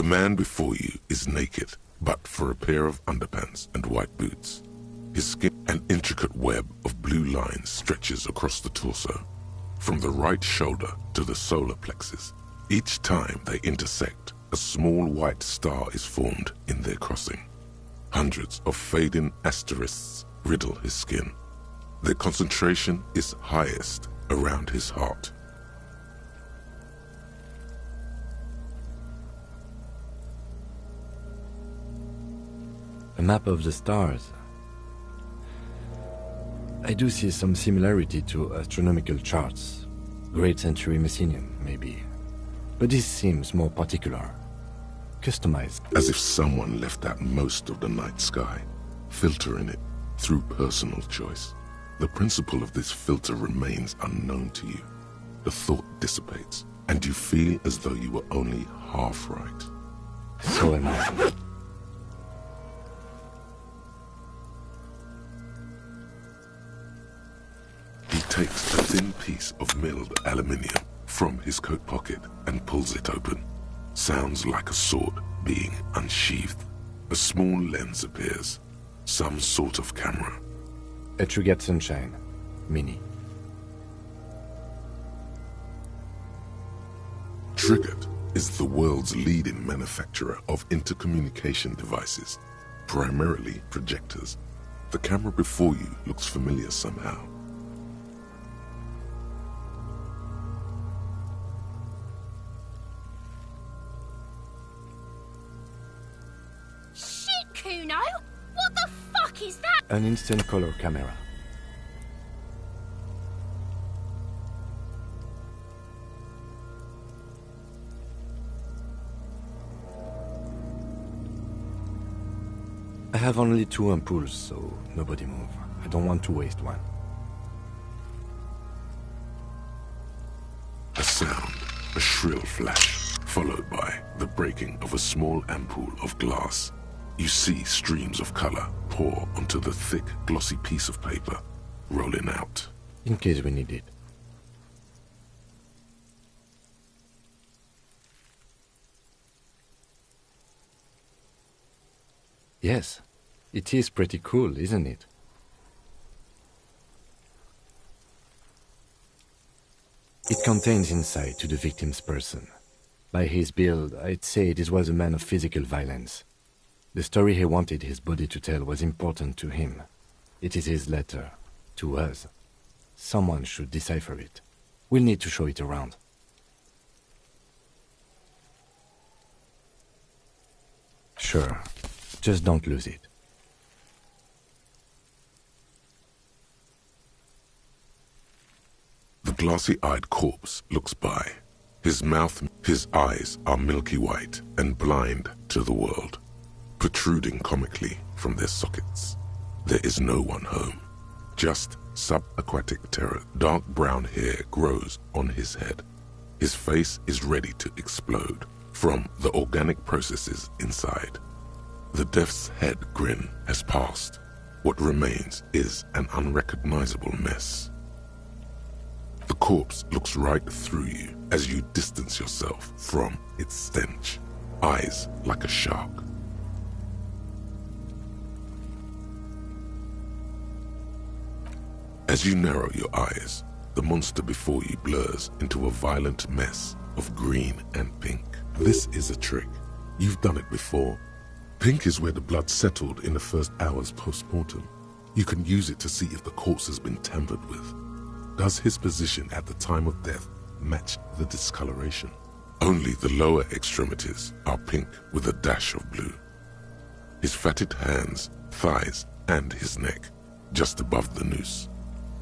The man before you is naked, but for a pair of underpants and white boots. His skin, an intricate web of blue lines stretches across the torso, from the right shoulder to the solar plexus. Each time they intersect, a small white star is formed in their crossing. Hundreds of fading asterisks riddle his skin. Their concentration is highest around his heart. A map of the stars. I do see some similarity to astronomical charts. Great Century Messinian, maybe. But this seems more particular. Customized. As if someone left out most of the night sky, filtering it through personal choice. The principle of this filter remains unknown to you. The thought dissipates, and you feel as though you were only half right. So am I. He takes a thin piece of milled aluminium from his coat pocket and pulls it open. Sounds like a sword being unsheathed. A small lens appears, some sort of camera. A Trigger Sunshine Mini. Triggered is the world's leading manufacturer of intercommunication devices, primarily projectors. The camera before you looks familiar somehow. Kuno? What the fuck is that? An instant color camera. I have only 2 ampoules, so nobody move. I don't want to waste one. A sound, a shrill flash, followed by the breaking of a small ampoule of glass. You see streams of color pour onto the thick, glossy piece of paper, rolling out. In case we need it. Yes, it is pretty cool, isn't it? It contains insight to the victim's person. By his build, I'd say this was a man of physical violence. The story he wanted his body to tell was important to him. It is his letter, to us. Someone should decipher it. We'll need to show it around. Sure, just don't lose it. The glassy-eyed corpse looks by. His mouth, his eyes are milky white and blind to the world, protruding comically from their sockets. There is no one home, just subaquatic terror. Dark brown hair grows on his head. His face is ready to explode from the organic processes inside. The death's head grin has passed. What remains is an unrecognizable mess. The corpse looks right through you as you distance yourself from its stench, eyes like a shark. As you narrow your eyes, the monster before you blurs into a violent mess of green and pink. This is a trick. You've done it before. Pink is where the blood settled in the first hours post-mortem. You can use it to see if the corpse has been tampered with. Does his position at the time of death match the discoloration? Only the lower extremities are pink with a dash of blue. His fatted hands, thighs, and his neck, just above the noose.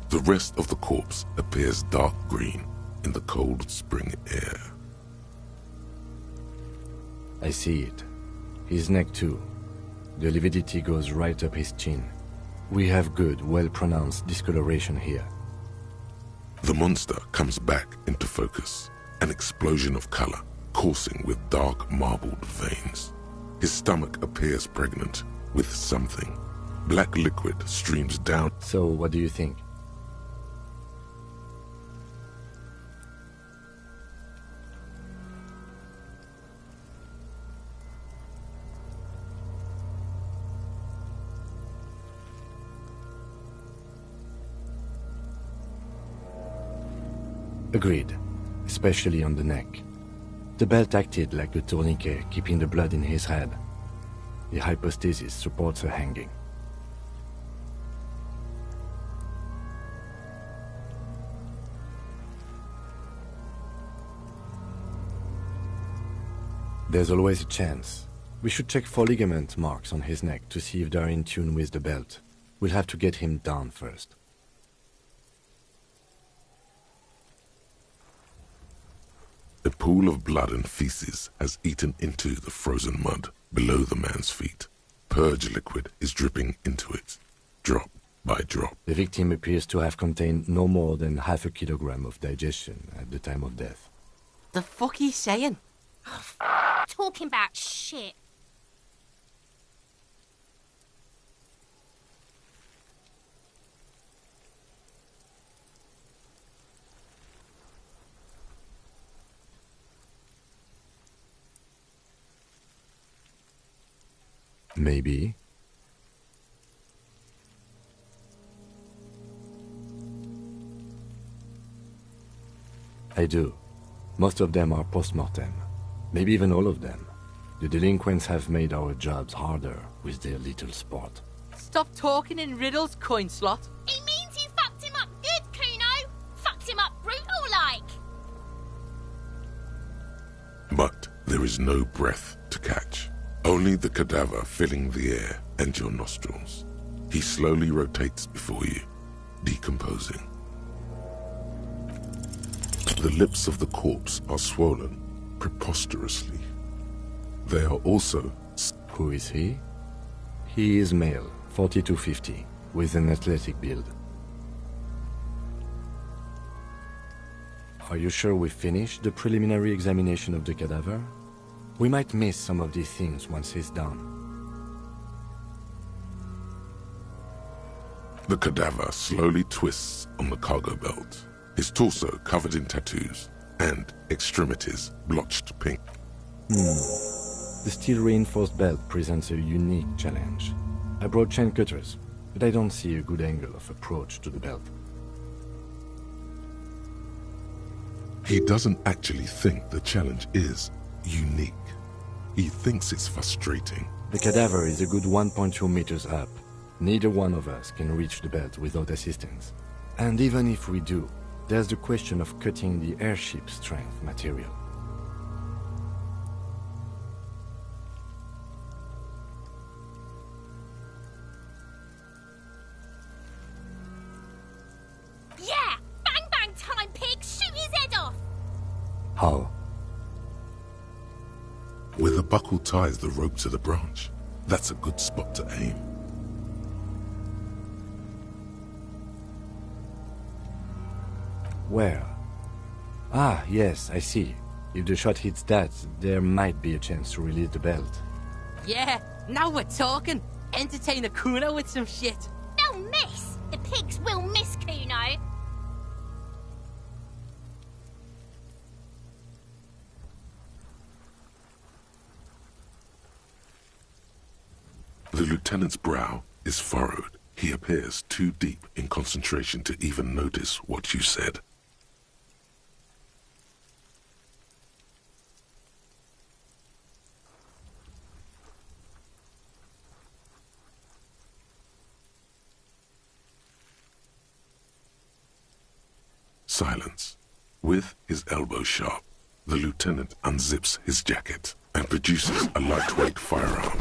The rest of the corpse appears dark green in the cold spring air. I see it. His neck too. The lividity goes right up his chin. We have good, well-pronounced discoloration here. The monster comes back into focus, an explosion of color, coursing with dark marbled veins. His stomach appears pregnant with something. Black liquid streams down. So, what do you think? Agreed, especially on the neck. The belt acted like a tourniquet, keeping the blood in his head. The hypostasis supports her hanging. There's always a chance. We should check for ligament marks on his neck to see if they're in tune with the belt. We'll have to get him down first. A pool of blood and feces has eaten into the frozen mud below the man's feet. Purge liquid is dripping into it, drop by drop. The victim appears to have contained no more than half a kilogram of digestion at the time of death. The fuck he's saying? Talking about shit. Maybe. I do. Most of them are post-mortem. Maybe even all of them. The delinquents have made our jobs harder with their little sport. Stop talking in riddles, coin slot. He means you fucked him up good, Kuno. Fucked him up brutal-like. But there is no breath to catch. Only the cadaver filling the air and your nostrils. He slowly rotates before you, decomposing. The lips of the corpse are swollen preposterously. They are also... Who is he? He is male, 40 to 50, with an athletic build. Are you sure we finished the preliminary examination of the cadaver? We might miss some of these things once he's done. The cadaver slowly twists on the cargo belt, his torso covered in tattoos, and extremities blotched pink. The steel-reinforced belt presents a unique challenge. I brought chain cutters, but I don't see a good angle of approach to the belt. He doesn't actually think the challenge is unique. He thinks it's frustrating. The cadaver is a good 1.2 meters up. Neither one of us can reach the belt without assistance. And even if we do, there's the question of cutting the airship strength material. Yeah! Bang bang time, pig! Shoot his head off! How? Where the buckle ties the rope to the branch, that's a good spot to aim. Where? Ah, yes, I see. If the shot hits that, there might be a chance to release the belt. Yeah, now we're talking. Entertain a Kuno with some shit. They'll miss! The pigs will miss, Kuno! The lieutenant's brow is furrowed. He appears too deep in concentration to even notice what you said. Silence. With his elbow sharp, the lieutenant unzips his jacket and produces a lightweight firearm.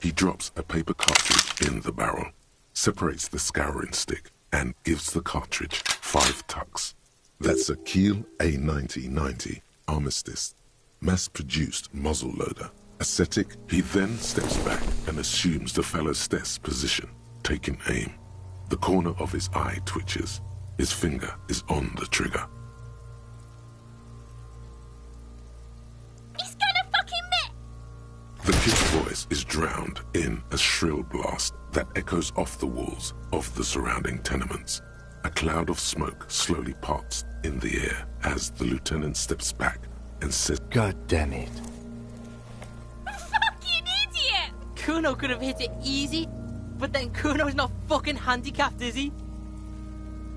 He drops a paper cartridge in the barrel, separates the scouring stick, and gives the cartridge 5 tucks. That's a Kiel A90-90 Armistice, mass-produced muzzle loader. Ascetic, he then steps back and assumes the fellow's stess position, taking aim. The corner of his eye twitches. His finger is on the trigger. He's gonna fucking miss! The kid's voice is drowned in a shrill blast that echoes off the walls of the surrounding tenements. A cloud of smoke slowly parts in the air as the lieutenant steps back and says, God damn it. Fucking idiot! Kuno could have hit it easy, but then Kuno's not fucking handicapped, is he?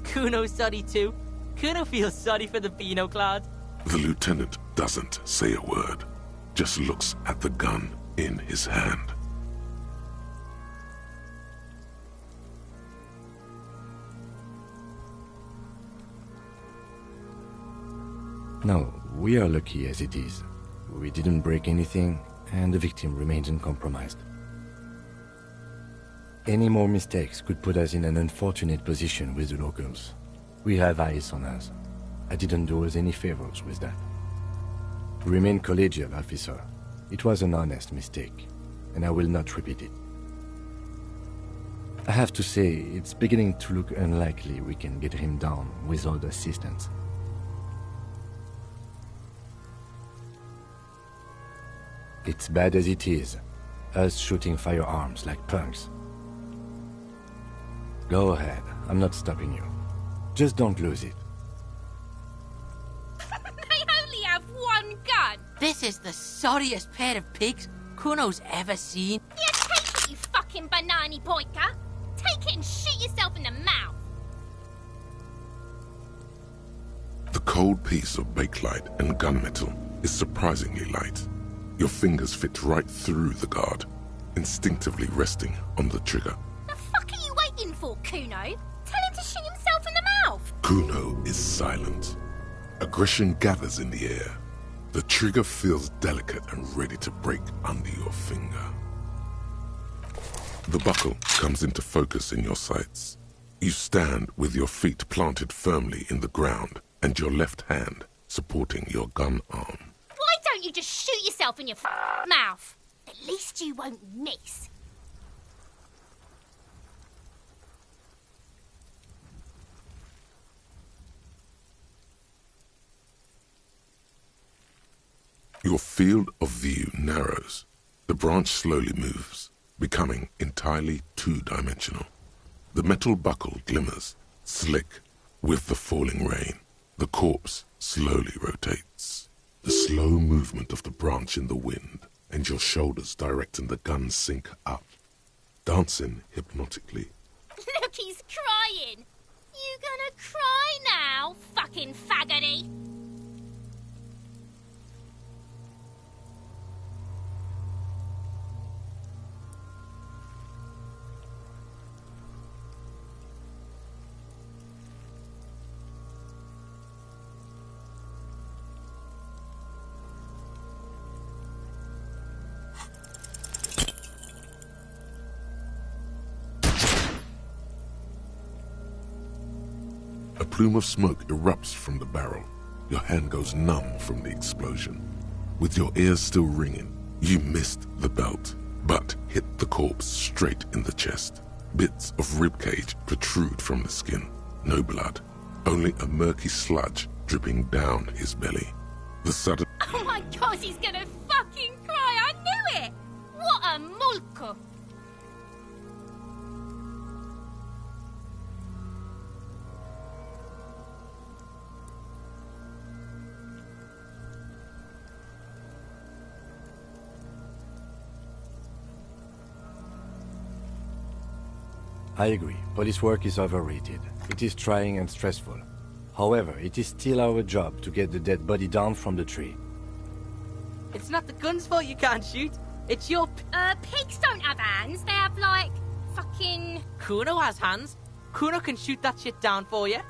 Kuno's sorry too. Kuno feels sorry for the Beano Cloud. The lieutenant doesn't say a word, just looks at the gun in his hand. No, we are lucky as it is. We didn't break anything, and the victim remains uncompromised. Any more mistakes could put us in an unfortunate position with the locals. We have eyes on us. I didn't do us any favors with that. Remain collegial, officer. It was an honest mistake, and I will not repeat it. I have to say, it's beginning to look unlikely we can get him down without assistance. It's bad as it is, us shooting firearms like punks. Go ahead, I'm not stopping you. Just don't lose it. They only have one gun. This is the sorriest pair of pigs Kuno's ever seen. Yeah, take it, you fucking banana boyka. Take it and shoot yourself in the mouth. The cold piece of bakelite and gunmetal is surprisingly light. Your fingers fit right through the guard, instinctively resting on the trigger. The fuck are you waiting for, Kuno? Tell him to shoot himself in the mouth. Kuno is silent. Aggression gathers in the air. The trigger feels delicate and ready to break under your finger. The buckle comes into focus in your sights. You stand with your feet planted firmly in the ground and your left hand supporting your gun arm. Why don't you just shoot yourself in your mouth? At least you won't miss. Your field of view narrows. The branch slowly moves, becoming entirely two-dimensional. The metal buckle glimmers, slick, with the falling rain. The corpse slowly rotates. The slow movement of the branch in the wind, and your shoulders directing the gun sink up, dancing hypnotically. Look, he's crying. You gonna cry now, fucking faggoty? A plume of smoke erupts from the barrel. Your hand goes numb from the explosion. With your ears still ringing, you missed the belt, but hit the corpse straight in the chest. Bits of ribcage protrude from the skin. No blood, only a murky sludge dripping down his belly. The sudden... Oh my god, he's gonna fucking cry. I knew it. What a mulko. I agree. Police work is overrated. It is trying and stressful. However, it is still our job to get the dead body down from the tree. It's not the gun's fault you can't shoot. It's your... Pigs don't have hands. They have, like, fucking... Kuno has hands. Kuno can shoot that shit down for you.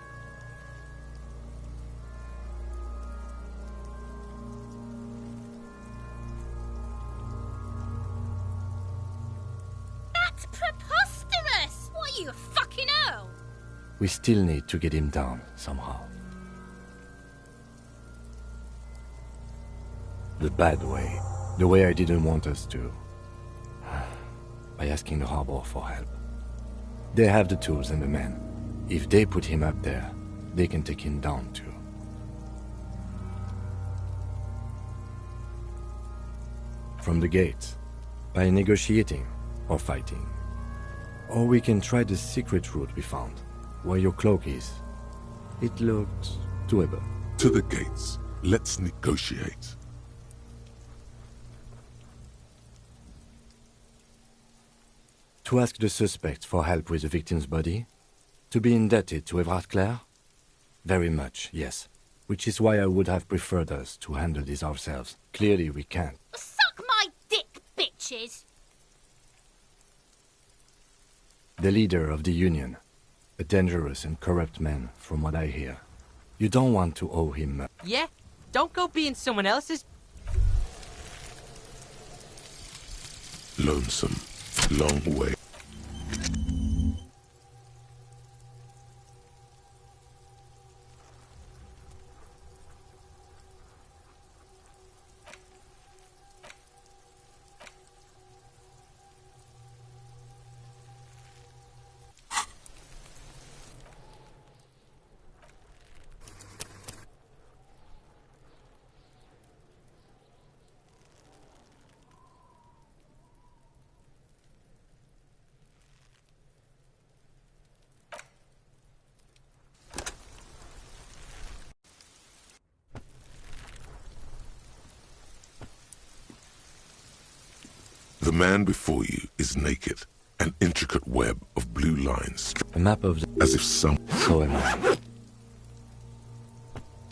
That's preposterous. What are you, a fucking earl? We still need to get him down, somehow. The bad way. The way I didn't want us to. By asking the harbor for help. They have the tools and the men. If they put him up there, they can take him down too. From the gates. By negotiating or fighting. Or we can try the secret route we found, where your cloak is. It looks doable. To the gates. Let's negotiate. To ask the suspects for help with the victim's body? To be indebted to Everard Clare? Very much, yes. Which is why I would have preferred us to handle this ourselves. Clearly we can't. Suck my dick, bitches! The leader of the Union. A dangerous and corrupt man, from what I hear. You don't want to owe him... Yeah? Don't go being someone else's... Lonesome. Long way. The man before you is naked, an intricate web of blue lines, A map of the... as if some... So am I.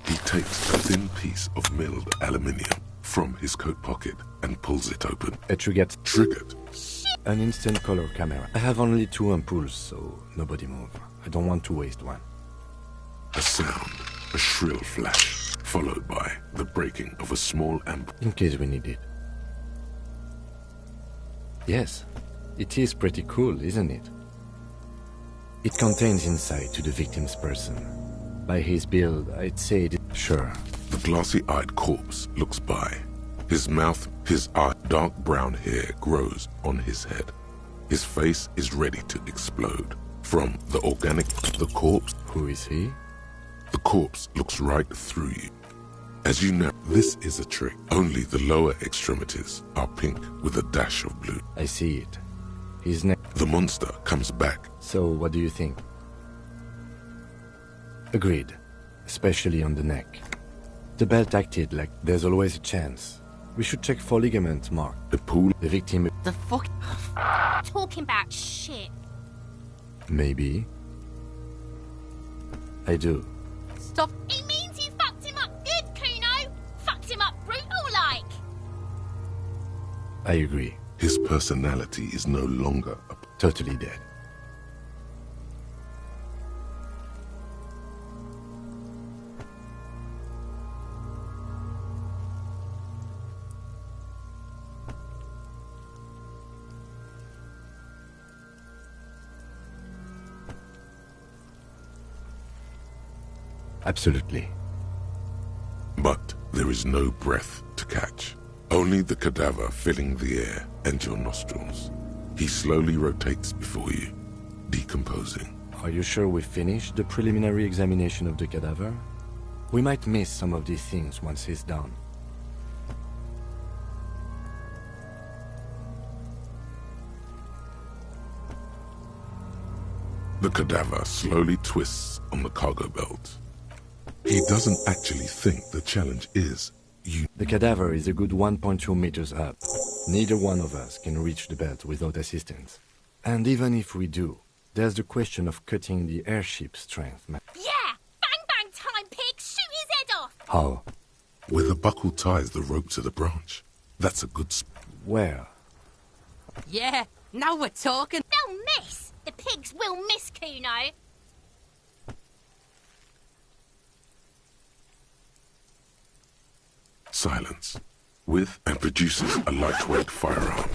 He takes a thin piece of milled aluminium from his coat pocket and pulls it open. A trigger... Triggered. An instant color camera. I have only 2 ampoules, so nobody move. I don't want to waste one. A sound, a shrill flash, followed by the breaking of a small amp. In case we need it. Yes, it is pretty cool, isn't it? It contains insight to the victim's person. By his build, I'd say it... Sure. The glassy-eyed corpse looks by. His mouth, his eye, dark brown hair grows on his head. His face is ready to explode. From the organic... The corpse... Who is he? The corpse looks right through you. As you know, this is a trick. Only the lower extremities are pink with a dash of blue. I see it. His neck... The monster comes back. So, what do you think? Agreed. Especially on the neck. The belt acted like there's always a chance. We should check for ligament mark. The pool... The victim... The fuck? Talking about shit. Maybe. I do. Stop. He means you fucked him up good, Kuno. Fucked him up brutal-like. I agree. His personality is no longer a... Totally dead. Absolutely. But there is no breath to catch. Only the cadaver filling the air and your nostrils. He slowly rotates before you, decomposing. Are you sure we finished the preliminary examination of the cadaver? We might miss some of these things once he's done. The cadaver slowly twists on the cargo belt. He doesn't actually think the challenge is you. The cadaver is a good 1.2 meters up. Neither one of us can reach the belt without assistance. And even if we do, there's the question of cutting the airship's strength. Yeah! Bang bang time, pig! Shoot his head off! How? Where the buckle ties the rope to the branch. That's a good Where? Yeah, now we're talking. They'll miss! The pigs will miss, Kuno. silence. With and produces a lightweight firearm.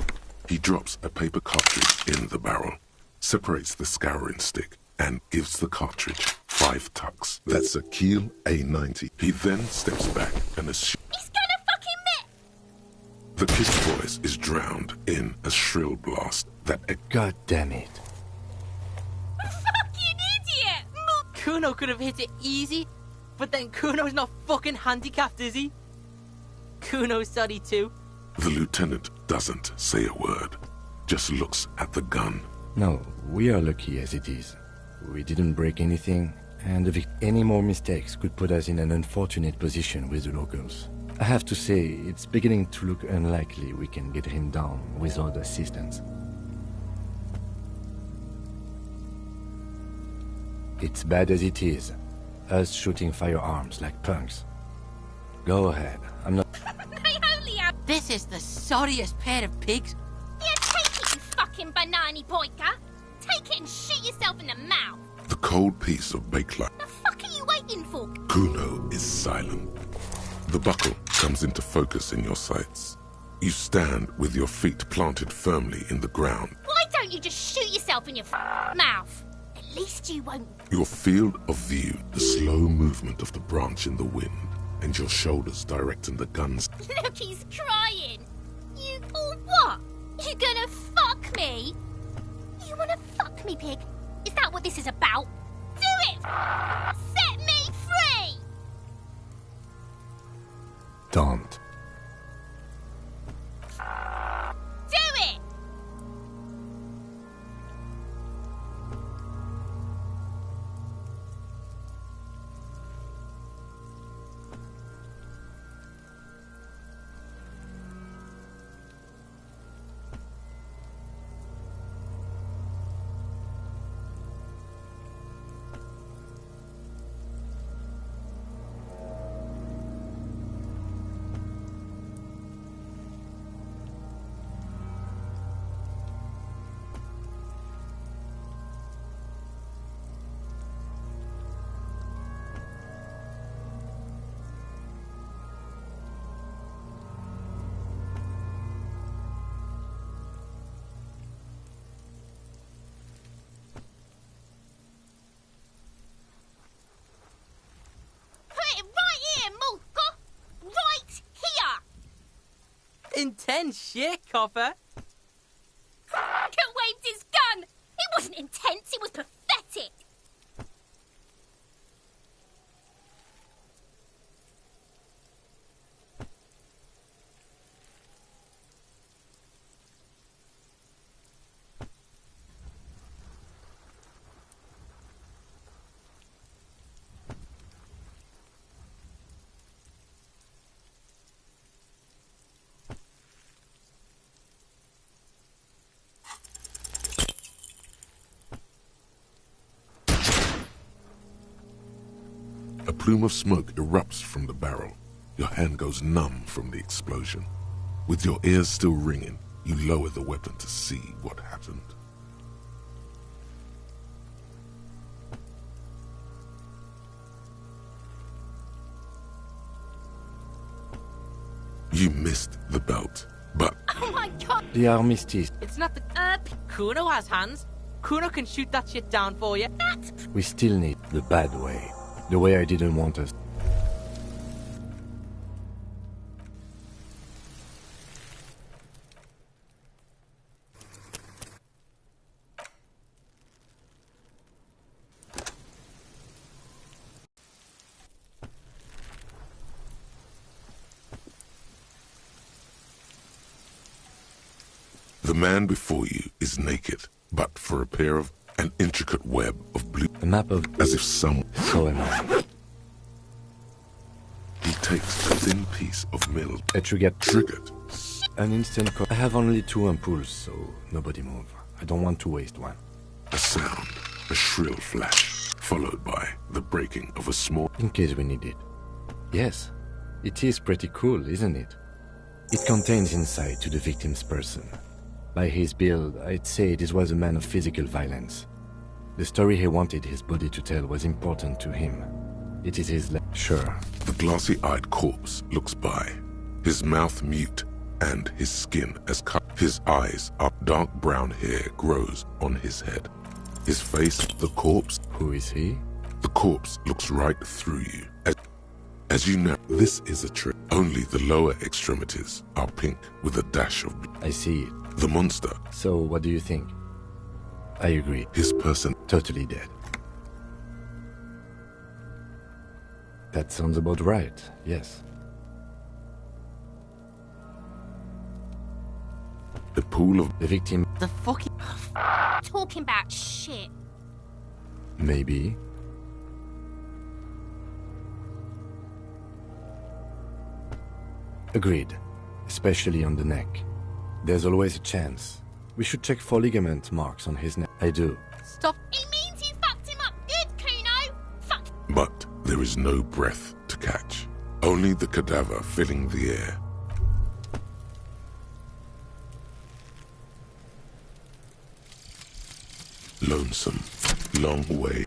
He drops a paper cartridge in the barrel, separates the scouring stick, and gives the cartridge 5 tucks. That's a Kiel A90. He then steps back and assumes He's gonna fucking miss! the kid's voice is drowned in a shrill blast that God damn it. Fucking idiot! Kuno could have hit it easy, but then Kuno's not fucking handicapped, is he? Kuno's sorry too. The lieutenant doesn't say a word, just looks at the gun. No, we are lucky as it is. We didn't break anything, and if any more mistakes could put us in an unfortunate position with the locals. I have to say, it's beginning to look unlikely we can get him down without assistance. It's bad as it is. Us shooting firearms like punks. Go ahead. I'm not... They only have... This is the sorriest pair of pigs. Yeah, take it, you fucking banana boyka. Take it and shoot yourself in the mouth. The cold piece of bakelite. The fuck are you waiting for? Kuno is silent. The buckle comes into focus in your sights. You stand with your feet planted firmly in the ground. Why don't you just shoot yourself in your mouth? At least you won't. Your field of view, the slow movement of the branch in the wind, and your shoulders directing the guns. Look, he's crying. You... or what? You gonna fuck me? You wanna fuck me, pig? Is that what this is about? Do it! Set me free! Don't. Do it! Intense shit, copper. Fucker waved his gun! It wasn't intense, it was pathetic! A plume of smoke erupts from the barrel. Your hand goes numb from the explosion. With your ears still ringing, you lower the weapon to see what happened. You missed the belt, but... Oh my god! The armistice. It's not the... Kuno has hands. Kuno can shoot that shit down for you. We still need the bad way. The way I didn't want us. The man before you is naked, but for a pair of an intricate web of blue, A map of... as if someone... So am I. He takes a thin piece of metal, A trigger. triggered. An instant I have only 2 ampoules, so nobody move. I don't want to waste one. A sound, a shrill flash, followed by the breaking of a small... In case we need it. Yes, it is pretty cool, isn't it? It contains insight to the victim's person. By his build, I'd say this was a man of physical violence. The story he wanted his body to tell was important to him. It is his... Sure. The glassy-eyed corpse looks by, his mouth mute and his skin as cut. His eyes are dark brown hair grows on his head. His face, the corpse... Who is he? The corpse looks right through you. As you know, this is a trick. Only the lower extremities are pink with a dash of blue. I see it. The monster, So, what do you think? I agree. his person, Totally dead. That sounds about right, yes. the pool of... The victim, The fucking... Talking about shit. maybe. Agreed. Especially on the neck. There's always a chance. We should check for ligament marks on his neck. I do. Stop. It means you fucked him up good, Kuno! Fuck! But is no breath to catch, only the cadaver filling the air. Lonesome, long way.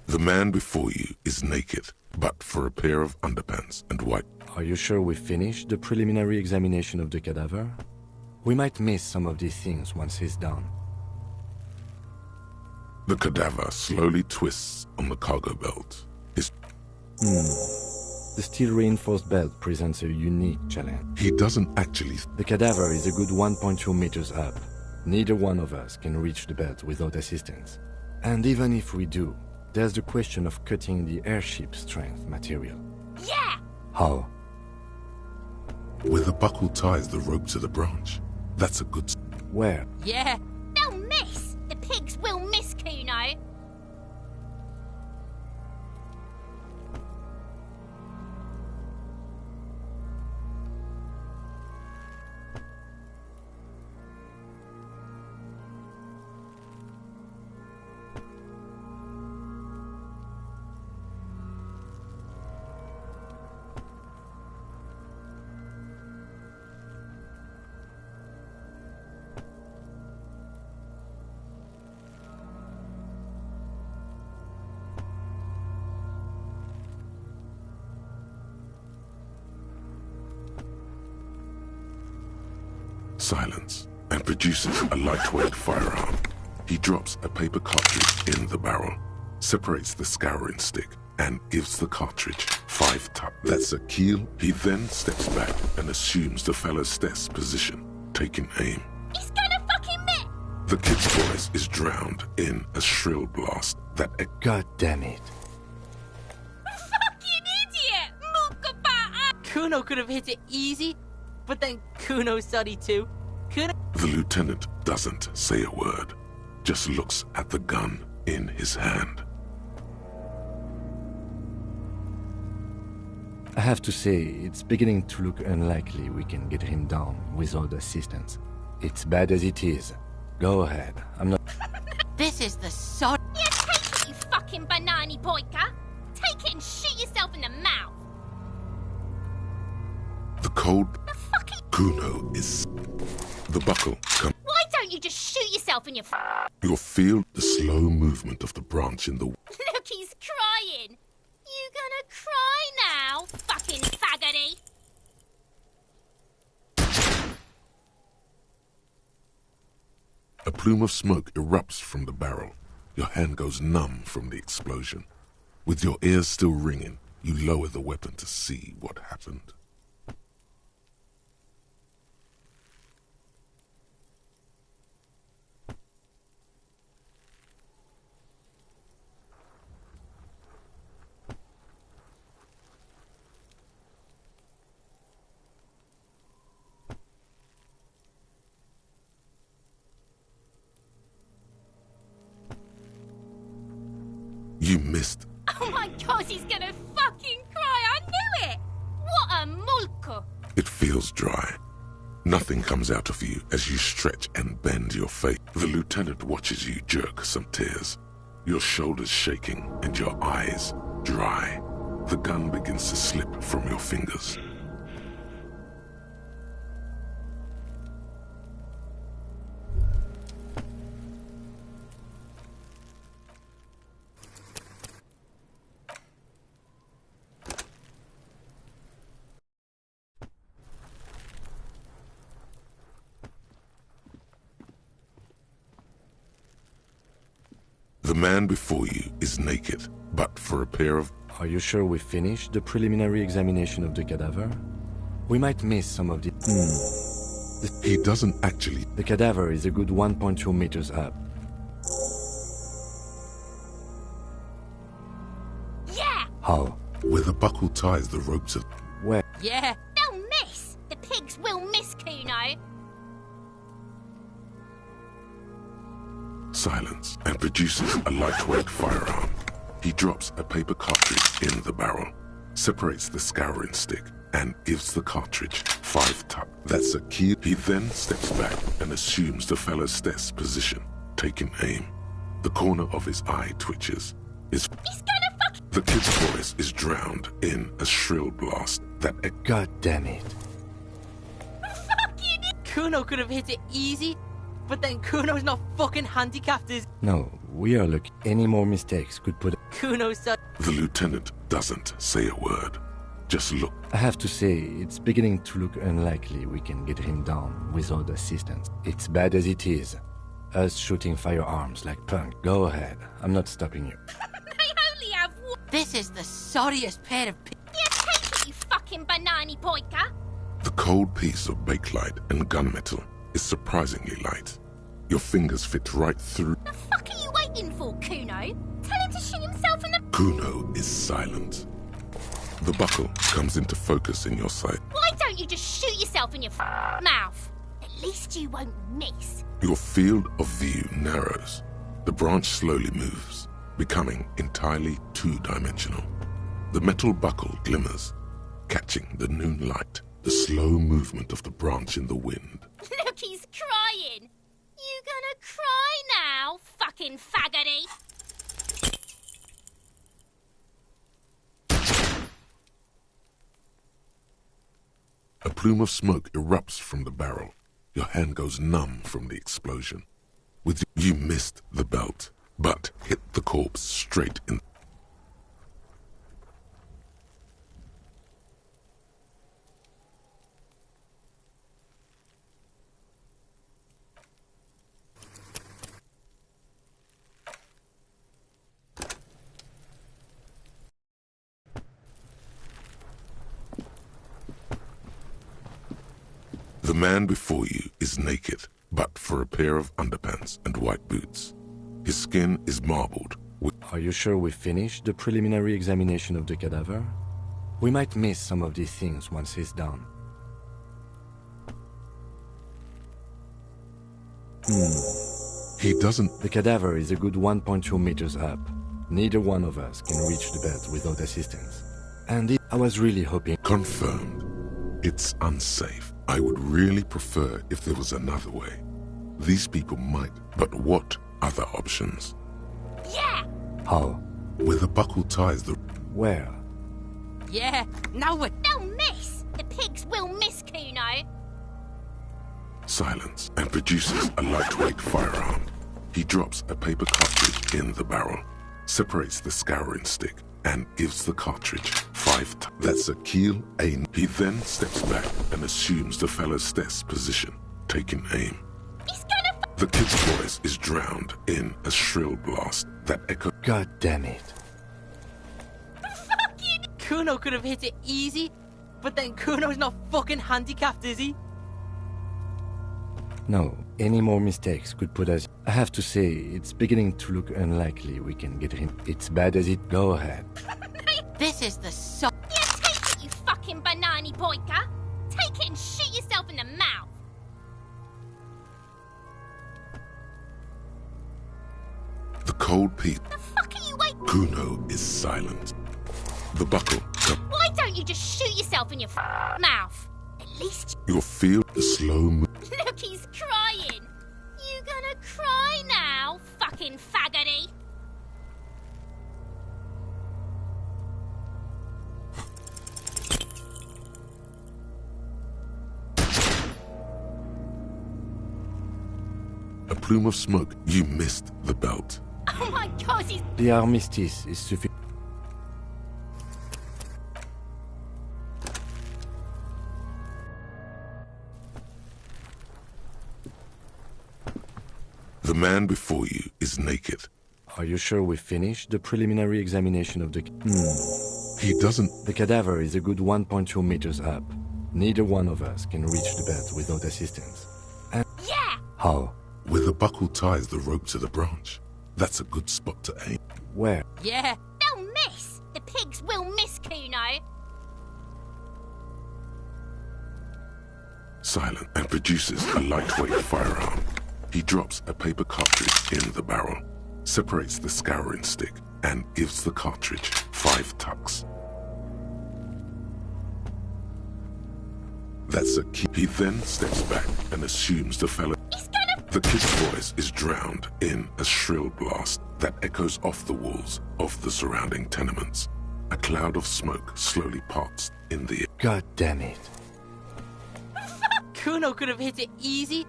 The man before you is naked, but for a pair of underpants and white. Are you sure we finished the preliminary examination of the cadaver? We might miss some of these things once he's done. The cadaver slowly twists on the cargo belt. The steel-reinforced belt presents a unique challenge. He doesn't actually... The cadaver is a good 1.2 meters up. Neither one of us can reach the belt without assistance. And even if we do, there's the question of cutting the airship strength material. Yeah! How? Where the buckle ties the rope to the branch. That's a good... Where? Yeah. They'll miss! The pigs will miss, Kuno! Silence, and produces a lightweight firearm. He drops a paper cartridge in the barrel, separates the scouring stick, and gives the cartridge 5 taps. That's a keel. He then steps back and assumes the fellow's desk position, taking aim. He's gonna fucking miss! The kid's voice is drowned in a shrill blast that... God damn it. Fucking idiot! Mukabata! Kuno could have hit it easy, but then Kuno's sorry too. Kuno... The lieutenant doesn't say a word, just looks at the gun in his hand. I have to say, it's beginning to look unlikely we can get him down without assistance. It's bad as it is. Go ahead, I'm not... This is the sorry... Yeah, take it, you fucking banani boyka! Take it and shoot yourself in the mouth! The cold... The fucking... Kuno is... The buckle comes... Why don't you just shoot yourself in your... You'll feel the slow movement of the branch in the... Look, he's crying! You gonna cry now, fucking faggoty? A plume of smoke erupts from the barrel. Your hand goes numb from the explosion. With your ears still ringing, you lower the weapon to see what happened. You missed. Oh my god, he's gonna fucking cry, I knew mulku. It feels dry. Nothing comes out of you as you stretch and bend your face. The lieutenant watches you jerk some tears, your shoulders shaking and your eyes dry. The gun begins to slip from your fingers. The man before you is naked, but for a pair of... Are you sure we finished the preliminary examination of the cadaver? We might miss some of the... He doesn't actually... The cadaver is a good 1.2 meters up. Yeah! How? Where the buckle ties the ropes of... Where? Yeah. They'll miss! The pigs will miss, Kuno! Silence, and produces a lightweight firearm. He drops a paper cartridge in the barrel, separates the scouring stick, and gives the cartridge 5 tuck. That's a key. He then steps back and assumes the fellow's desk position, taking aim. The corner of his eye twitches. He's gonna fuck... The kid's voice is drowned in a shrill blast that... God damn it. Fucking... Kuno could have hit it easy, but then Kuno's not fucking handicapped, is No, we are lucky. Any more mistakes could put... Kuno said. The lieutenant doesn't say a word. Just look. I have to say, it's beginning to look unlikely we can get him down without assistance. It's bad as it is. Us shooting firearms like punk. Go ahead. I'm not stopping you. They only have one... This is the sorriest pair of Yeah, take it, you fucking banani poika! The cold piece of bakelite and gunmetal is surprisingly light. Your fingers fit right through. The fuck are you waiting for, Kuno? Tell him to shoot himself in the... Kuno is silent. The buckle comes into focus in your sight. Why don't you just shoot yourself in your mouth? At least you won't miss. Your field of view narrows. The branch slowly moves, becoming entirely two-dimensional. The metal buckle glimmers, catching the noon light, the slow movement of the branch in the wind. Look, he's crying. You gonna cry now, fucking faggoty? A plume of smoke erupts from the barrel. Your hand goes numb from the explosion. You missed the belt, but hit the corpse straight in. The man before you is naked, but for a pair of underpants and white boots. His skin is marbled with... Are you sure we finished the preliminary examination of the cadaver? We might miss some of these things once he's done. He doesn't... The cadaver is a good 1.2 meters up. Neither one of us can reach the bed without assistance. And I was really hoping... Confirmed. It's unsafe. I would really prefer if there was another way. These people might, but what other options? Yeah! How? Where the buckle ties the... Where? Yeah, now we're... They'll miss! The pigs will miss, Kuno! Silence, and produces a lightweight firearm. He drops a paper cartridge in the barrel, separates the scouring stick, and gives the cartridge 5 tuck. That's a keel aim. He then steps back and assumes the fellow's desk position, taking aim. He's gonna... The kid's voice is drowned in a shrill blast that echoes. God damn it. Fucking... Kuno could have hit it easy, but then Kuno's not fucking handicapped, is he? No, any more mistakes could put us... I have to say, it's beginning to look unlikely we can get him. It's bad as it... Go ahead. This is the Yeah, take it, you fucking banani poika! Take it and shoot yourself in the mouth! The cold piece. The fuck are you waiting... Kuno is silent. The buckle. Why don't don't you just shoot yourself in your mouth? At least You'll feel the slow look, he's crying. You gonna cry now, fucking faggoty? A plume of smoke. You missed the belt. Oh my god, he's... The armistice is sufficient. The man before you is naked. Are you sure we finished the preliminary examination of the... He doesn't... The cadaver is a good 1.2 meters up. Neither one of us can reach the belt without assistance. And Yeah! how? Where the buckle ties the rope to the branch. That's a good spot to aim. Where? Yeah. They'll miss! The pigs will miss, Kuno! Silent and produces a lightweight firearm. He drops a paper cartridge in the barrel, separates the scouring stick, and gives the cartridge 5 tucks. That's a key. He then steps back and assumes the fellow. He's gonna... The kid's voice is drowned in a shrill blast that echoes off the walls of the surrounding tenements. A cloud of smoke slowly parts in the air. God damn it. Kuno could have hit it easy,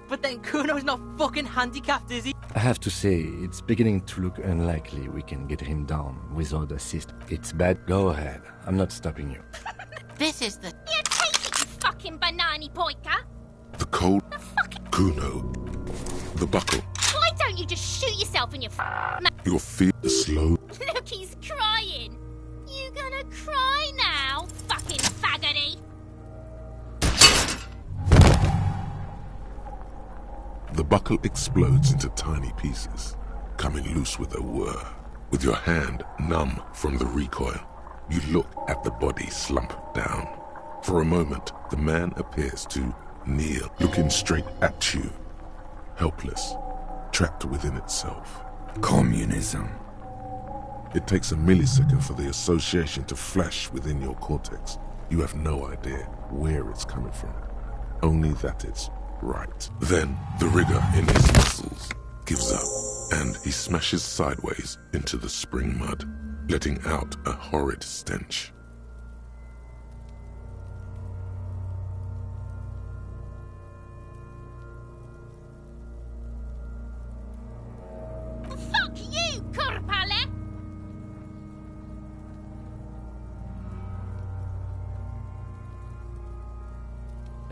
but then Kuno's not fucking handicapped, is he? I have to say, it's beginning to look unlikely we can get him down without assist. It's bad. Go ahead. I'm not stopping you. This is the... You take it, you fucking banani poika! The cold The fucking... Kuno. The buckle. Why don't you just shoot yourself in your mouth? You'll feel the slow. Look, he's crying. You gonna cry now, fucking faggoty? The buckle explodes into tiny pieces, coming loose with a whir. With your hand numb from the recoil, you look at the body slump down. For a moment, the man appears to kneel, looking straight at you, helpless, trapped within itself. Communism. It takes a millisecond for the association to flash within your cortex. You have no idea where it's coming from, only that it's right. Then the rigor in his muscles gives up, and he smashes sideways into the spring mud, letting out a horrid stench. Fuck you, Kurpale!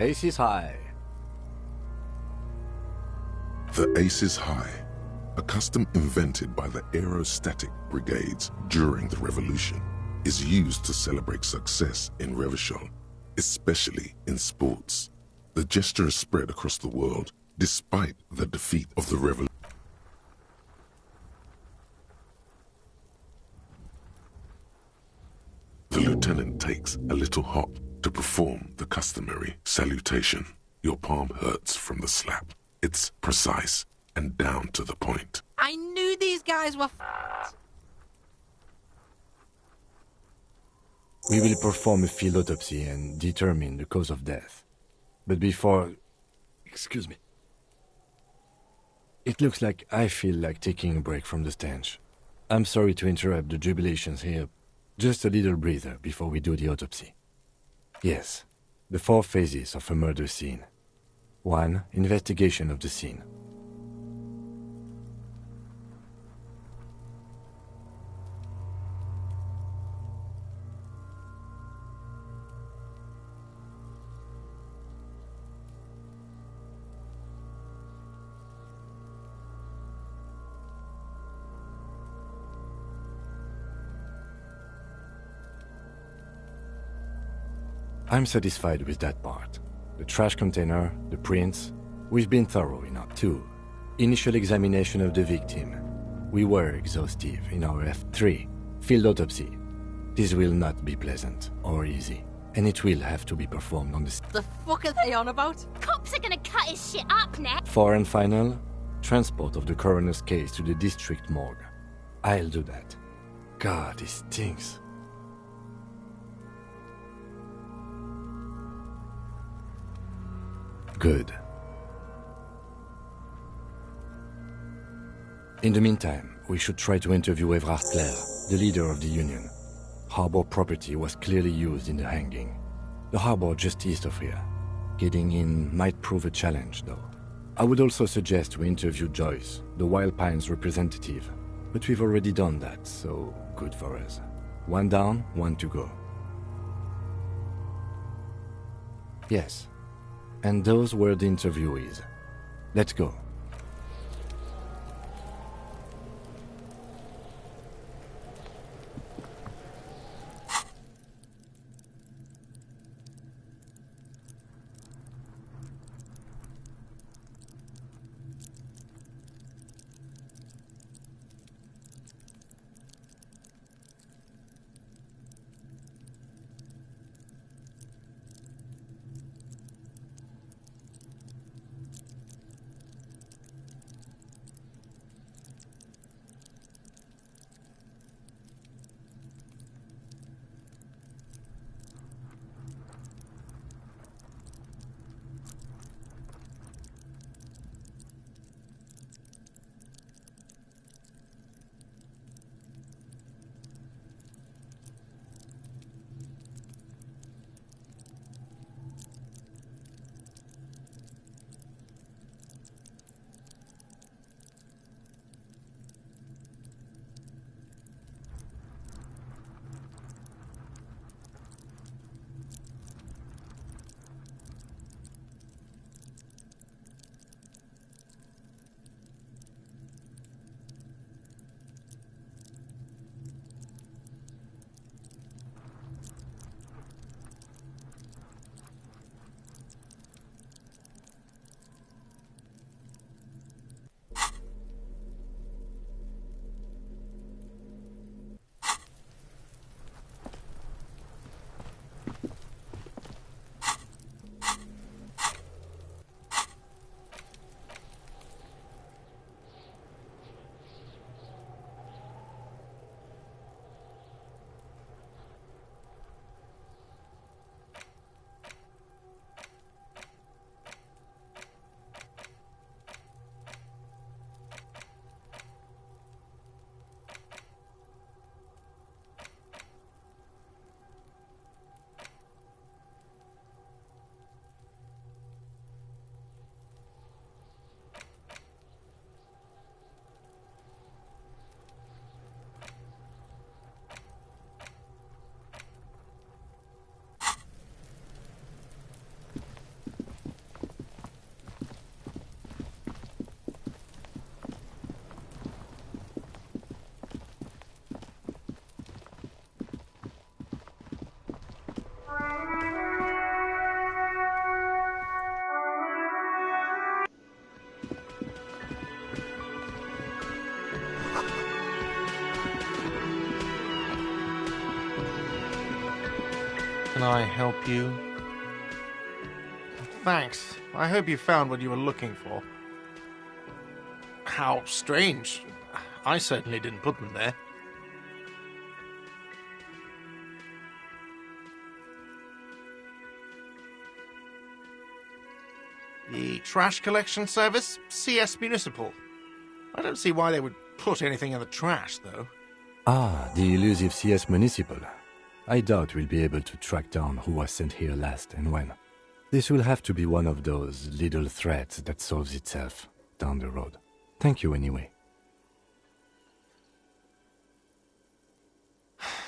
Ace is high. The ace is high, a custom invented by the aerostatic brigades during the revolution, is used to celebrate success in Revachol, especially in sports. The gesture is spread across the world despite the defeat of the revolution. The lieutenant takes a little hop to perform the customary salutation. Your palm hurts from the slap. It's precise and down to the point. I knew these guys were We will perform a field autopsy and determine the cause of death. But before... Excuse me. It looks like I feel like taking a break from the stench. I'm sorry to interrupt the jubilations here. Just a little breather before we do the autopsy. Yes, the 4 phases of a murder scene. 1. Investigation of the scene. I'm satisfied with that part. The trash container, the prints, we've been thorough enough. 2. Initial examination of the victim. We were exhaustive in our F3. Field autopsy. This will not be pleasant or easy, and it will have to be performed on the... The fuck are they on about? Cops are gonna cut his shit up next. 4 and final, transport of the coroner's case to the district morgue. I'll do that. God, this stinks. Good. In the meantime, we should try to interview Everard Clare, the leader of the Union. Harbor property was clearly used in the hanging. The harbor just east of here. Getting in might prove a challenge, though. I would also suggest we interview Joyce, the Wild Pines representative. But we've already done that, so good for us. One down, one to go. Yes. And those were the interviewees. Let's go. Can I help you? Thanks. I hope you found what you were looking for. How strange. I certainly didn't put them there. The trash collection service? CS Municipal. I don't see why they would put anything in the trash, though. Ah, the elusive CS Municipal. I doubt we'll be able to track down who was sent here last and when. This will have to be one of those little threats that solves itself down the road. Thank you anyway.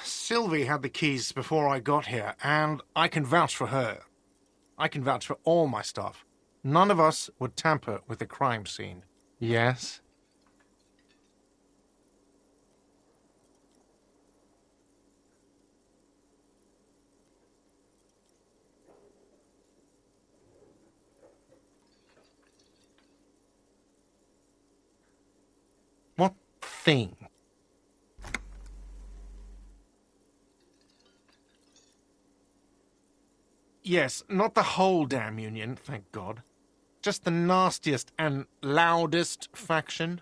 Sylvie had the keys before I got here, and I can vouch for her. I can vouch for all my stuff. None of us would tamper with the crime scene. Yes? What thing? Yes, not the whole damn Union, thank God. Just the nastiest and loudest faction.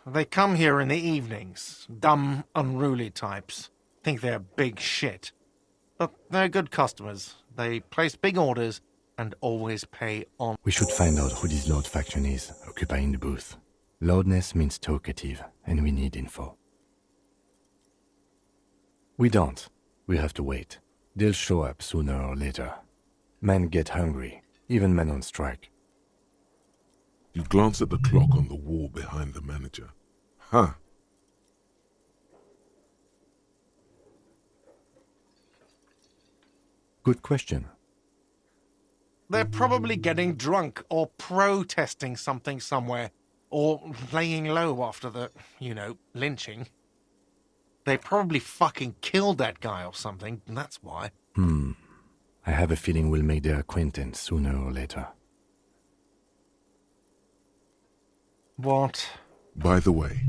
They come here in the evenings. Dumb, unruly types. Think they're big shit. But they're good customers. They place big orders, and always pay on. We should find out who this Lord faction is, occupying the booth. Loudness means talkative, and we need info. We don't. We have to wait. They'll show up sooner or later. Men get hungry, even men on strike. You glance at the clock on the wall behind the manager. Huh. Good question. They're probably getting drunk or protesting something somewhere, or laying low after the, lynching. They probably fucking killed that guy or something, and that's why. I have a feeling we'll make their acquaintance sooner or later. What? By the way,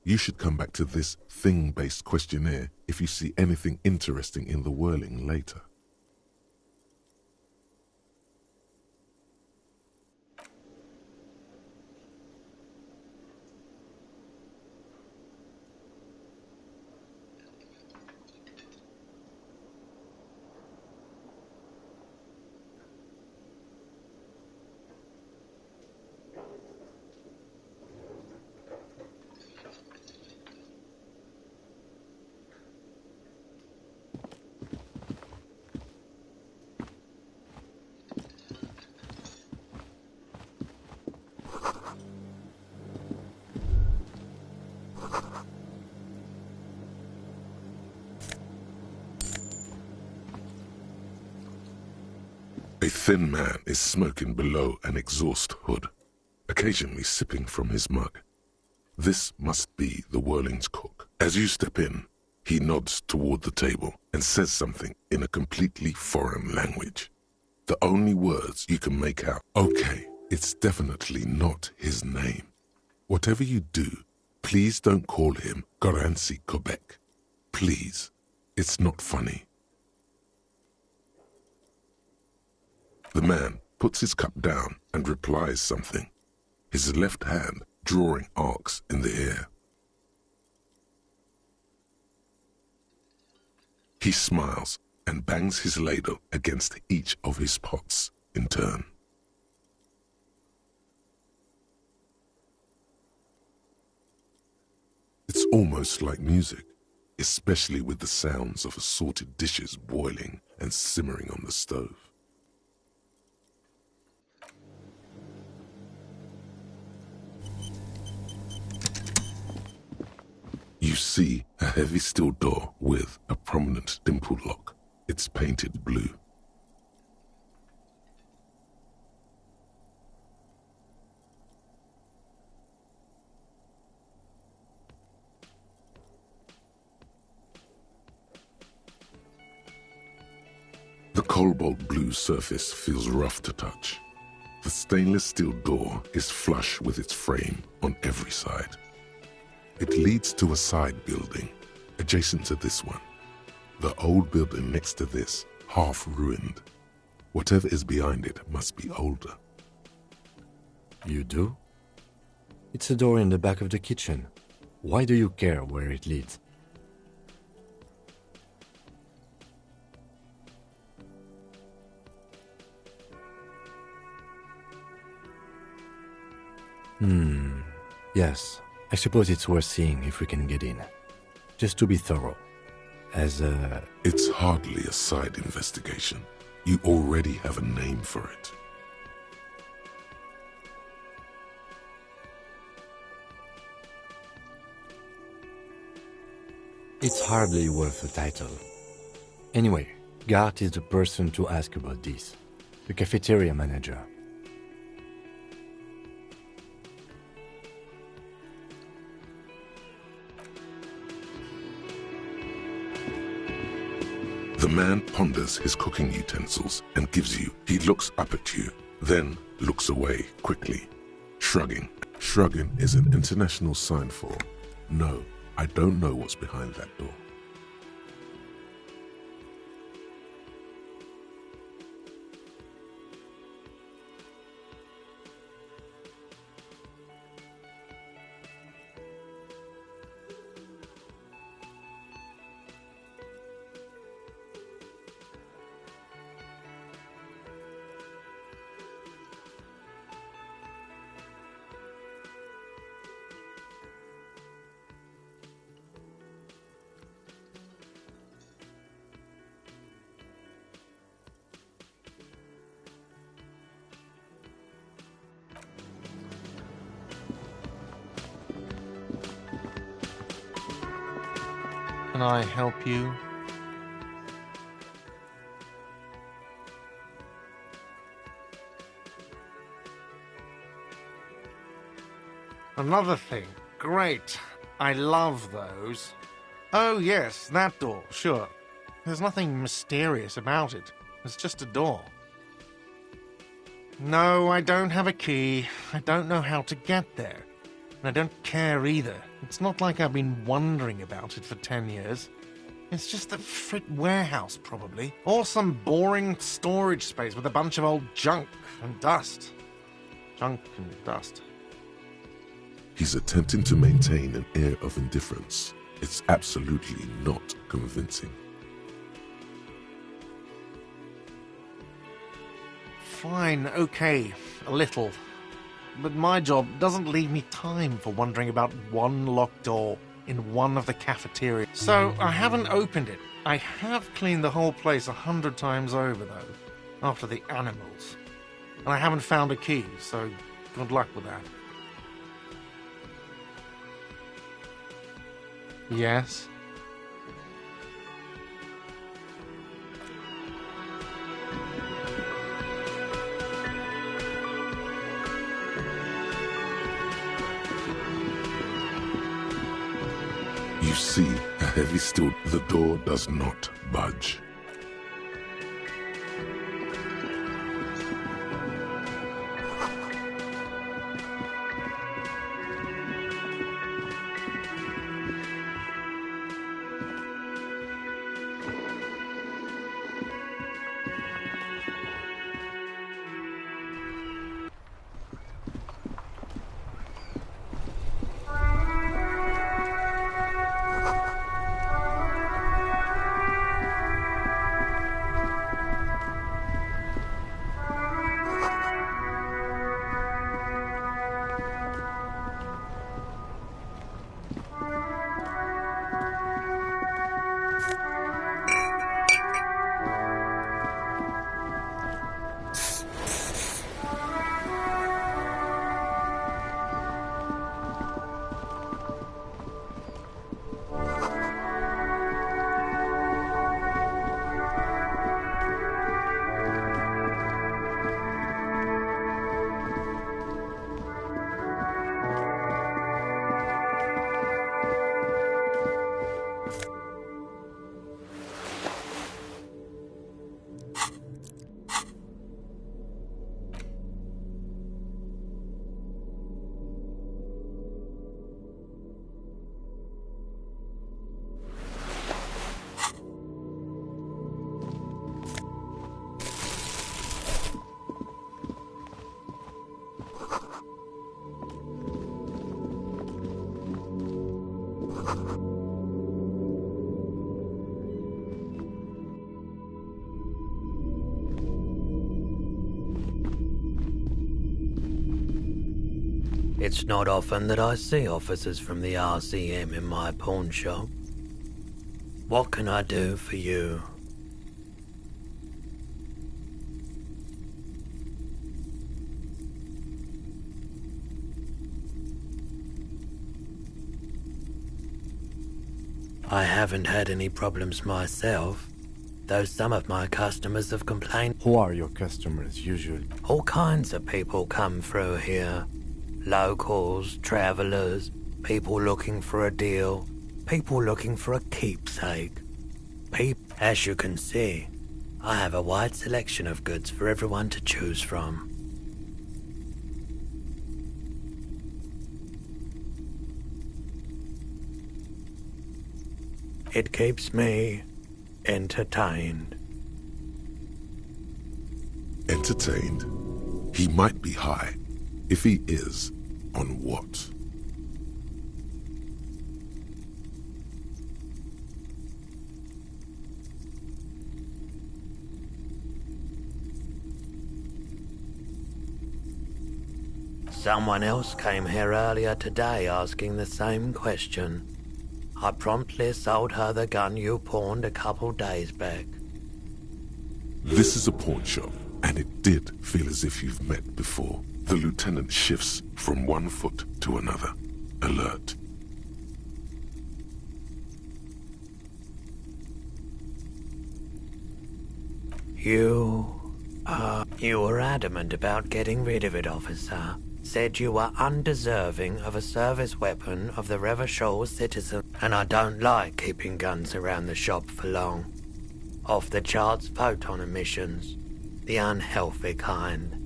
you should come back to this thing-based questionnaire if you see anything interesting in the whirling later. A thin man is smoking below an exhaust hood, occasionally sipping from his mug. This must be the Whirling's cook. As you step in, he nods toward the table and says something in a completely foreign language. The only words you can make out. Okay, it's definitely not his name. Whatever you do, please don't call him Goransi Quebec. Please. It's not funny. The man puts his cup down and replies something, his left hand drawing arcs in the air. He smiles and bangs his ladle against each of his pots in turn. It's almost like music, especially with the sounds of assorted dishes boiling and simmering on the stove. You see a heavy steel door with a prominent dimpled lock. It's painted blue. The cobalt blue surface feels rough to touch. The stainless steel door is flush with its frame on every side. It leads to a side building, adjacent to this one. The old building next to this, half ruined. Whatever is behind it must be older. You do? It's a door in the back of the kitchen. Why do you care where it leads? Yes. I suppose it's worth seeing if we can get in. Just to be thorough. It's hardly a side investigation. You already have a name for it. It's hardly worth a title. Anyway, Gart is the person to ask about this. The cafeteria manager. The man ponders his cooking utensils and gives you. He looks up at you, then looks away quickly, shrugging. Shrugging is an international sign for, no, I don't know what's behind that door. can I help you? Another thing. Great. I love those. Oh, yes, that door, sure. There's nothing mysterious about it. It's just a door. No, I don't have a key. I don't know how to get there. And I don't care either. It's not like I've been wondering about it for 10 years. It's just a frit warehouse, probably. Or some boring storage space with a bunch of old junk and dust. Junk and dust. He's attempting to maintain an air of indifference. It's absolutely not convincing. Fine, okay, a little. But my job doesn't leave me time for wondering about one locked door in one of the cafeterias. So I haven't opened it. I have cleaned the whole place 100 times over, though, after the animals. And I haven't found a key, so good luck with that. Yes? You see a heavy steel. The door does not budge. It's not often that I see officers from the RCM in my pawn shop. What can I do for you? I haven't had any problems myself, though some of my customers have complained. Who are your customers usually? All kinds of people come through here. Locals, travelers, people looking for a deal, people looking for a keepsake. As you can see, I have a wide selection of goods for everyone to choose from. It keeps me entertained. Entertained? He might be high. If he is, on what? Someone else came here earlier today asking the same question. I promptly sold her the gun you pawned a couple days back. This is a pawn shop, and it did feel as if you've met before. The lieutenant shifts from one foot to another, alert. You were adamant about getting rid of it, officer. Said you were undeserving of a service weapon of the Revachol citizen, and I don't like keeping guns around the shop for long. Off the charts photon emissions, the unhealthy kind.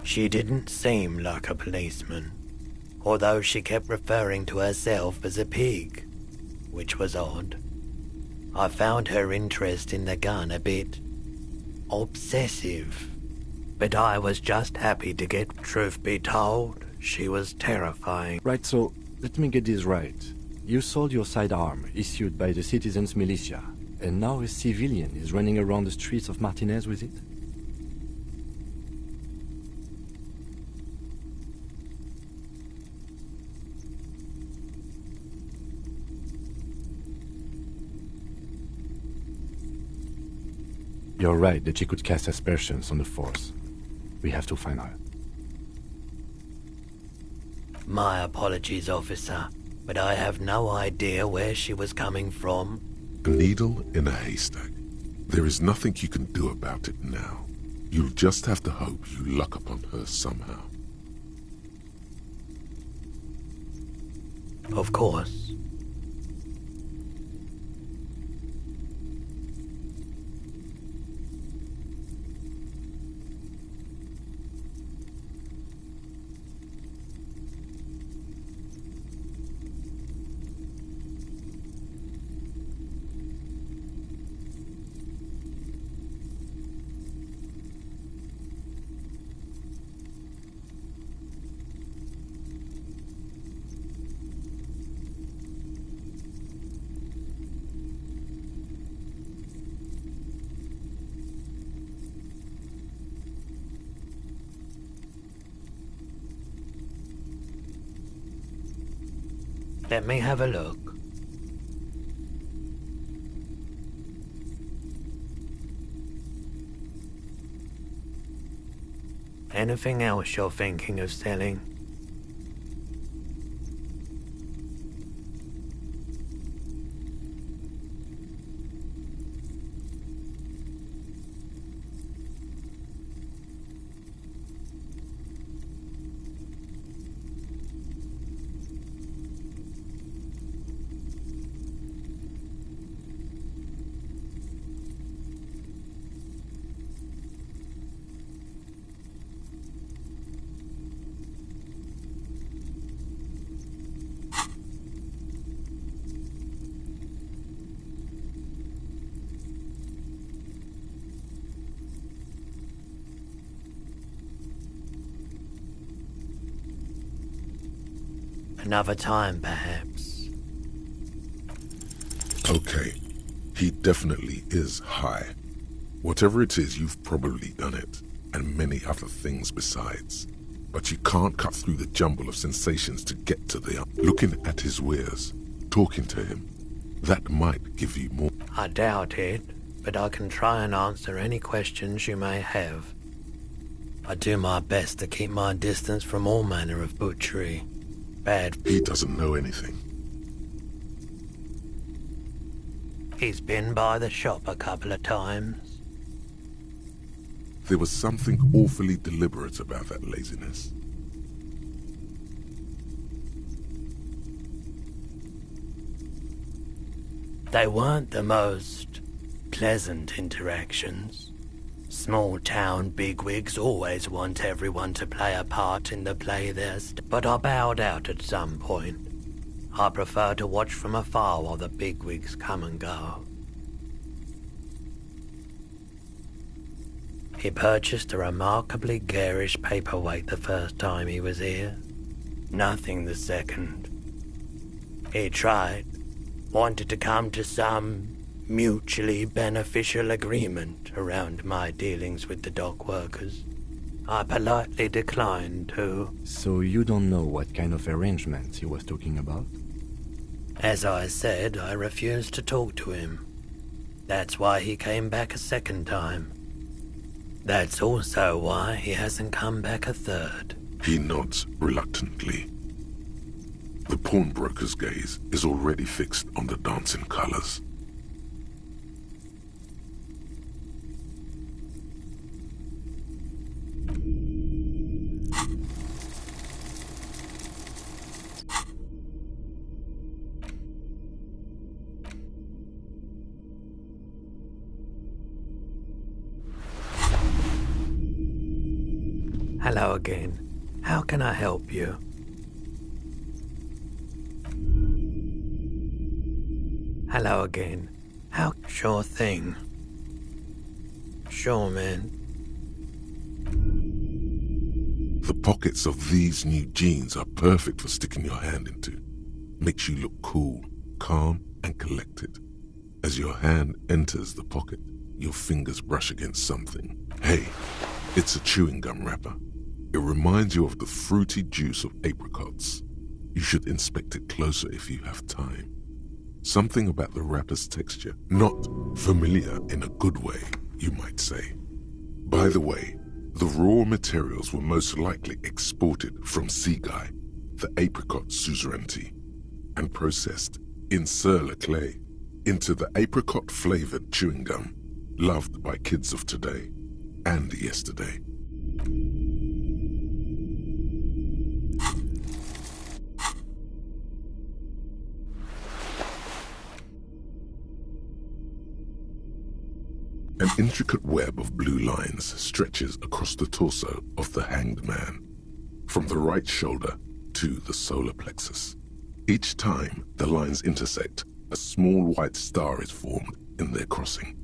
She didn't seem like a policeman, although she kept referring to herself as a pig, which was odd. I found her interest in the gun a bit obsessive, but I was just happy to get. Truth be told, she was terrifying. Right, so let me get this right. You sold your sidearm, issued by the citizens' militia, and now a civilian is running around the streets of Martinez with it? You're right that she could cast aspersions on the Force. We have to find her. My apologies, officer, but I have no idea where she was coming from. A needle in a haystack. There is nothing you can do about it now. You'll just have to hope you luck upon her somehow. Of course. Let me have a look. Anything else you're thinking of selling? Another time, perhaps. Okay, he definitely is high. Whatever it is, you've probably done it, and many other things besides. But you can't cut through the jumble of sensations to get to the... Looking at his wares, talking to him, that might give you more. I doubt it, but I can try and answer any questions you may have. I do my best to keep my distance from all manner of butchery. Bad. He doesn't know anything. He's been by the shop a couple of times. There was something awfully deliberate about that laziness. They weren't the most pleasant interactions. Small-town bigwigs always want everyone to play a part in the play but I bowed out at some point. I prefer to watch from afar while the bigwigs come and go. He purchased a remarkably garish paperweight the first time he was here. Nothing the second. He tried, wanted to come to some mutually beneficial agreement around my dealings with the dock workers. I politely declined to. So you don't know what kind of arrangements he was talking about? As I said, I refused to talk to him. That's why he came back a second time. That's also why he hasn't come back a third. He nods reluctantly. The pawnbroker's gaze is already fixed on the dancing colors. Hello again. How can I help you? Hello again. How? Sure thing. Sure, man. The pockets of these new jeans are perfect for sticking your hand into. Makes you look cool, calm, and collected. As your hand enters the pocket, your fingers brush against something. Hey, it's a chewing gum wrapper. It reminds you of the fruity juice of apricots. You should inspect it closer if you have time. Something about the wrapper's texture, not familiar in a good way, you might say. By the way, the raw materials were most likely exported from Seaguy, the apricot suzerainty, and processed in Sur-le-Clay into the apricot-flavored chewing gum loved by kids of today and yesterday. An intricate web of blue lines stretches across the torso of the hanged man, from the right shoulder to the solar plexus. Each time the lines intersect, a small white star is formed in their crossing.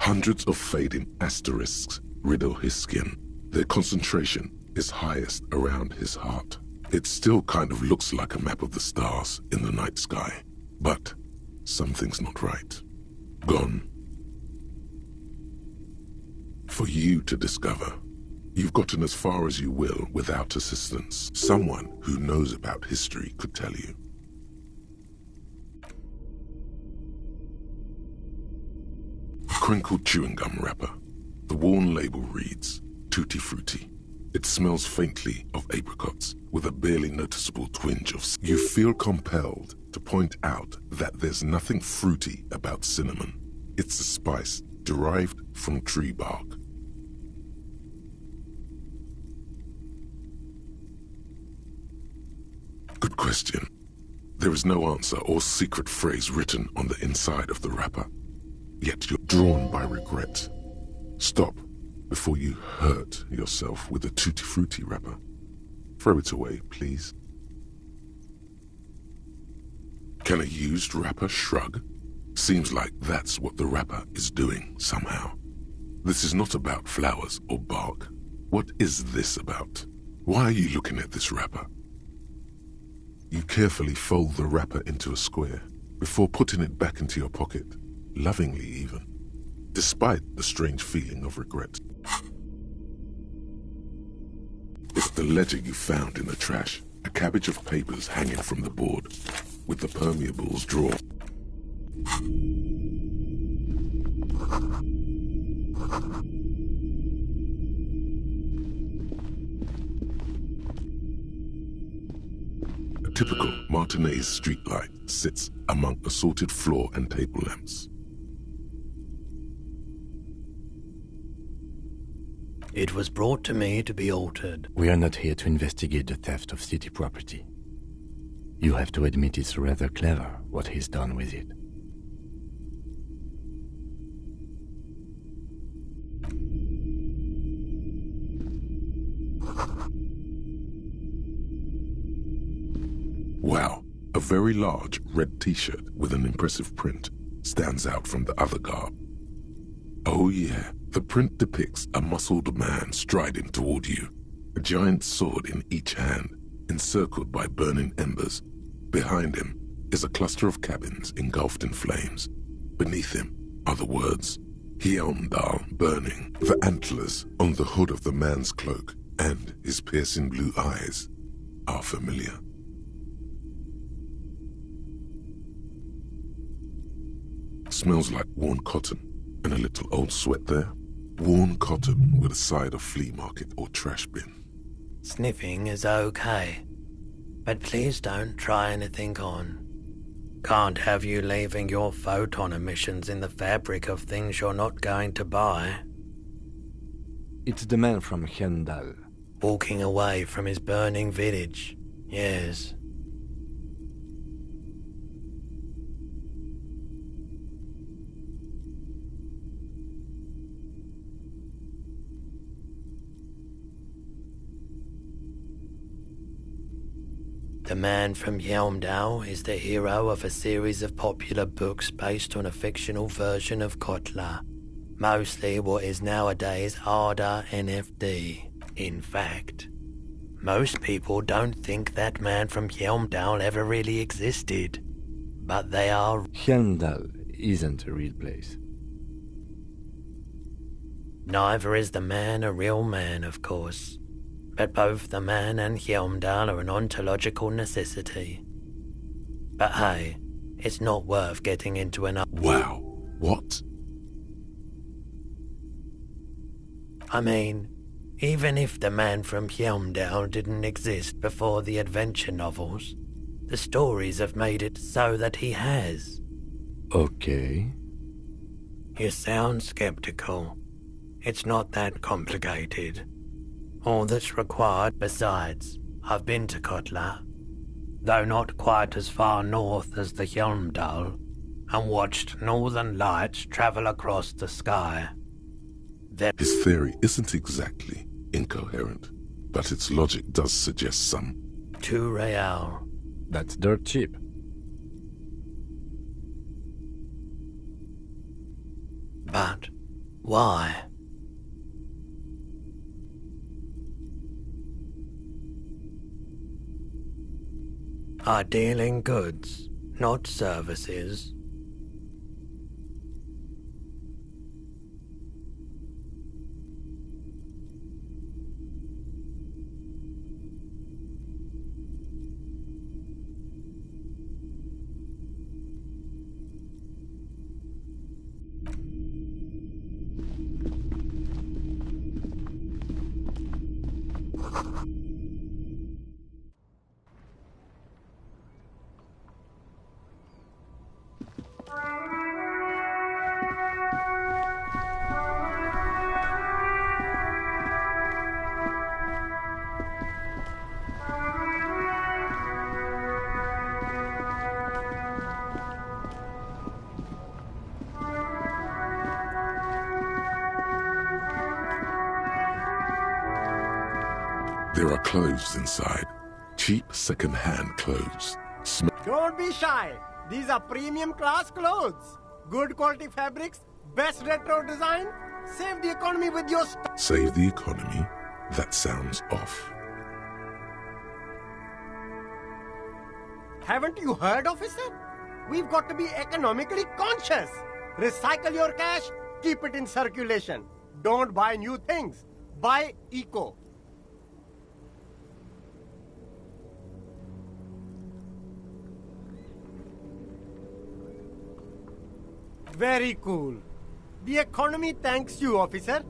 Hundreds of fading asterisks riddle his skin. Their concentration is highest around his heart. It still kind of looks like a map of the stars in the night sky, but something's not right. Gone. For you to discover. You've gotten as far as you will without assistance. Someone who knows about history could tell you. A crinkled chewing gum wrapper. The worn label reads, Tutti Frutti. It smells faintly of apricots, with a barely noticeable twinge of... You feel compelled to point out that there's nothing fruity about cinnamon. It's a spice derived from tree bark. Good question. There is no answer or secret phrase written on the inside of the wrapper. Yet you're drawn by regret. Stop before you hurt yourself with a Tutti Frutti wrapper. Throw it away, please. Can a used wrapper shrug? Seems like that's what the wrapper is doing somehow. This is not about flowers or bark. What is this about? Why are you looking at this wrapper? You carefully fold the wrapper into a square before putting it back into your pocket, lovingly even, despite the strange feeling of regret. It's the ledger you found in the trash, a cabbage of papers hanging from the board, with the permeables drawn. A typical Martinez streetlight sits among assorted floor and table lamps. It was brought to me to be altered. We are not here to investigate the theft of city property. You have to admit it's rather clever what he's done with it. Wow, a very large red t-shirt with an impressive print stands out from the other garb. Oh yeah, the print depicts a muscled man striding toward you, a giant sword in each hand, encircled by burning embers. Behind him is a cluster of cabins engulfed in flames. Beneath him are the words, Hyundal burning. The antlers on the hood of the man's cloak and his piercing blue eyes are familiar. Smells like worn cotton and a little old sweat there. Worn cotton with a side of flea market or trash bin. Sniffing is okay, but please don't try anything on. Can't have you leaving your photon emissions in the fabric of things you're not going to buy. It's the man from Hyundal. Walking away from his burning village, yes. The man from Yelmdale is the hero of a series of popular books based on a fictional version of Kotla, mostly what is nowadays Arda NFD. In fact, most people don't think that man from Yelmdale ever really existed, but they are. Helmdal isn't a real place. Neither is the man a real man, of course. But both the man and Helmdal are an ontological necessity. But hey, it's not worth getting into an... Wow. What? I mean, even if the man from Helmdal didn't exist before the adventure novels, the stories have made it so that he has. Okay. You sound skeptical. It's not that complicated. All that's required, besides, I've been to Kotla, though not quite as far north as the Helmdal, and watched northern lights travel across the sky. His theory isn't exactly incoherent, but its logic does suggest some. 2 real. That's dirt cheap. But why? I deal in goods, not services. There are clothes inside. Cheap second-hand clothes. Don't be shy. These are premium class clothes. Good quality fabrics, best retro design. Save the economy with your Save the economy? That sounds off. Haven't you heard, officer? We've got to be economically conscious. Recycle your cash, keep it in circulation. Don't buy new things. Buy eco. Very cool. The economy thanks you, officer.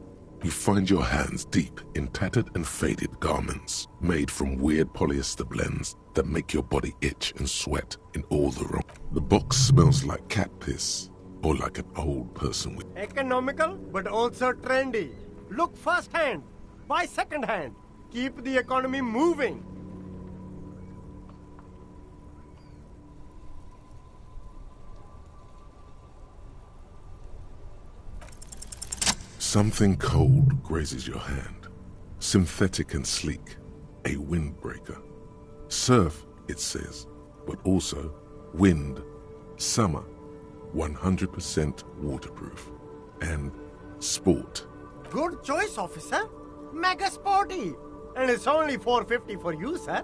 You find your hands deep in tattered and faded garments made from weird polyester blends that make your body itch and sweat in all the wrong. The box smells like cat piss or like an old person with... Economical, but also trendy. Look first-hand, buy second-hand. Keep the economy moving. Something cold grazes your hand. Synthetic and sleek. A windbreaker. Surf, it says, but also wind, summer, 100% waterproof, and sport. Good choice, officer. Mega sporty. And it's only $4.50 for you, sir.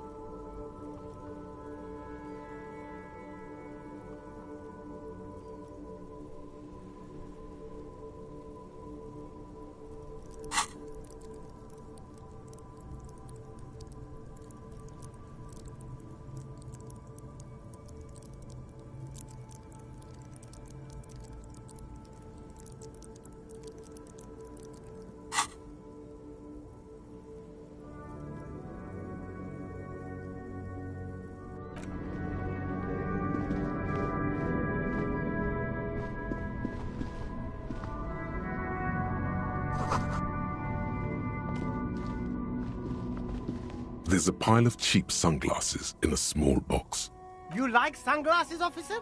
There's a pile of cheap sunglasses in a small box. You like sunglasses, officer?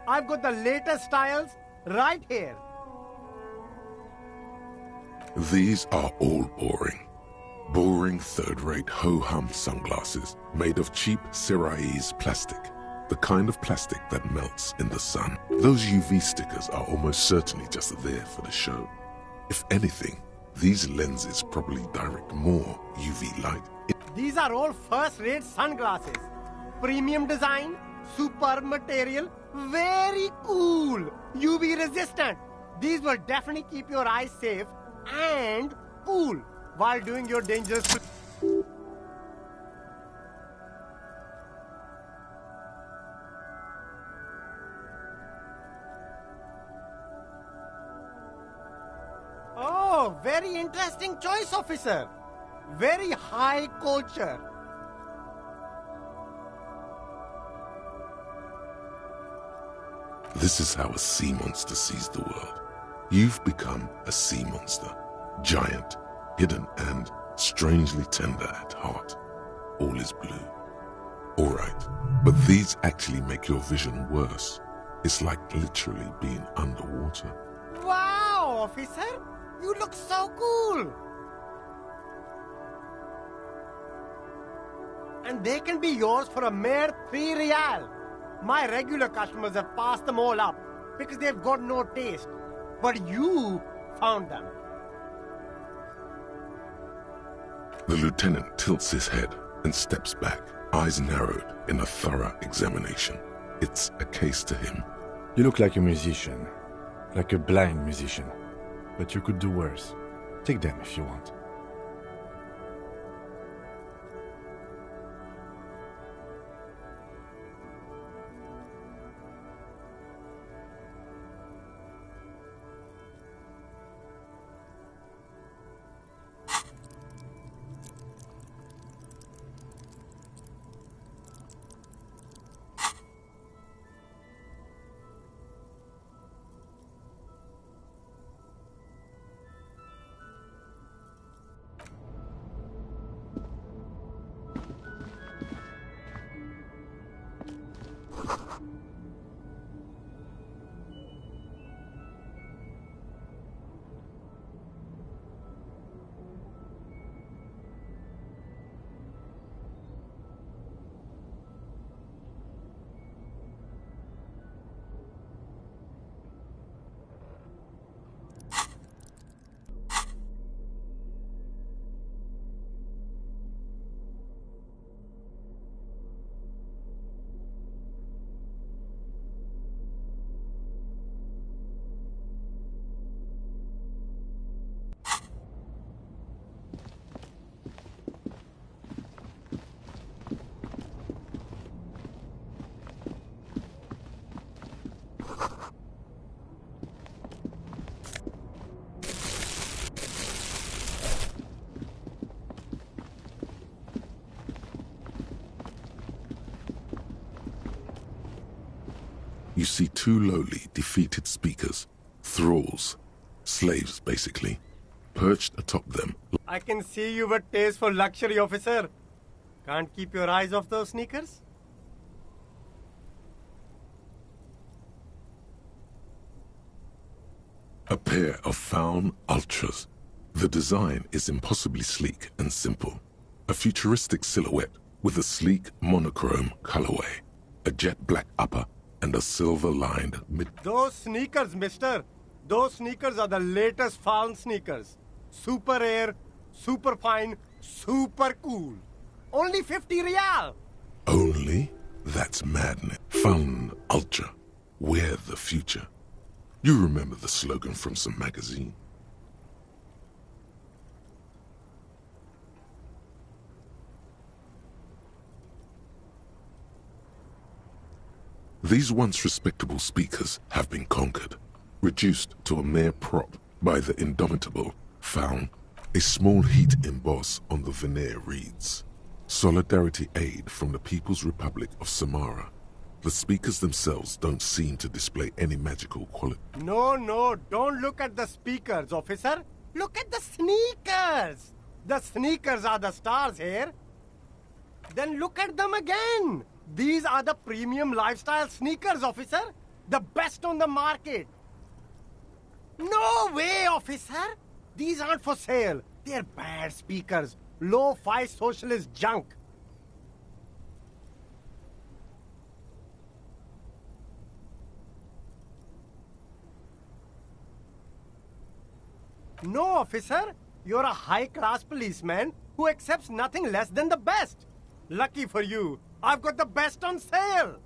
I've got the latest styles right here. These are all boring. Boring third-rate ho-hum sunglasses made of cheap Syrahese plastic, the kind of plastic that melts in the sun. Those UV stickers are almost certainly just there for the show. If anything, these lenses probably direct more UV light. These are all first-rate sunglasses. Premium design, superb material, very cool, UV resistant. These will definitely keep your eyes safe and cool while doing your dangerous... Oh, very interesting choice, officer. Very high culture. This is how a sea monster sees the world. You've become a sea monster. Giant, hidden, and strangely tender at heart. All is blue. Alright, but these actually make your vision worse. It's like literally being underwater. Wow, officer! You look so cool! And they can be yours for a mere 3 real. My regular customers have passed them all up because they've got no taste. But you found them. The lieutenant tilts his head and steps back, eyes narrowed in a thorough examination. It's a case to him. You look like a musician. Like a blind musician. But you could do worse. Take them if you want. You see 2 lowly, defeated speakers, thralls, slaves basically, perched atop them. I can see you with taste for luxury, officer. Can't keep your eyes off those sneakers? A pair of Faun Ultras. The design is impossibly sleek and simple. A futuristic silhouette with a sleek monochrome colorway, a jet black upper, and a silver-lined mid... Those sneakers, mister. Those sneakers are the latest Faun sneakers. Super air, super fine, super cool. Only 50 real. Only? That's madness. Faun Ultra. We're the future. You remember the slogan from some magazine? These once respectable speakers have been conquered, reduced to a mere prop by the indomitable Faun. A small heat emboss on the veneer reads, "Solidarity Aid from the People's Republic of Samara." The speakers themselves don't seem to display any magical quality. No, don't look at the speakers, officer. Look at the sneakers. The sneakers are the stars here. Then look at them again. These are the premium lifestyle sneakers, officer. The best on the market. No way, officer. These aren't for sale. They're bad speakers. Low-fi socialist junk. No, officer. You're a high-class policeman who accepts nothing less than the best. Lucky for you, I've got the best on sale.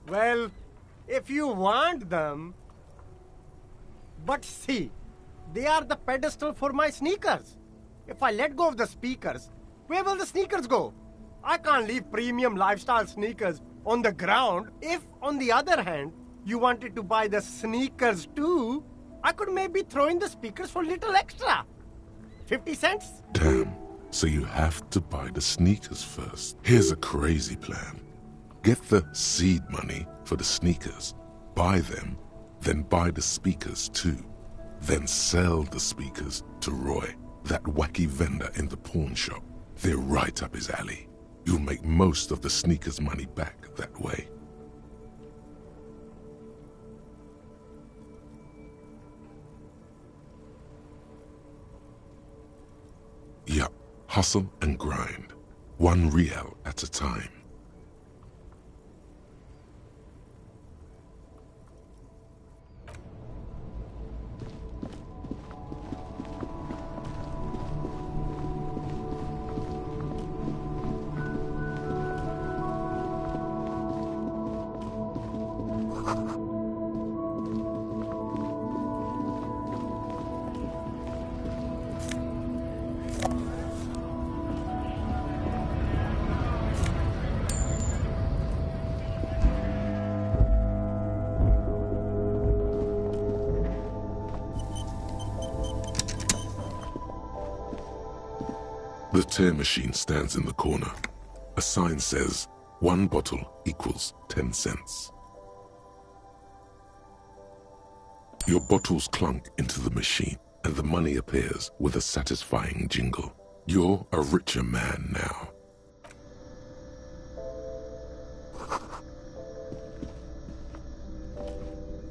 Well, if you want them... But see, they are the pedestal for my sneakers. If I let go of the speakers, where will the sneakers go? I can't leave premium lifestyle sneakers on the ground. If, on the other hand, you wanted to buy the sneakers too, I could maybe throw in the speakers for little extra. 50 cents? Damn, so you have to buy the sneakers first. Here's a crazy plan. Get the seed money for the sneakers, buy them, then buy the speakers too. Then sell the speakers to Roy, that wacky vendor in the pawn shop. They're right up his alley. You'll make most of the sneakers money back that way. Yup, hustle and grind. 1 real at a time. The tear machine stands in the corner. A sign says, 1 bottle equals 10 cents. Your bottles clunk into the machine, and the money appears with a satisfying jingle. You're a richer man now.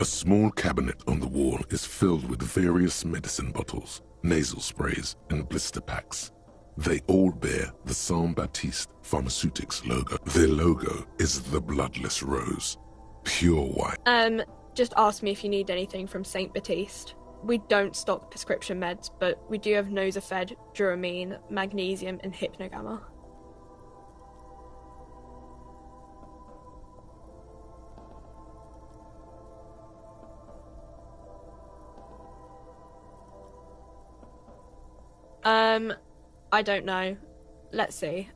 A small cabinet on the wall is filled with various medicine bottles, nasal sprays, and blister packs. They all bear the Saint-Baptiste Pharmaceutics logo. Their logo is the bloodless rose, pure white. Just ask me if you need anything from Saint Baptiste. We don't stock prescription meds, but we do have Nosafed, Duramine, Magnesium, and Hypnogamma. I don't know. Let's see.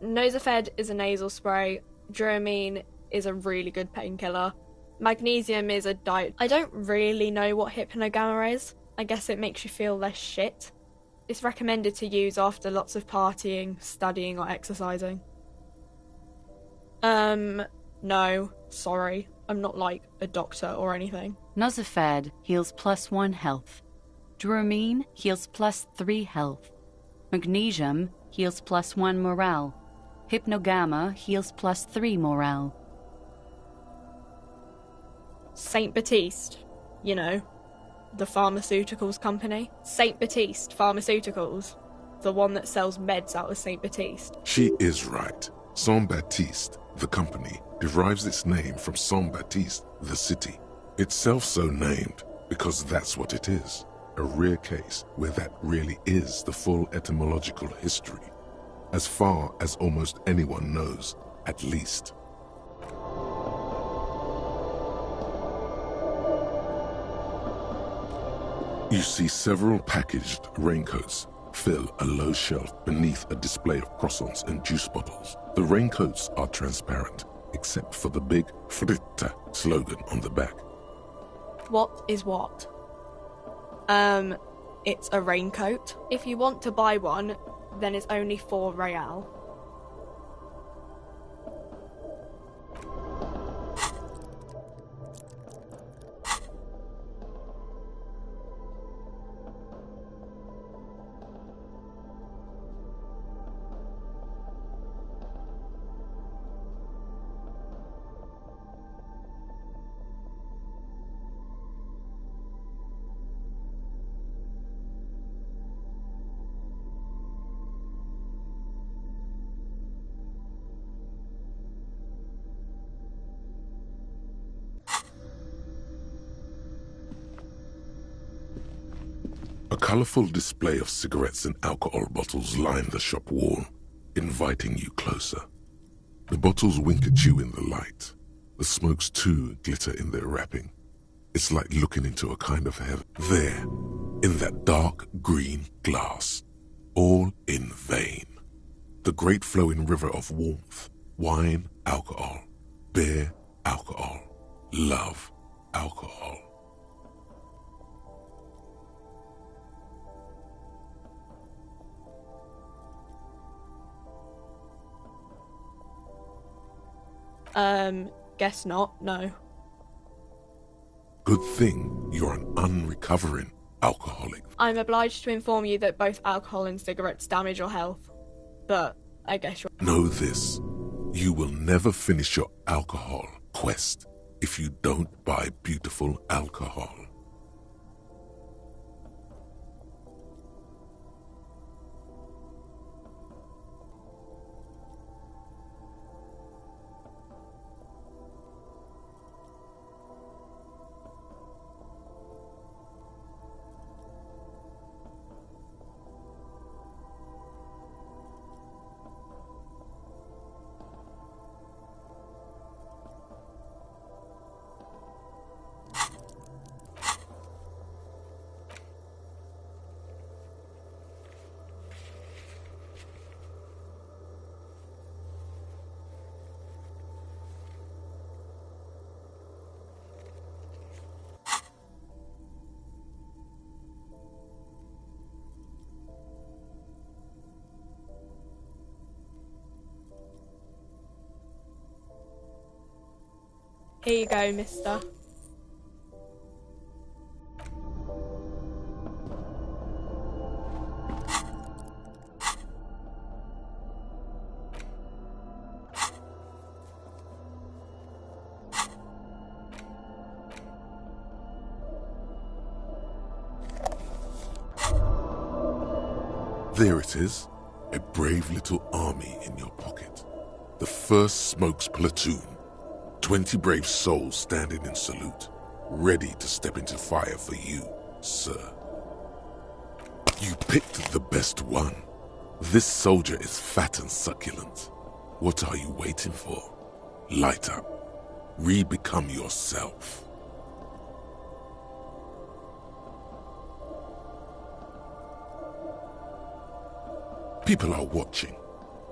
Nosafed is a nasal spray. Duramine is a really good painkiller. Magnesium is a diet. I don't really know what Hypnogamma is. I guess it makes you feel less shit. It's recommended to use after lots of partying, studying, or exercising. No. Sorry. I'm not like a doctor or anything. Nosafed heals +1 health. Duramine heals +3 health. Magnesium heals +1 morale. Hypnogamma heals +3 morale. Saint Baptiste, you know, the pharmaceuticals company. Saint Baptiste Pharmaceuticals, the one that sells meds out of Saint Baptiste. She is right. Saint-Baptiste, the company, derives its name from Saint-Baptiste, the city. Itself so named because that's what it is. A rare case where that really is the full etymological history, as far as almost anyone knows, at least. You see several packaged raincoats fill a low shelf beneath a display of croissants and juice bottles. The raincoats are transparent, except for the big Fritta slogan on the back. What is what? It's a raincoat. If you want to buy one, then it's only 4 real. colourful display of cigarettes and alcohol bottles line the shop wall, inviting you closer. The bottles wink at you in the light. The smokes too glitter in their wrapping. It's like looking into a kind of heaven. There, in that dark green glass, all in vain. The great flowing river of warmth, wine, alcohol, beer, alcohol, love, alcohol. Guess not, no. Good thing you're an unrecovering alcoholic. I'm obliged to inform you that both alcohol and cigarettes damage your health. But I guess you're... Know this, you will never finish your alcohol quest if you don't buy beautiful alcohol. Here you go, mister. There it is, a brave little army in your pocket. The first Smokes platoon. 20 brave souls standing in salute, ready to step into fire for you, sir. You picked the best one. This soldier is fat and succulent. What are you waiting for? Light up. Re-become yourself. People are watching.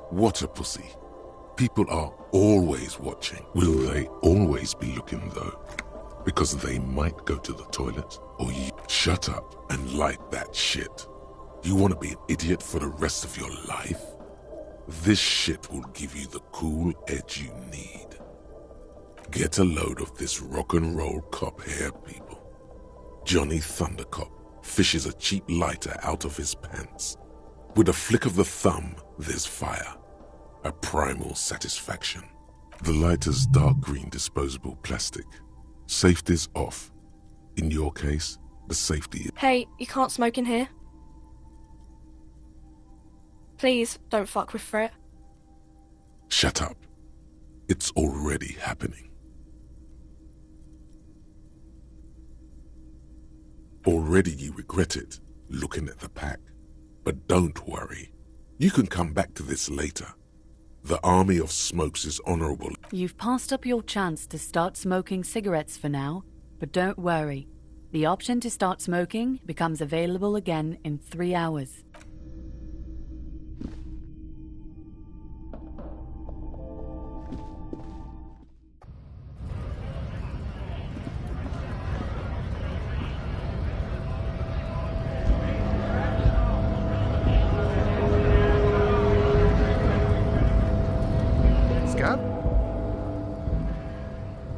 What a pussy. People are always watching. Will they always be looking though? Because they might go to the toilet or you. Shut up and light that shit. You want to be an idiot for the rest of your life? This shit will give you the cool edge you need. Get a load of this rock and roll cop here, people. Johnny Thundercop fishes a cheap lighter out of his pants. With a flick of the thumb, there's fire. A primal satisfaction. The lighter's dark green disposable plastic. Safety's off. In your case, the safety is... Hey, you can't smoke in here. Please, don't fuck with Frit. Shut up. It's already happening. Already you regret it, looking at the pack. But don't worry. You can come back to this later. The army of Smokes is honorable. You've passed up your chance to start smoking cigarettes for now, but don't worry. The option to start smoking becomes available again in 3 hours.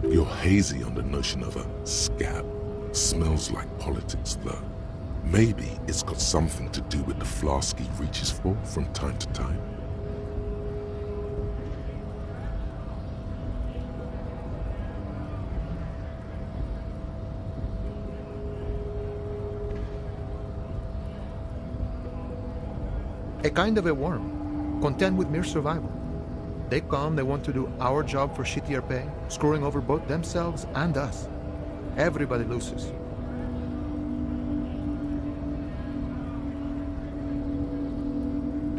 You're hazy on the notion of a scab. Smells like politics, though. Maybe it's got something to do with the flask he reaches for from time to time. A kind of a worm, content with mere survival. They come, they want to do our job for shittier pay, screwing over both themselves and us. Everybody loses.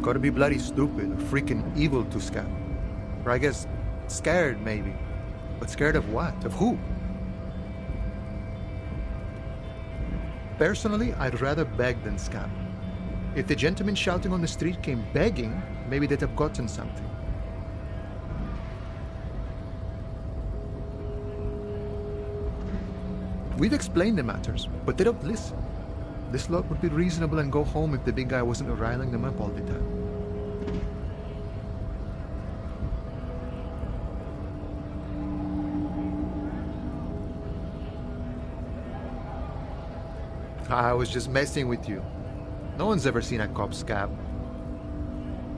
Gotta be bloody stupid or freaking evil to scab. Or I guess scared, maybe. But scared of what? Of who? Personally, I'd rather beg than scab. If the gentleman shouting on the street came begging, maybe they'd have gotten something. We've explained the matters, but they don't listen. This lot would be reasonable and go home if the big guy wasn't riling them up all the time. I was just messing with you. No one's ever seen a cop scab.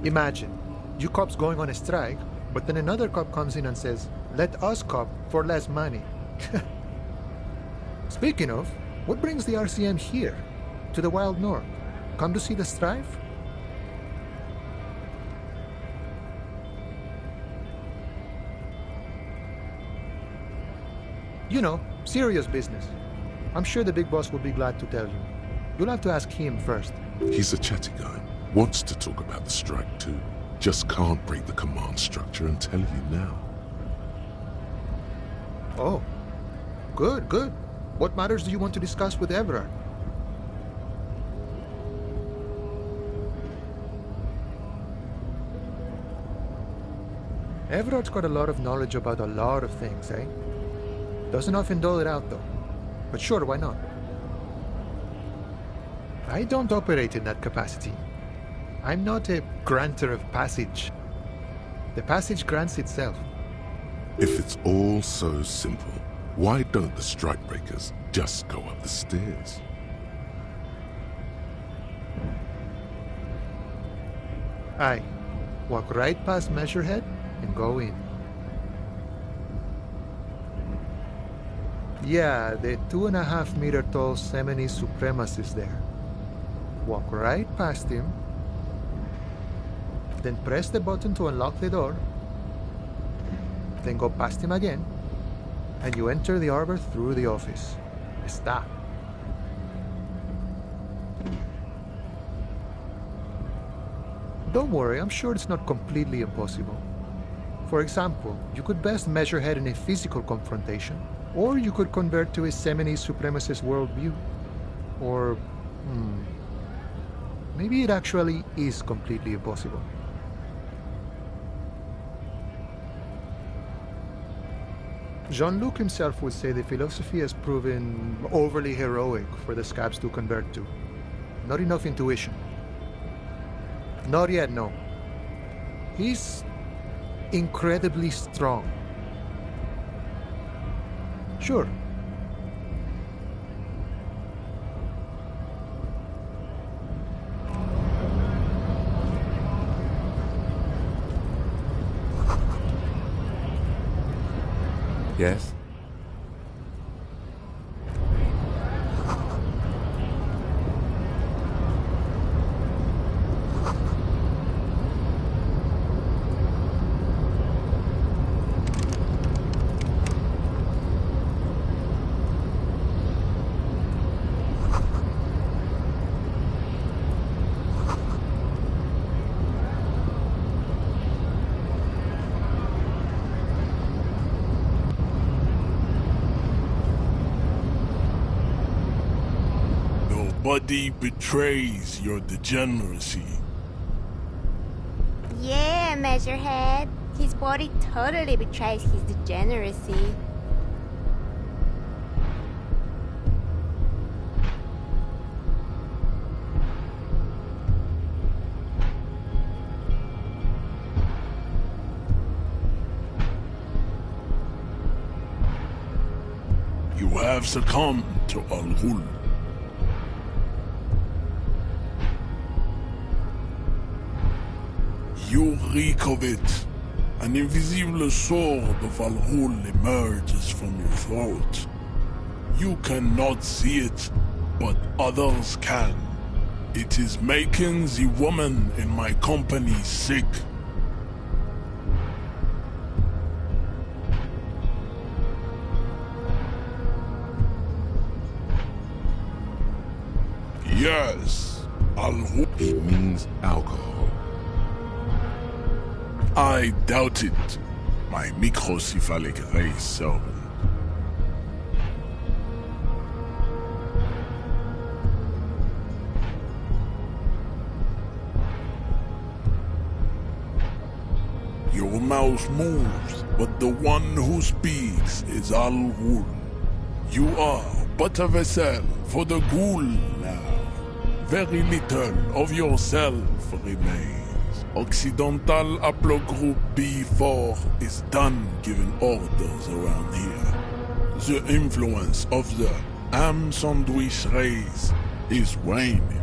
Imagine, you cops going on a strike, but then another cop comes in and says, "Let us cop for less money." Speaking of, what brings the RCM here, to the Wild North? Come to see the strife? You know, serious business. I'm sure the big boss will be glad to tell you. You'll have to ask him first. He's a chatty guy. Wants to talk about the strike too. Just can't break the command structure and tell you now. Oh, good, good. What matters do you want to discuss with Everard? Everard's got a lot of knowledge about a lot of things, eh? Doesn't often dole it out, though. But sure, why not? I don't operate in that capacity. I'm not a granter of passage. The passage grants itself. If it's all so simple, why don't the strikebreakers just go up the stairs? Aye. Walk right past Measurehead and go in. Yeah, the 2.5-meter tall Semini supremacist there. Walk right past him, then press the button to unlock the door, then go past him again, and you enter the arbor through the office. Está. Don't worry, I'm sure it's not completely impossible. For example, you could best Measurehead in a physical confrontation, or you could convert to a Semini supremacist worldview. Or, maybe it actually is completely impossible. Jean-Luc himself would say the philosophy has proven overly heroic for the scabs to convert to. Not enough intuition. Not yet, no. He's incredibly strong. Sure. Yes? Nobody betrays your degeneracy. Yeah, Measurehead. His body totally betrays his degeneracy. You have succumbed to Al-Ghul. You reek of it. An invisible sword of Al-Ghul emerges from your throat. You cannot see it, but others can. It is making the woman in my company sick. Yes, Al-Ghul. He means alcohol. I doubt it, my microcephalic race servant. Your mouth moves, but the one who speaks is Al Ghul. You are but a vessel for the Ghul now. Very little of yourself remains. Occidental Haplogroup B4 is done giving orders around here. The influence of the ham sandwich race is waning.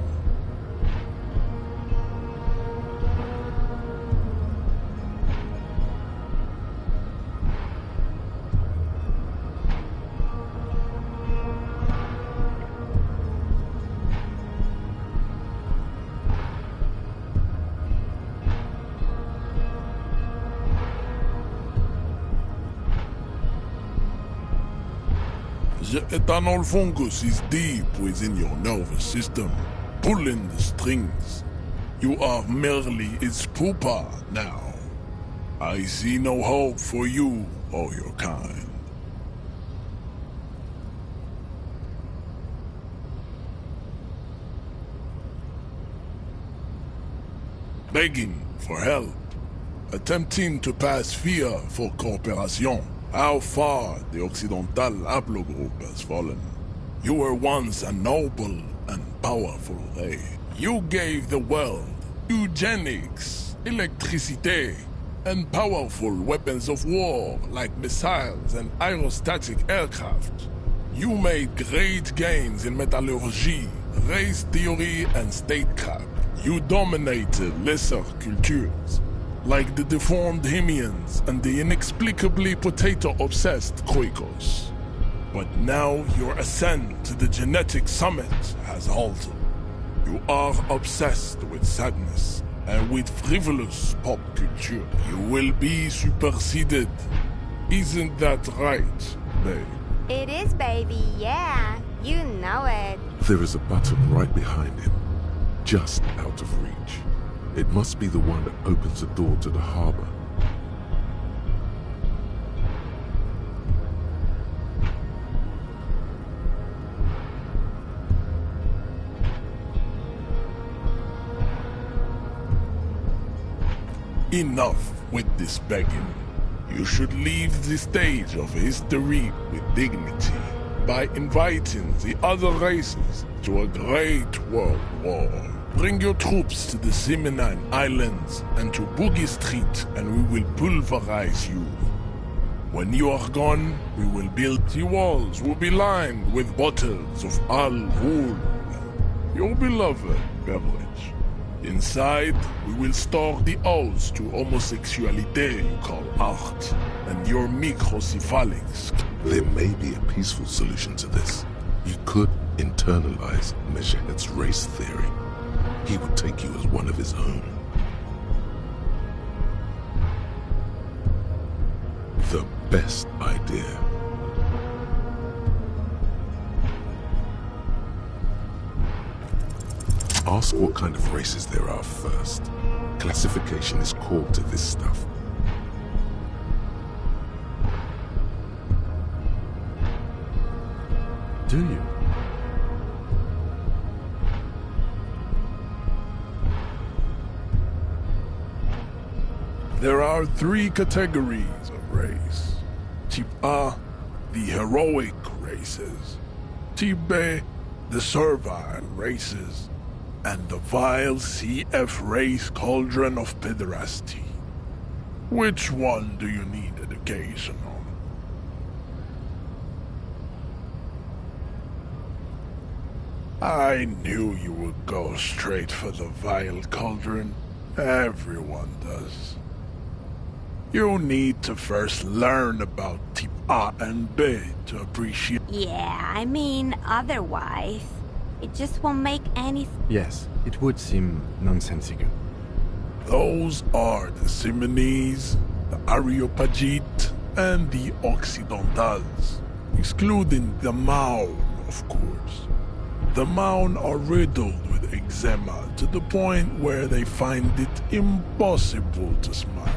The ethanol fungus is deep within your nervous system, pulling the strings. You are merely its pupa now. I see no hope for you or your kind. Begging for help, attempting to pass fear for cooperation. How far the Occidental Haplogroup has fallen. You were once a noble and powerful race. You gave the world eugenics, electricity, and powerful weapons of war like missiles and aerostatic aircraft. You made great gains in metallurgy, race theory, and statecraft. You dominated lesser cultures, like the deformed Hemians and the inexplicably potato-obsessed Khoikos. But now your ascent to the genetic summit has halted. You are obsessed with sadness and with frivolous pop culture. You will be superseded. Isn't that right, babe? It is, baby, yeah. You know it. There is a button right behind him, just out of reach. It must be the one that opens the door to the harbor. Enough with this begging. You should leave the stage of history with dignity by inviting the other races to a great world war. Bring your troops to the Simonine Islands and to Boogie Street, and we will pulverize you. When you are gone, we will build the walls will be lined with bottles of Al Ghul, your beloved beverage. Inside, we will store the odes to homosexuality you call art, and your microcephalics. There may be a peaceful solution to this. You could internalize Mesheket's race theory. He would take you as one of his own. The best idea. Ask what kind of races there are first. Classification is core to this stuff. Do you? There are 3 categories of race. Type A, the heroic races. Type B, the servile races. And the vile CF race cauldron of pederasty. Which one do you need education on? I knew you would go straight for the vile cauldron. Everyone does. You need to first learn about type A and B to appreciate. Yeah, I mean, otherwise, it just won't make any... Yes, it would seem nonsensical. Those are the Simonese, the Areopagite, and the Occidentals, excluding the Maun, of course. The Maun are riddled with eczema to the point where they find it impossible to smile.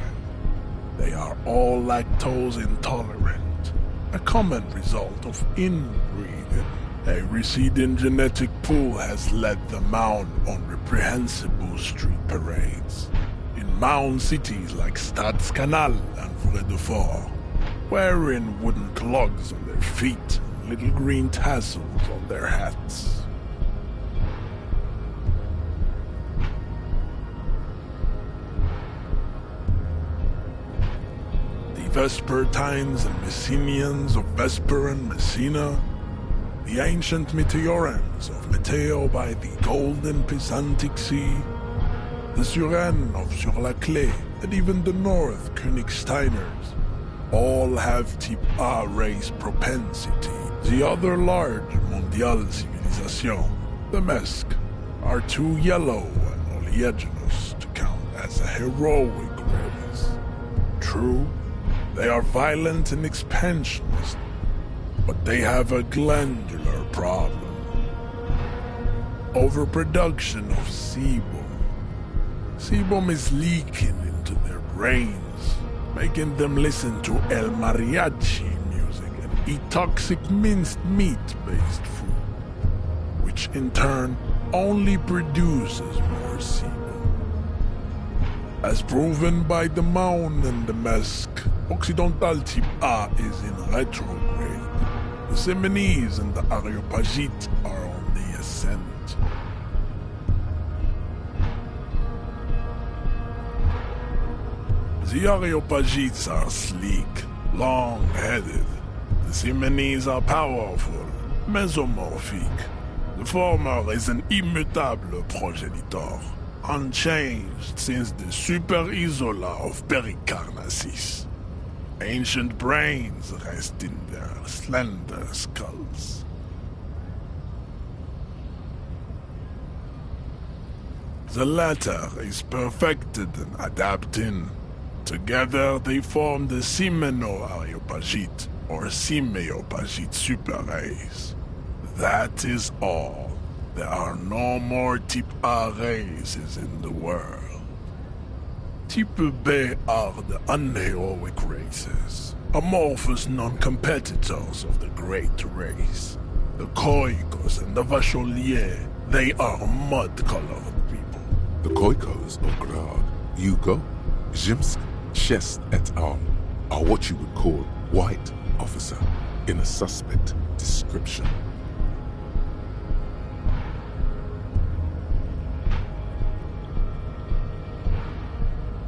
They are all lactose intolerant, a common result of inbreeding. A receding genetic pool has led the Mound on reprehensible street parades. In Mound cities like Stadskanal and Vredefort, wearing wooden clogs on their feet and little green tassels on their hats. The Vespertines and Messenians of Vesper and Messina, the ancient Meteorans of Meteo by the golden Pisantic Sea, the Suren of Sur-la-Clé, and even the North Königsteiners, all have type A race propensity. The other large mondial civilization, the Mesk, are too yellow and oleaginous to count as a heroic race. True, they are violent and expansionist, but they have a glandular problem. Overproduction of sebum. Sebum is leaking into their brains, making them listen to El Mariachi music and eat toxic minced meat-based food, which in turn only produces more sebum. As proven by the Mound and the Mesk, Occidental type A is in retrograde. The Semenese and the Areopagites are on the ascent. The Areopagites are sleek, long-headed. The Semenese are powerful, mesomorphic. The former is an immutable progenitor, unchanged since the Super Isola of Pericarnassus. Ancient brains rest in their slender skulls. The latter is perfected and adapting. Together they form the Simeno-Areopagite or Simeopagite superrace. That is all. There are no more type A races in the world. Type B are the unheroic races, amorphous non-competitors of the great race. The Khoikos and the Vacholiers, they are mud-colored people. The Khoikos of Grad, Yugo, Zhimsk, Shest et al. Are what you would call white officer in a suspect description.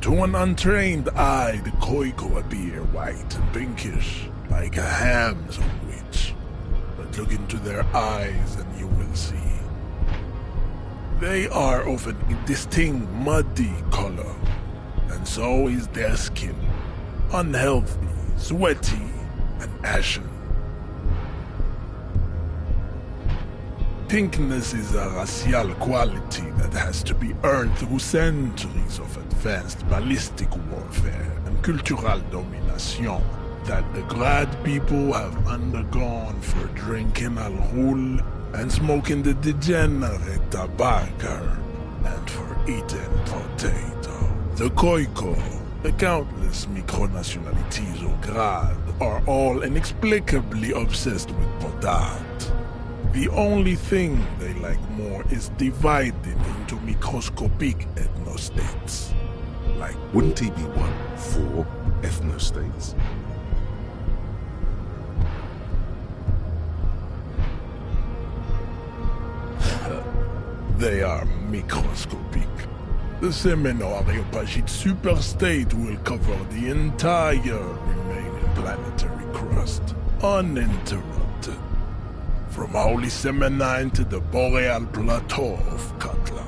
To an untrained eye, the Khoiko appear white and pinkish, like a ham sandwich. But look into their eyes and you will see. They are of an indistinct muddy color, and so is their skin. Unhealthy, sweaty, and ashen. Pinkness is a racial quality that has to be earned through centuries of advanced ballistic warfare and cultural domination that the Grad people have undergone for drinking alcohol and smoking the degenerate tobacco and for eating potato. The Khoiko, the countless micronationalities of Grad, are all inexplicably obsessed with potat. The only thing they like more is dividing into microscopic ethnostates. Like, wouldn't he be one for ethnostates? They are microscopic. The Semeno-Areopagite superstate will cover the entire remaining planetary crust, uninterrupted. From Holy Semenine to the Boreal Plateau of Katla.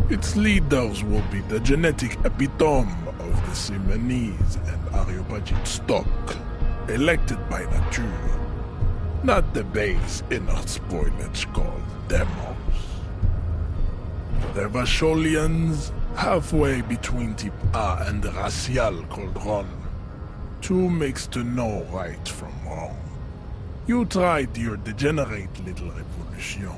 Its leaders will be the genetic epitome of the Semenese and Areopagite stock, elected by nature, not the base inner spoilage called demos. The Vacholians, halfway between type A and the racial cauldron, too mixed to know right from wrong. You tried your degenerate little revolution.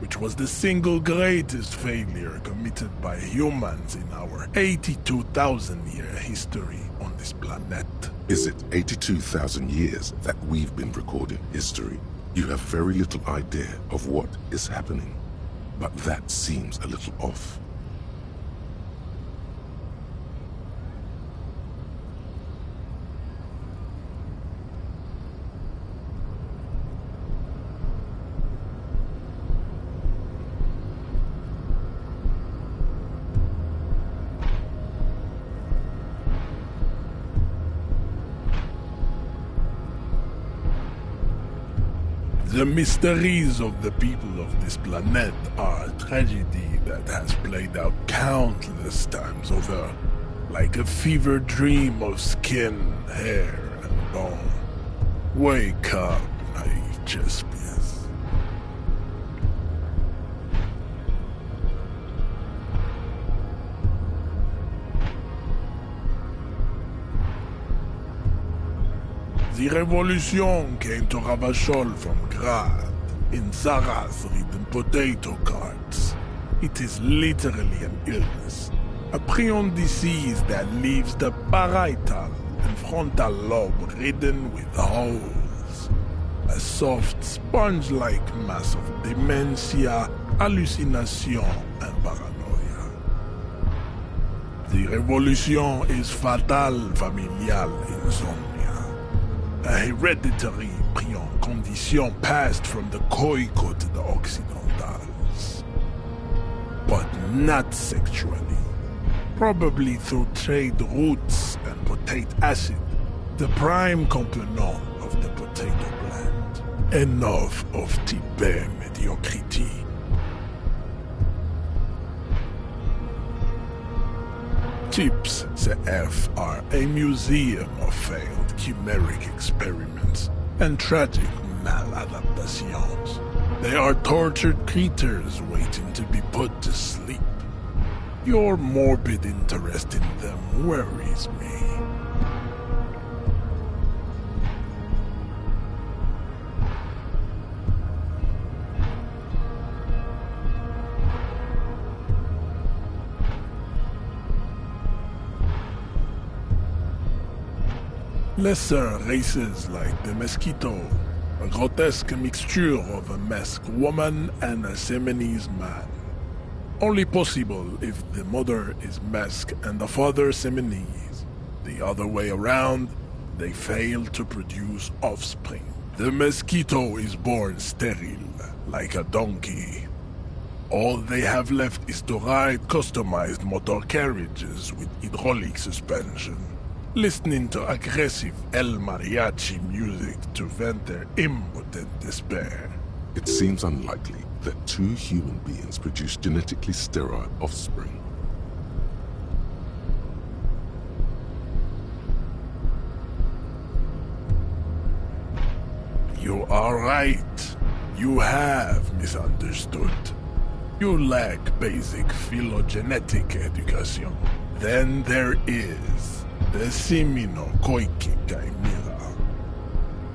which was the single greatest failure committed by humans in our 82,000-year history on this planet. Is it 82,000 years that we've been recording history? You have very little idea of what is happening, but that seems a little off. The mysteries of the people of this planet are a tragedy that has played out countless times over, like a fever dream of skin, hair, and bone. Wake up, naive Chespius. The revolution came to Ravachol from Grad, in Zaraz-ridden potato carts. It is literally an illness, a prion disease that leaves the parietal and frontal lobe ridden with holes. A soft, sponge-like mass of dementia, hallucination, and paranoia. The revolution is fatal familial insomnia. A hereditary prion condition passed from the Koiko to the Occidentals. But not sexually. Probably through trade routes and potate acid, the prime component of the potato plant. Enough of Tibet mediocrity. Tips CF are a museum of failed chimeric experiments and tragic maladaptations. They are tortured creatures waiting to be put to sleep. Your morbid interest in them worries me. Lesser races like the mosquito, a grotesque mixture of a masked woman and a Semenese man. Only possible if the mother is masked and the father Semenese. The other way around, they fail to produce offspring. The mosquito is born sterile, like a donkey. All they have left is to ride customized motor carriages with hydraulic suspension, listening to aggressive El Mariachi music to vent their impotent despair. It seems unlikely that two human beings produce genetically sterile offspring. You are right. You have misunderstood. You lack basic phylogenetic education. Then there is the Simino Koiki Chimera.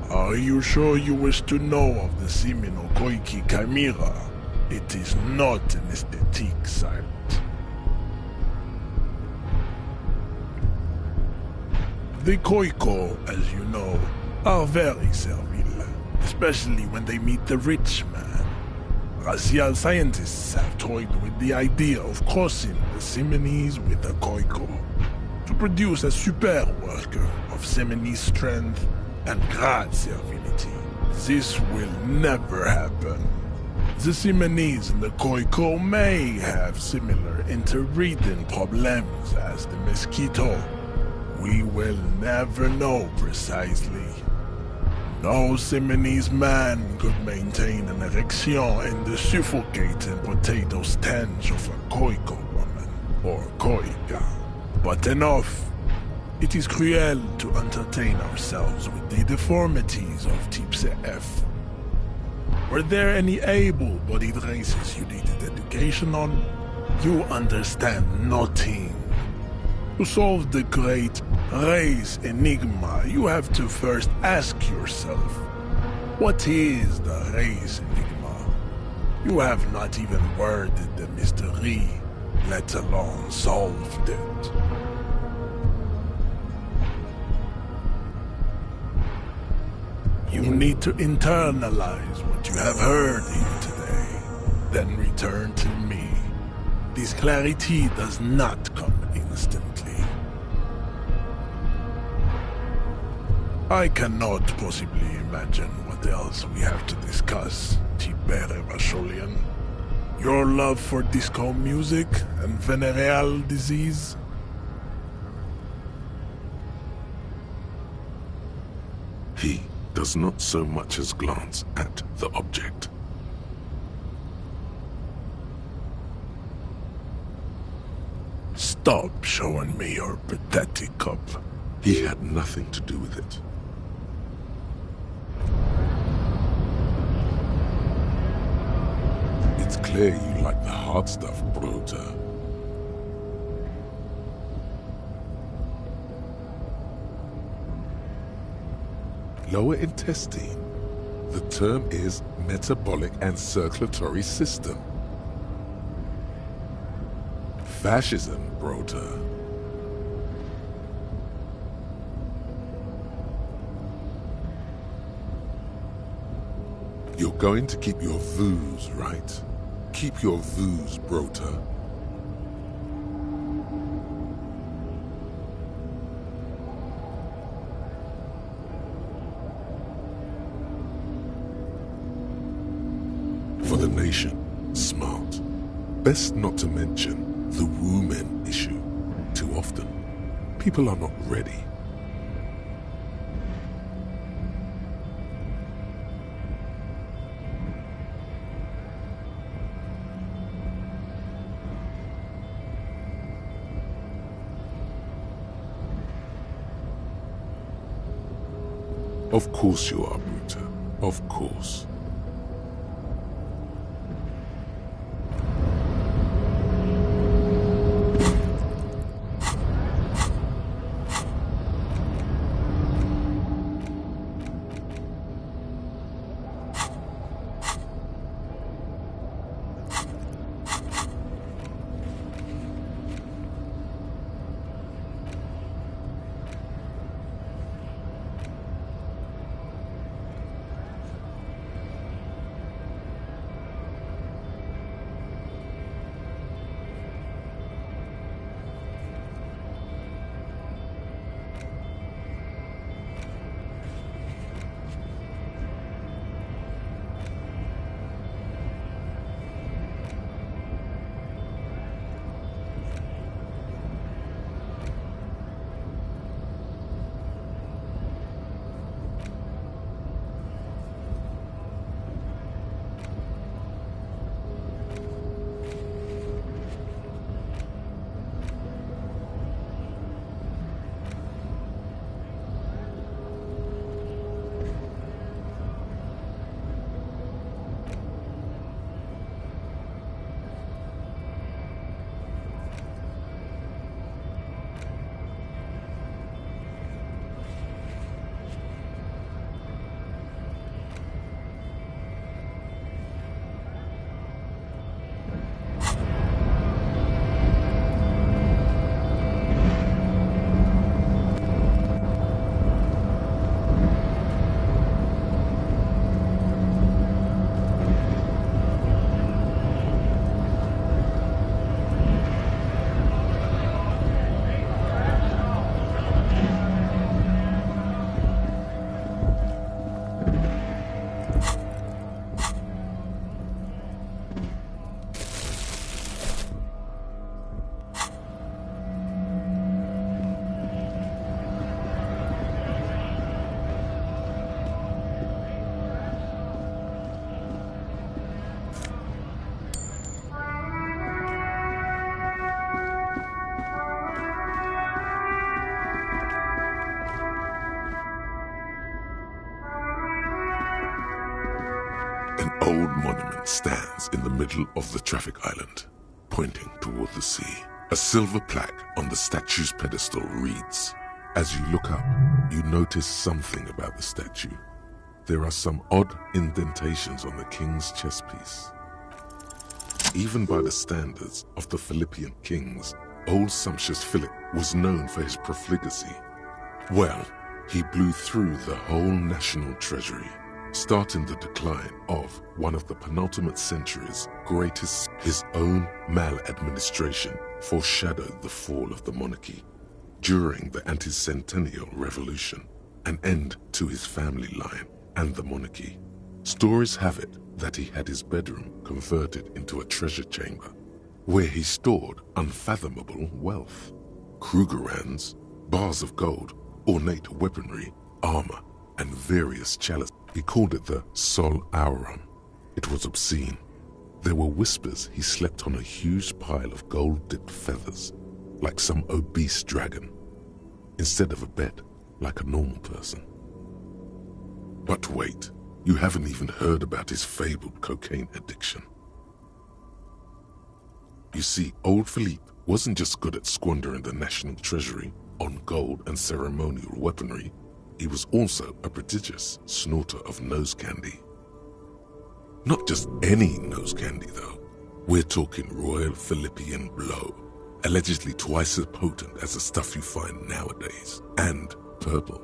Are you sure you wish to know of the Simino Koiki Chimera? It is not an aesthetic site. The Koiko, as you know, are very servile, especially when they meet the rich man. Racial scientists have toyed with the idea of crossing the Semenese with the Koiko to produce a super worker of Semenese strength and Grad servility. This will never happen. The Semenese and the Koiko may have similar interbreeding problems as the mosquito. We will never know precisely. No Semenese man could maintain an erection in the suffocating potato stench of a Koiko woman, or Koika. But enough. It is cruel to entertain ourselves with the deformities of Type CF. Were there any able-bodied races you needed education on? You understand nothing. To solve the great race enigma, you have to first ask yourself, what is the race enigma? You have not even worded the mystery, let alone solved it. You need to internalize what you have heard here today, then return to me. This clarity does not come instantly. I cannot possibly imagine what else we have to discuss, Tibere Vasholian. Your love for disco music and venereal disease? He does not so much as glance at the object. Stop showing me your pathetic cup. He had nothing to do with it. It's clear you like the hard stuff, Brota. Lower intestine. The term is metabolic and circulatory system. Fascism, Brota. You're going to keep your views, right? Keep your views, Brota. For the nation, smart. Best not to mention the women issue too often. People are not ready. Of course you are, Bruta. Of course. An old monument stands in the middle of the traffic island, pointing toward the sea. A silver plaque on the statue's pedestal reads, "As you look up, you notice something about the statue. There are some odd indentations on the king's chest piece. Even by the standards of the Philippian kings, old sumptuous Philip was known for his profligacy. Well, he blew through the whole national treasury, starting the decline of one of the penultimate century's greatest. His own maladministration foreshadowed the fall of the monarchy. During the anti-centennial revolution, an end to his family line and the monarchy. Stories have it that he had his bedroom converted into a treasure chamber, where he stored unfathomable wealth. Krugerrands, bars of gold, ornate weaponry, armor, and various chalices. He called it the Sol Auron. It was obscene. There were whispers he slept on a huge pile of gold-dipped feathers, like some obese dragon, instead of a bed, like a normal person. But wait, you haven't even heard about his fabled cocaine addiction. You see, old Philippe wasn't just good at squandering the national treasury on gold and ceremonial weaponry, he was also a prodigious snorter of nose candy. Not just any nose candy, though. We're talking Royal Philippian Blow, allegedly twice as potent as the stuff you find nowadays, and purple.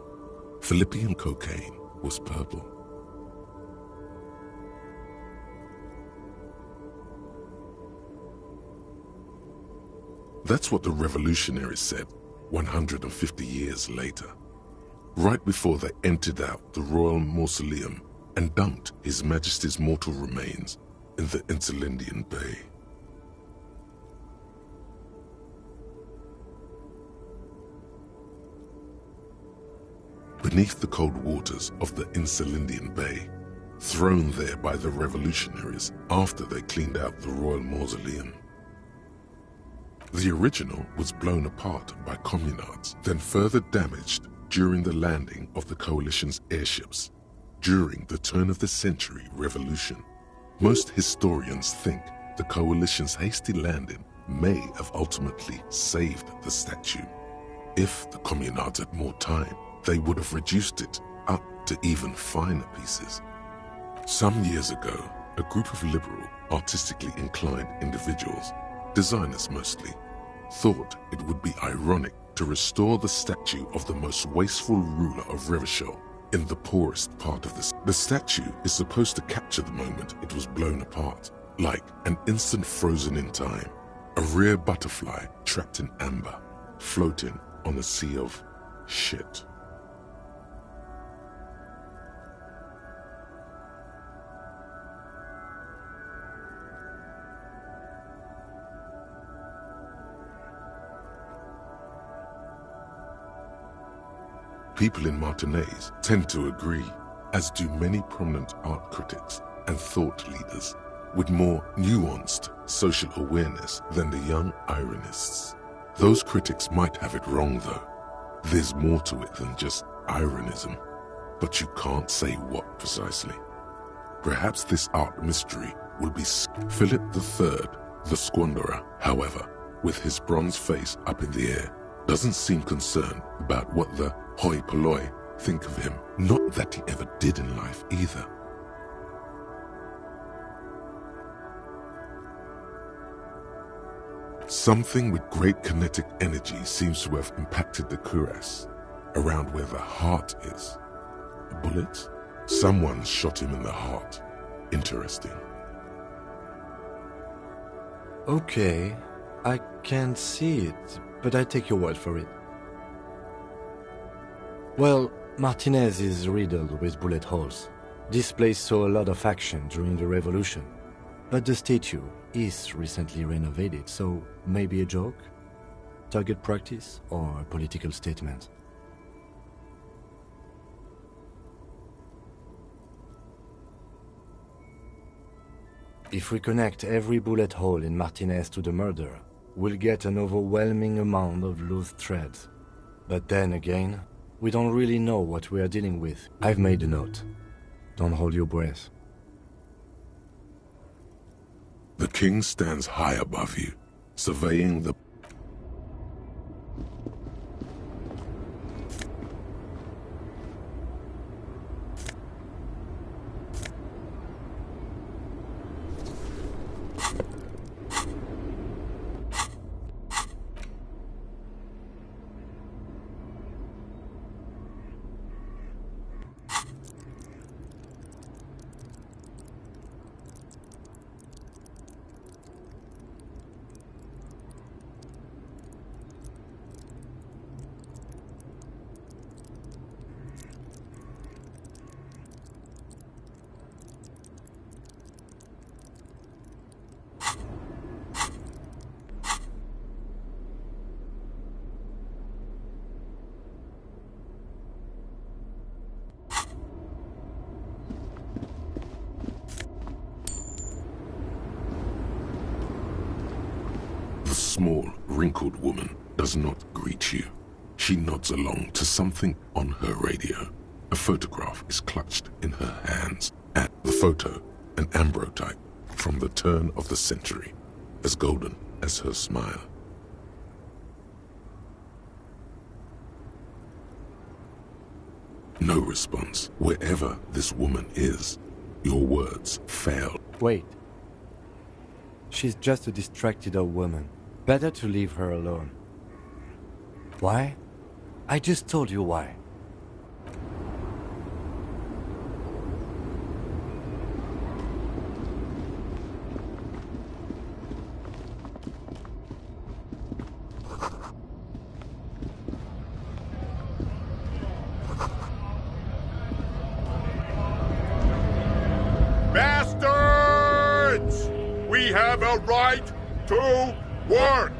Philippian cocaine was purple. That's what the revolutionaries said 150 years later, right before they emptied out the royal mausoleum and dumped His Majesty's mortal remains in the Elysium Bay. Beneath the cold waters of the Elysium Bay, thrown there by the revolutionaries after they cleaned out the royal mausoleum. The original was blown apart by communards, then further damaged during the landing of the coalition's airships during the turn-of-the-century revolution. Most historians think the coalition's hasty landing may have ultimately saved the statue. If the communards had more time, they would have reduced it up to even finer pieces. Some years ago, a group of liberal, artistically inclined individuals, designers mostly, thought it would be ironic to restore the statue of the most wasteful ruler of Revachol in the poorest part of this. The statue is supposed to capture the moment it was blown apart, like an instant frozen in time, a rare butterfly trapped in amber, floating on a sea of shit. People in Martinez tend to agree, as do many prominent art critics and thought leaders with more nuanced social awareness than the young ironists. Those critics might have it wrong, though. There's more to it than just ironism, but you can't say what precisely. Perhaps this art mystery will be Philip III, the squanderer, however, with his bronze face up in the air, doesn't seem concerned about what the hoi polloi think of him. Not that he ever did in life either. Something with great kinetic energy seems to have impacted the cuirass, around where the heart is. A bullet? Someone shot him in the heart. Interesting. Okay, I can't see it, but I take your word for it. Well, Martinez is riddled with bullet holes. This place saw a lot of action during the revolution, but the statue is recently renovated, so maybe a joke, target practice, or a political statement. If we connect every bullet hole in Martinez to the murder, we'll get an overwhelming amount of loose threads. But then again, we don't really know what we are dealing with. I've made a note. Don't hold your breath. The king stands high above you, surveying the... small, wrinkled woman does not greet you. She nods along to something on her radio. A photograph is clutched in her hands. At the photo, an ambrotype from the turn of the century, as golden as her smile. No response. Wherever this woman is, your words fail. Wait. She's just a distracted old woman. Better to leave her alone. Why? I just told you why. Bastards! We have a right to work!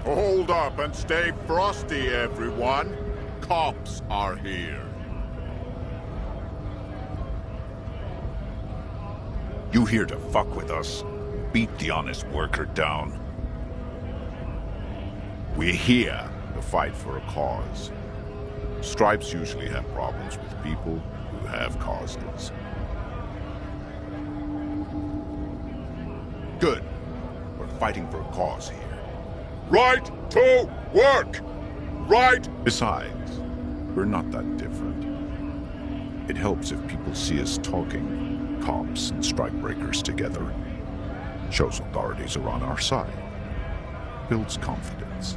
Hold up and stay frosty, everyone. Cops are here. You here to fuck with us? Beat the honest worker down. We're here to fight for a cause. Stripes usually have problems with people who have causes. Good. We're fighting for a cause here. Right to work! Right! Besides, we're not that different. It helps if people see us talking, cops and strikebreakers together. Shows authorities are on our side. Builds confidence.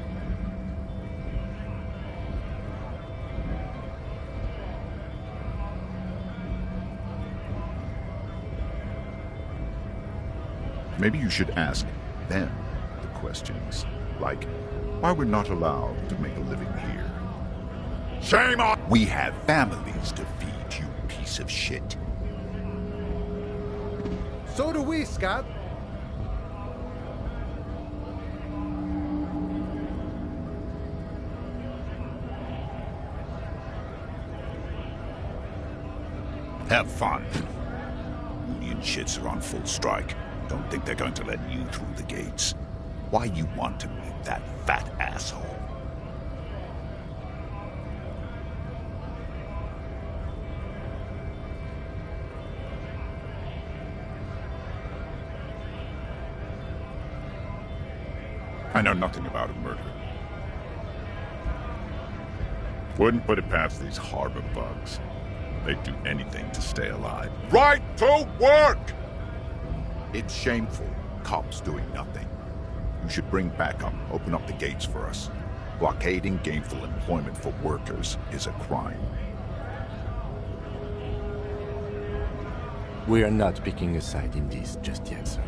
Maybe you should ask them the questions, like why we're not allowed to make a living here. Shame on— We have families to feed, you piece of shit. So do we, Scab. Have fun. Union shits are on full strike. Don't think they're going to let you through the gates. Why you want to meet that fat asshole? I know nothing about a murder. Wouldn't put it past these harbor bugs. They'd do anything to stay alive. Right to work! It's shameful. Cops doing nothing. You should bring backup. Open up the gates for us. Blockading gainful employment for workers is a crime. We are not picking a side in this just yet, sir.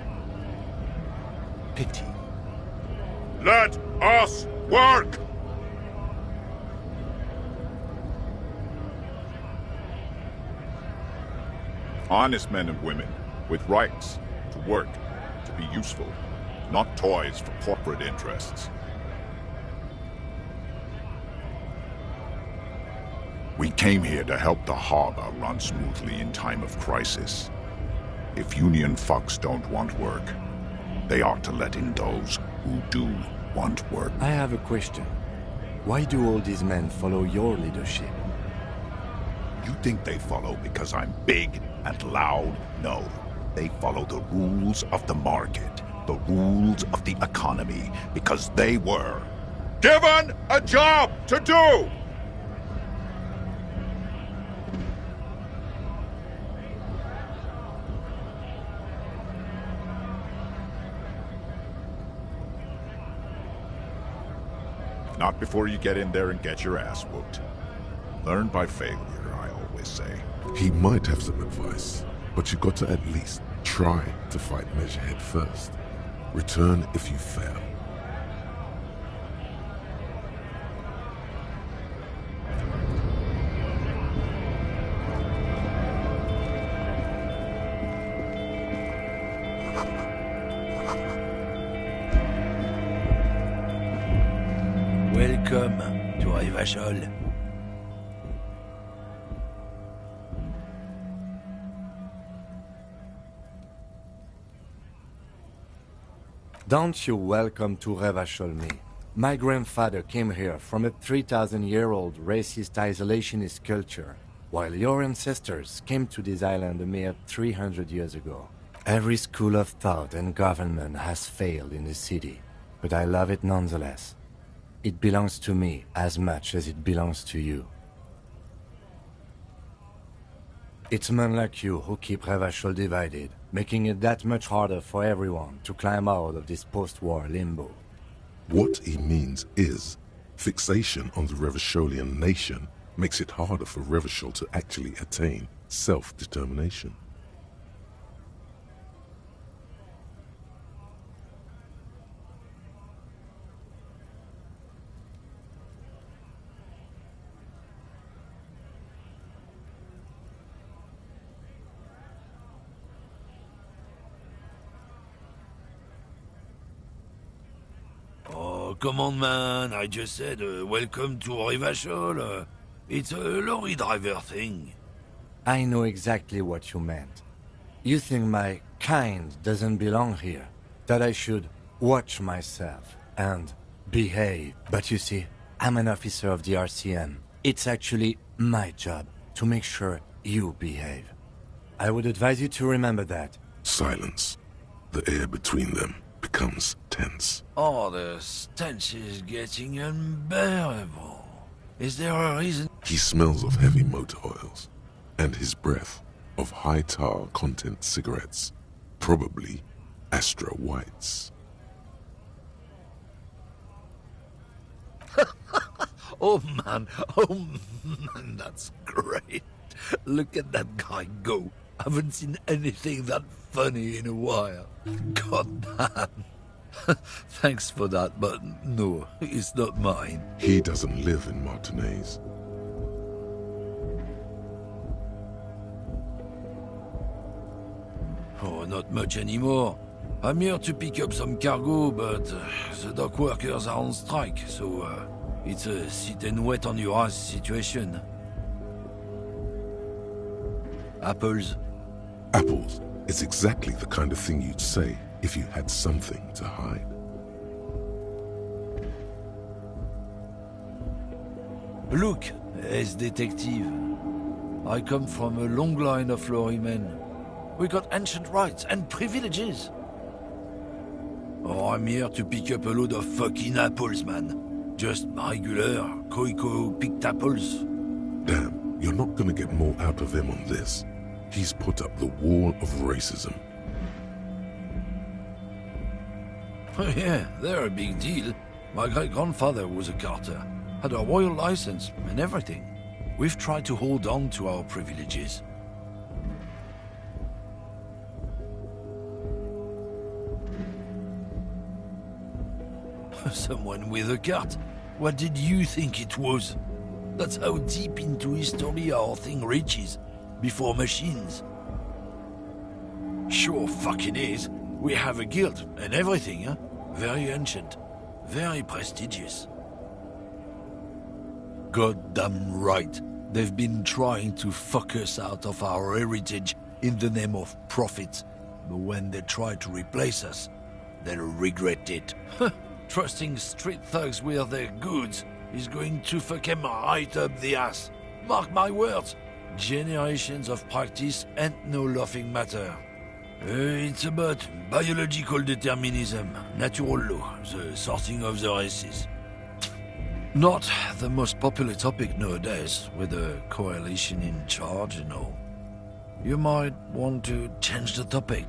Pity. Let us work! Honest men and women with rights to work, to be useful, not toys for corporate interests. We came here to help the harbor run smoothly in time of crisis. If Union fucks don't want work, they ought to let in those who do want work. I have a question. Why do all these men follow your leadership? You think they follow because I'm big and loud? No. They follow the rules of the market, the rules of the economy, because they were given a job to do! Not before you get in there and get your ass whooped. Learn by failure, I always say. He might have some advice, but you got to at least try to fight Measurehead first. Return if you fail. Welcome to Rivachol. Don't you welcome to Revachol me. My grandfather came here from a 3,000-year-old racist isolationist culture, while your ancestors came to this island a mere 300 years ago. Every school of thought and government has failed in the city, but I love it nonetheless. It belongs to me as much as it belongs to you. It's men like you who keep Revachol divided, making it that much harder for everyone to climb out of this post-war limbo. What he means is, fixation on the Revacholian nation makes it harder for Revachol to actually attain self-determination. Oh, come on, man. I just said, welcome to Revachol. It's a lorry driver thing. I know exactly what you meant. You think my kind doesn't belong here, that I should watch myself and behave. But you see, I'm an officer of the RCM. It's actually my job to make sure you behave. I would advise you to remember that. Silence. The air between them becomes tense. Oh, the stench is getting unbearable. Is there a reason? He smells of heavy motor oils, and his breath of high tar content cigarettes, probably Astra Whites. Oh man, that's great. Look at that guy go. Haven't seen anything that funny in a while. God damn. Thanks for that, but no, it's not mine. He doesn't live in Martinez. Oh, not much anymore. I'm here to pick up some cargo, but the dock workers are on strike, so it's a sit and wait on your ass situation. Apples. Apples. It's exactly the kind of thing you'd say if you had something to hide. Look, as detective. I come from a long line of lorrymen. We got ancient rights and privileges. Oh, I'm here to pick up a load of fucking apples, man. Just regular, Koiko-picked apples. Damn, you're not gonna get more out of him on this. He's put up the wall of racism. Oh yeah, they're a big deal. My great-grandfather was a carter, had a royal license and everything. We've tried to hold on to our privileges. Someone with a cart? What did you think it was? That's how deep into history our thing reaches, before machines. Sure fucking is. We have a guild and everything, huh? Very ancient, very prestigious. Goddamn right. They've been trying to fuck us out of our heritage in the name of profit. But when they try to replace us, they'll regret it. Trusting street thugs with their goods is going to fuck them right up the ass. Mark my words. Generations of practice ain't no laughing matter. It's about biological determinism, natural law, the sorting of the races. Not the most popular topic nowadays, with a coalition in charge and all. You might want to change the topic.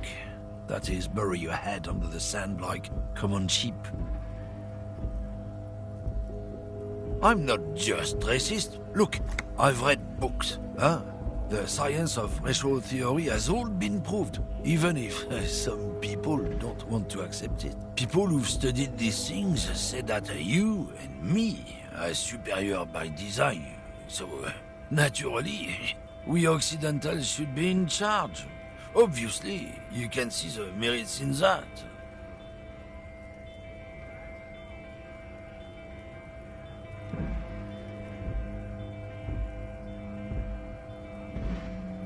That is, bury your head under the sand like common sheep. I'm not just racist. Look, I've read books, huh? The science of racial theory has all been proved, even if some people don't want to accept it. People who've studied these things say that you and me are superior by design. So, naturally, we Occidentals should be in charge. Obviously, you can see the merits in that.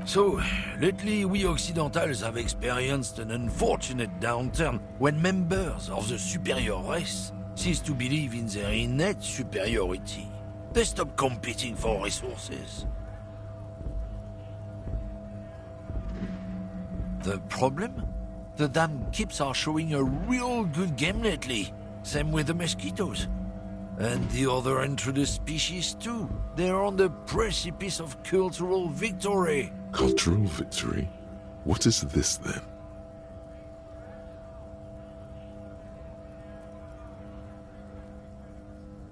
So, lately we Occidentals have experienced an unfortunate downturn when members of the superior race cease to believe in their innate superiority. They stop competing for resources. The problem? The damn keeps are showing a real good game lately. Same with the mosquitoes. And the other intruders species too. They're on the precipice of cultural victory. Cultural victory? What is this then?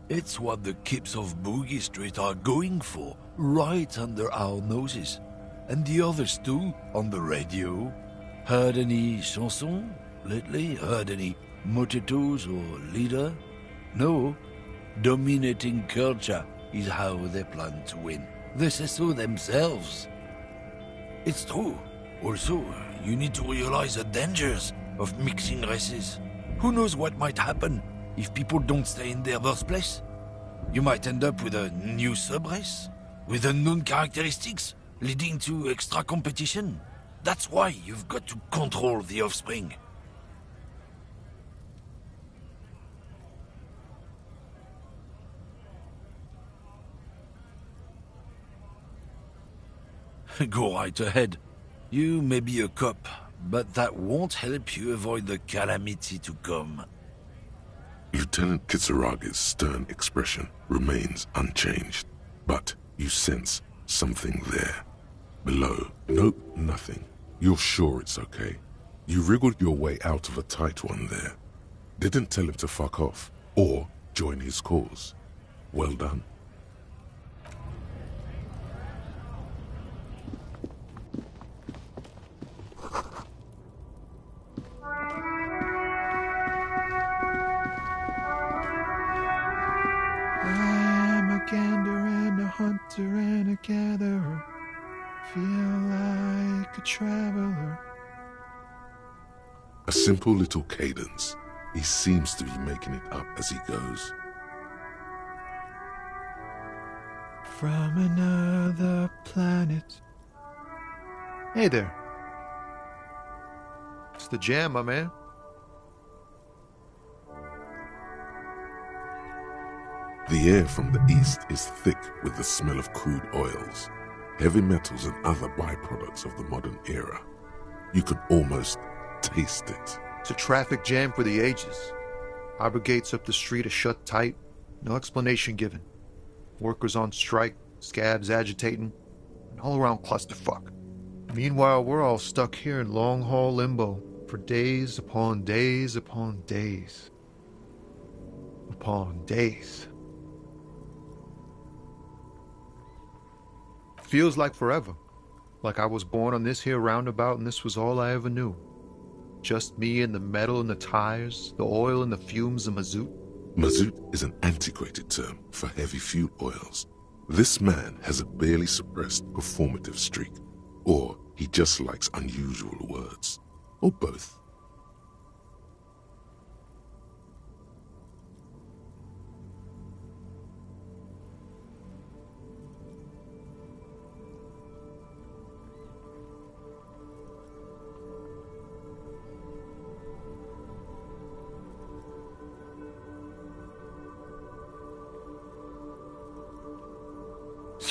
It's what the keeps of Boogie Street are going for, right under our noses. And the others too, on the radio. Heard any chansons lately? Heard any motetos or leader? No. Dominating culture is how they plan to win. They say so themselves. It's true. Also, you need to realize the dangers of mixing races. Who knows what might happen if people don't stay in their birthplace? You might end up with a new sub-race, with unknown characteristics, leading to extra competition. That's why you've got to control the offspring. Go right ahead. You may be a cop, but that won't help you avoid the calamity to come. Lieutenant Kisaragi's stern expression remains unchanged, but you sense something there. Below. Nope, nothing. You're sure it's okay. You wriggled your way out of a tight one there. Didn't tell him to fuck off, or join his cause. Well done. I'm a gander and a hunter and a gatherer. Feel like a traveler. A simple little cadence. He seems to be making it up as he goes. From another planet. Hey there. It's the jam, my man. The air from the east is thick with the smell of crude oils, heavy metals and other byproducts of the modern era. You can almost taste it. It's a traffic jam for the ages. Harbor gates up the street are shut tight, no explanation given. Workers on strike, scabs agitating, an all-around clusterfuck. Meanwhile, we're all stuck here in long-haul limbo for days upon days upon days. Upon days. Feels like forever. Like I was born on this here roundabout and this was all I ever knew. Just me and the metal and the tires, the oil and the fumes of mazout. Mazout is an antiquated term for heavy fuel oils. This man has a barely suppressed performative streak, or he just likes unusual words, or both.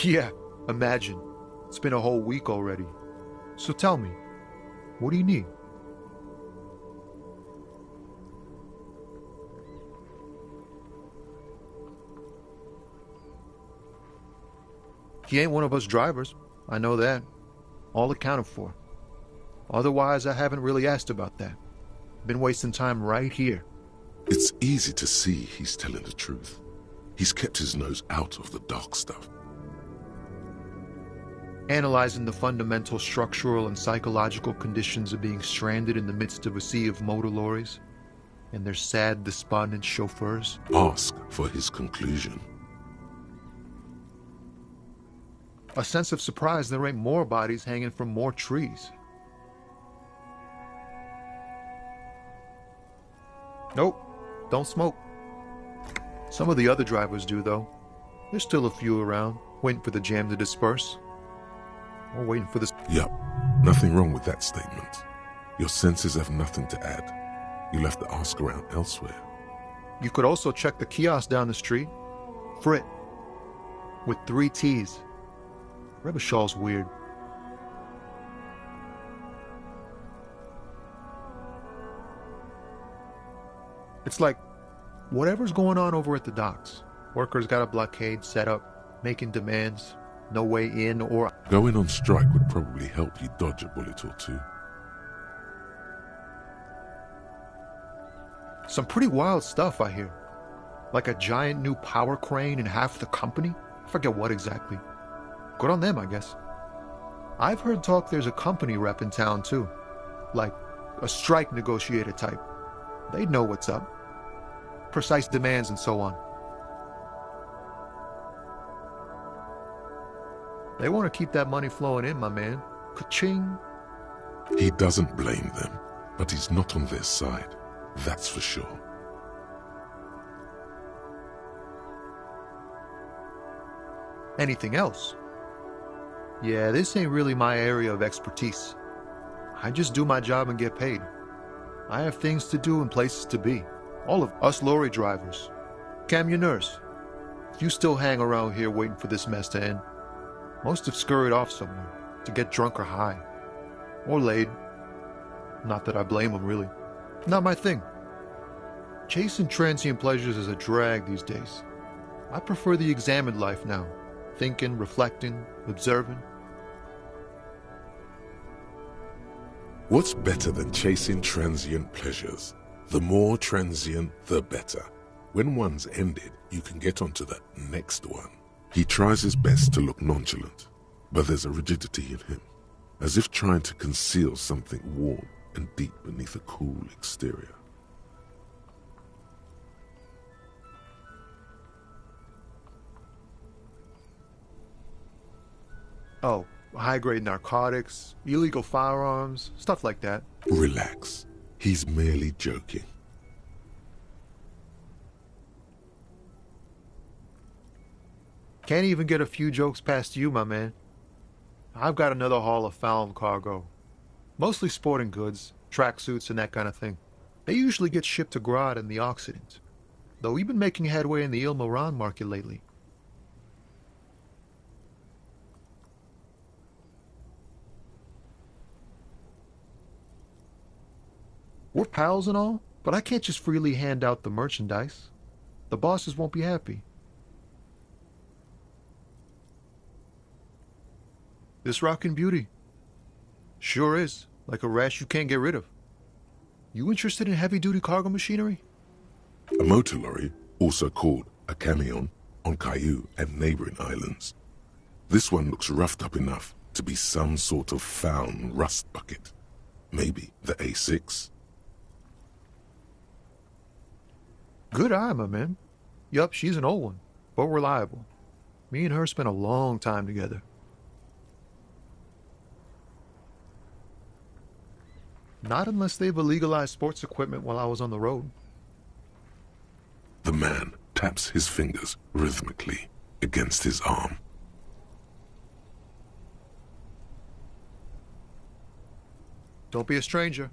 Yeah, imagine. It's been a whole week already. So tell me, what do you need? He ain't one of us drivers. I know that. All accounted for. Otherwise, I haven't really asked about that. Been wasting time right here. It's easy to see he's telling the truth. He's kept his nose out of the dark stuff. Analyzing the fundamental structural and psychological conditions of being stranded in the midst of a sea of motor lorries and their sad, despondent chauffeurs. Ask for his conclusion. A sense of surprise there ain't more bodies hanging from more trees. Nope, don't smoke. Some of the other drivers do, though. There's still a few around, waiting for the jam to disperse. Or waiting for this. Yup, nothing wrong with that statement. Your senses have nothing to add. You'll have to ask around elsewhere. You could also check the kiosk down the street. Frit. With 3 T's. Rebishaw's weird. It's like, whatever's going on over at the docks. Workers got a blockade set up, making demands, no way in or... Going on strike would probably help you dodge a bullet or two. Some pretty wild stuff, I hear. Like a giant new power crane in half the company? I forget what exactly. Good on them, I guess. I've heard talk there's a company rep in town, too. Like, a strike negotiator type. They'd know what's up. Precise demands and so on. They want to keep that money flowing in, my man. Ka-ching. He doesn't blame them, but he's not on their side. That's for sure. Anything else? Yeah, this ain't really my area of expertise. I just do my job and get paid. I have things to do and places to be. All of us lorry drivers. Camionneurs. You still hang around here waiting for this mess to end. Most have scurried off somewhere to get drunk or high. Or laid. Not that I blame them, really. Not my thing. Chasing transient pleasures is a drag these days. I prefer the examined life now. Thinking, reflecting, observing. What's better than chasing transient pleasures? The more transient, the better. When one's ended, you can get onto the next one. He tries his best to look nonchalant, but there's a rigidity in him, as if trying to conceal something warm and deep beneath a cool exterior. Oh, high-grade narcotics, illegal firearms, stuff like that. Relax. He's merely joking. Can't even get a few jokes past you, my man. I've got another haul of found cargo. Mostly sporting goods, tracksuits, and that kind of thing. They usually get shipped to Grad and the Occident. Though we've been making headway in the Il-Moran market lately. We're pals and all, but I can't just freely hand out the merchandise. The bosses won't be happy. This rockin' beauty. Sure is, like a rash you can't get rid of. You interested in heavy-duty cargo machinery? A motor lorry, also called a camion, on Caillou and neighboring islands. This one looks roughed up enough to be some sort of found rust bucket. Maybe the A6. Good eye, my man. Yup, she's an old one, but reliable. Me and her spent a long time together. Not unless they've illegalized sports equipment while I was on the road. The man taps his fingers rhythmically against his arm. Don't be a stranger.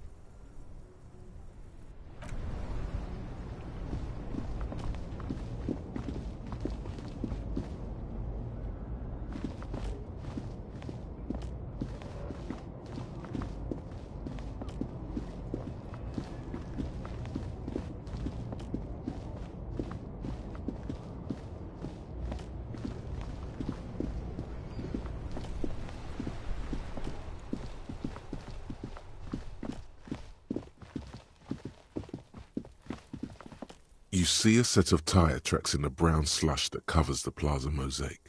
You see a set of tire tracks in the brown slush that covers the plaza mosaic.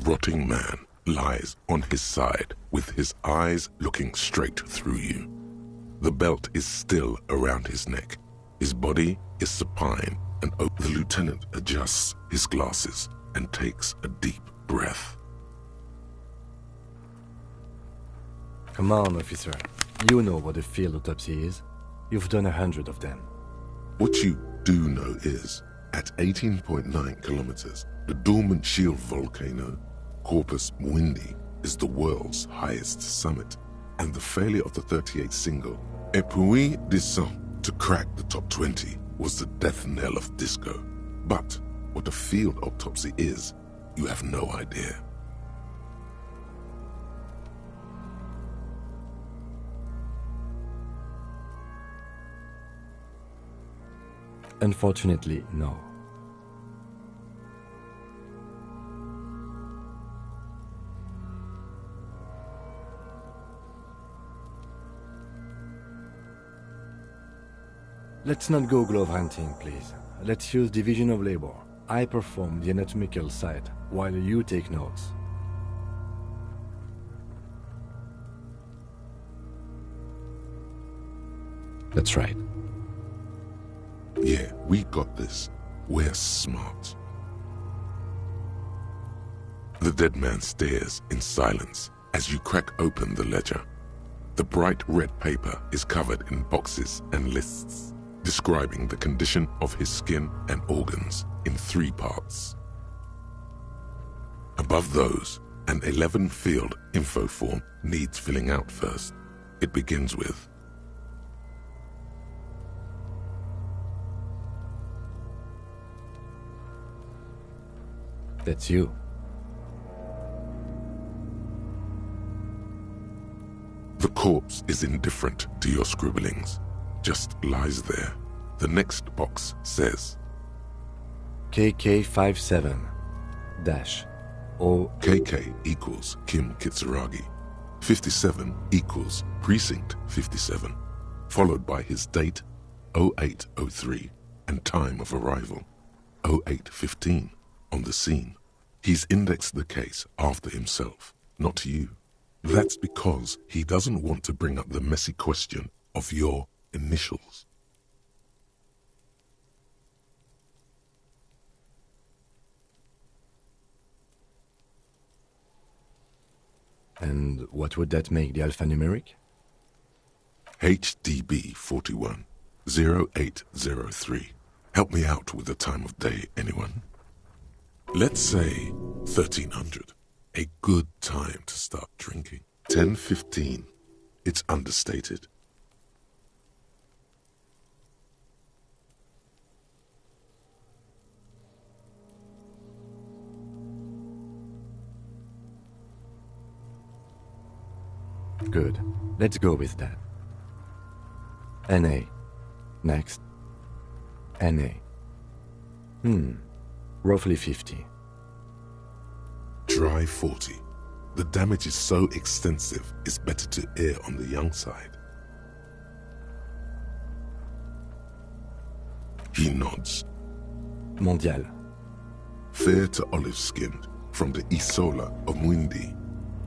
rotting man lies on his side with his eyes looking straight through you. The belt is still around his neck. His body is supine and the lieutenant adjusts his glasses and takes a deep breath. Come on, officer. You know what a field autopsy is. You've done 100 of them. What you do know is, at 18.9 kilometers, the dormant shield volcano, Corpus Mundi, is the world's highest summit, and the failure of the 38 single, Et puis descend, to crack the top 20 was the death knell of disco. But what a field autopsy is, you have no idea. Unfortunately, no. Let's not go glove hunting, please. Let's use division of labor. I perform the anatomical side, while you take notes. That's right. Yeah, we got this. We're smart. The dead man stares in silence as you crack open the ledger. The bright red paper is covered in boxes and lists, describing the condition of his skin and organs in 3 parts. Above those, an 11-field info form needs filling out first. It begins with, that's you. The corpse is indifferent to your scribblings, just lies there. The next box says, KK57 dash O. KK equals Kim Kitsuragi. 57 equals Precinct 57, followed by his date 0803 and time of arrival 0815 on the scene. He's indexed the case after himself, not you. That's because he doesn't want to bring up the messy question of your initials. And what would that make the alphanumeric? HDB 41 0803. Help me out with the time of day, anyone? Let's say 1300. A good time to start drinking. 10:15. It's understated. Good. Let's go with that. NA. Next. NA. Roughly 50. Dry 40. The damage is so extensive, it's better to err on the young side. He nods. Mondial. Fair to olive-skinned, from the Isola of Mundi.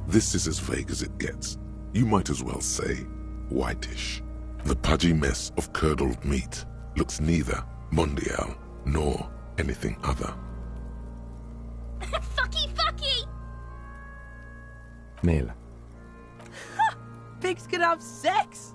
This is as vague as it gets. You might as well say whitish. The pudgy mess of curdled meat looks neither mondial nor anything other. Fucky fucky! Male. Pigs can have sex!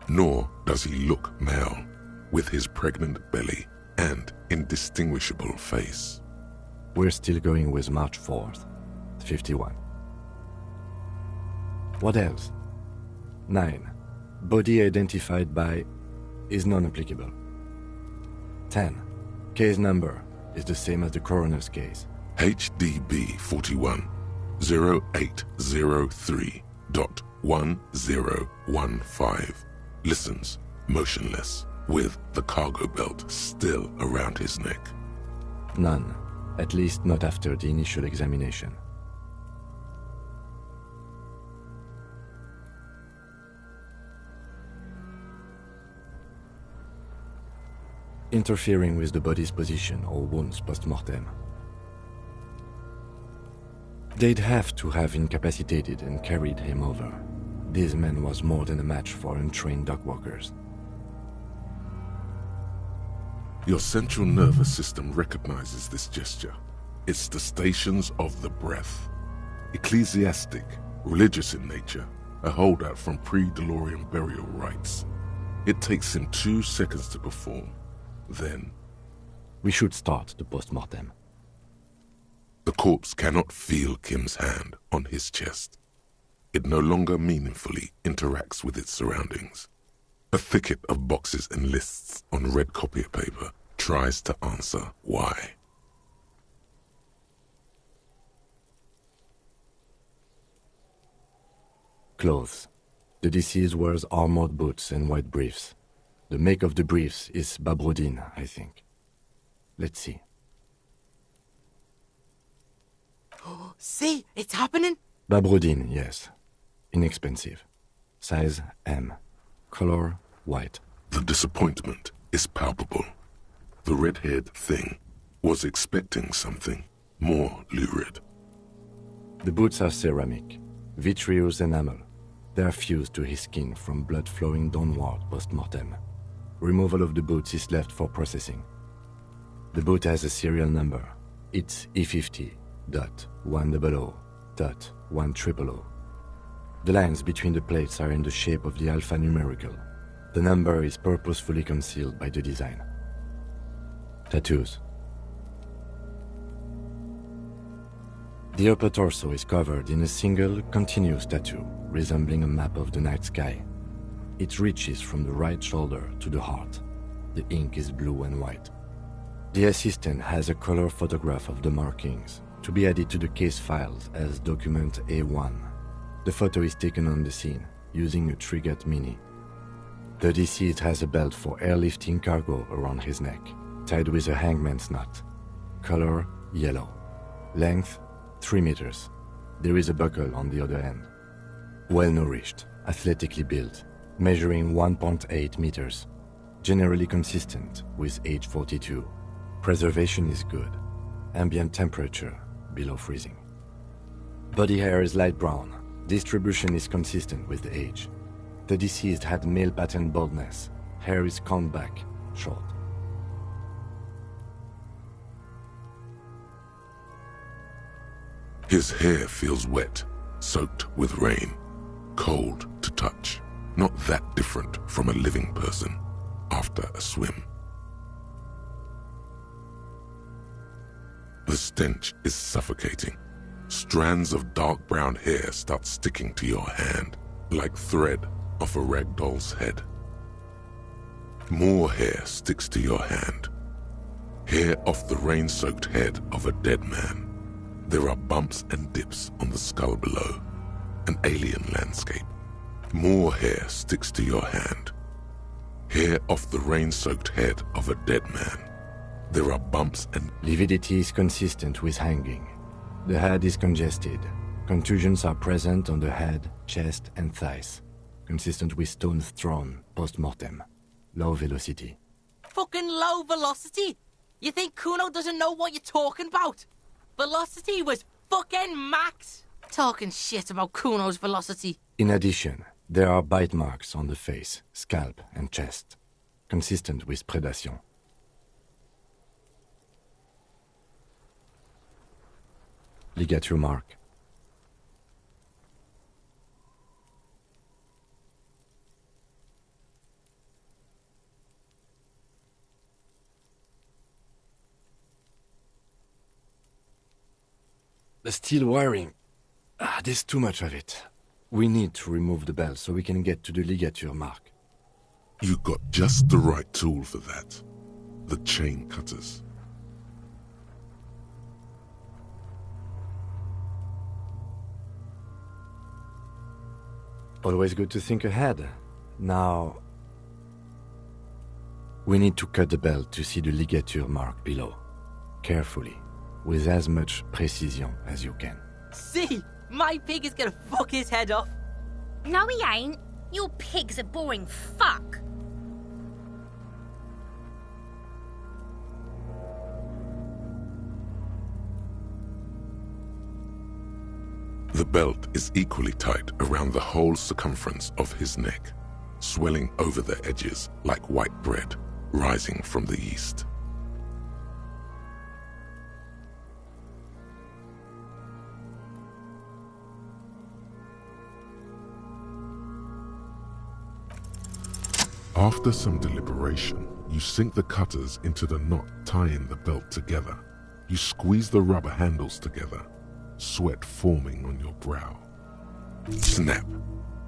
Nor does he look male, with his pregnant belly and indistinguishable face. We're still going with March 4th, 51. What else? 9. Body identified by is non-applicable. 10. Case number is the same as the coroner's case. HDB 41 0803.1015. Listens, motionless, with the cargo belt still around his neck. None. At least not after the initial examination. interfering with the body's position or wounds post-mortem. They'd have to have incapacitated and carried him over. This man was more than a match for untrained dogwalkers. Your central nervous system recognizes this gesture. It's the stations of the breath. Ecclesiastic, religious in nature, a holdout from pre-DeLorean burial rites. It takes him 2 seconds to perform. Then... We should start the post-mortem. The corpse cannot feel Kim's hand on his chest. It no longer meaningfully interacts with its surroundings. A thicket of boxes and lists on red copier paper tries to answer why. Clothes. The deceased wears armored boots and white briefs. The make of the briefs is Babrodine, I think. Let's see. See, it's happening. Babrodine, yes. Inexpensive. Size M. Color white. The disappointment is palpable. The red-haired thing was expecting something more lurid. The boots are ceramic, vitreous enamel. They are fused to his skin from blood flowing downward post-mortem. Removal of the boots is left for processing. The boot has a serial number. It's E50.100.100. The lines between the plates are in the shape of the alphanumerical. The number is purposefully concealed by the design. Tattoos. The upper torso is covered in a single, continuous tattoo, resembling a map of the night sky. It reaches from the right shoulder to the heart. The ink is blue and white. The assistant has a color photograph of the markings, to be added to the case files as document A1. The photo is taken on the scene, using a Trigat Mini. The deceased has a belt for airlifting cargo around his neck, tied with a hangman's knot. Color, yellow. Length, 3 meters. There is a buckle on the other end. Well-nourished, athletically built, measuring 1.8 meters. Generally consistent with age 42. Preservation is good. Ambient temperature, below freezing. Body hair is light brown. Distribution is consistent with the age. The deceased had male pattern baldness. Hair is combed back, short. His hair feels wet, soaked with rain, cold to touch. Not that different from a living person after a swim. The stench is suffocating. Strands of dark brown hair start sticking to your hand, like thread off a rag doll's head. More hair sticks to your hand. Hair off the rain-soaked head of a dead man. There are bumps and dips on the skull below. An alien landscape. More hair sticks to your hand. Hair off the rain-soaked head of a dead man. There are bumps and... Lividity is consistent with hanging. The head is congested. Contusions are present on the head, chest, and thighs. Consistent with stones thrown post-mortem. Low velocity. Fucking low velocity? You think Kuno doesn't know what you're talking about? Velocity was fucking max. Talking shit about Kuno's velocity. In addition, there are bite marks on the face, scalp, and chest. Consistent with predation. Ligature mark. The steel wiring. There's too much of it. We need to remove the bell so we can get to the ligature mark. You got just the right tool for that. The chain cutters. Always good to think ahead. Now... we need to cut the bell to see the ligature mark below. Carefully. With as much precision as you can. See? My pig is gonna fuck his head off. No, he ain't. Your pig's a boring fuck. The belt is equally tight around the whole circumference of his neck, swelling over the edges like white bread rising from the east. After some deliberation, you sink the cutters into the knot tying the belt together. You squeeze the rubber handles together, sweat forming on your brow. Snap!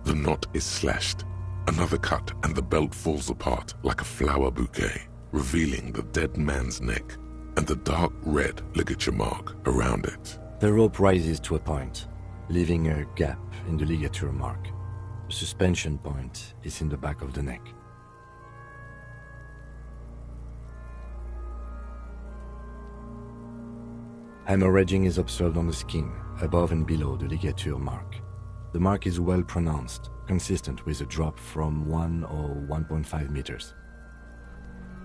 The knot is slashed. Another cut and the belt falls apart like a flower bouquet, revealing the dead man's neck and the dark red ligature mark around it. The rope rises to a point, leaving a gap in the ligature mark. The suspension point is in the back of the neck. Hemorrhaging is observed on the skin, above and below the ligature mark. The mark is well pronounced, consistent with a drop from 1 or 1.5 meters.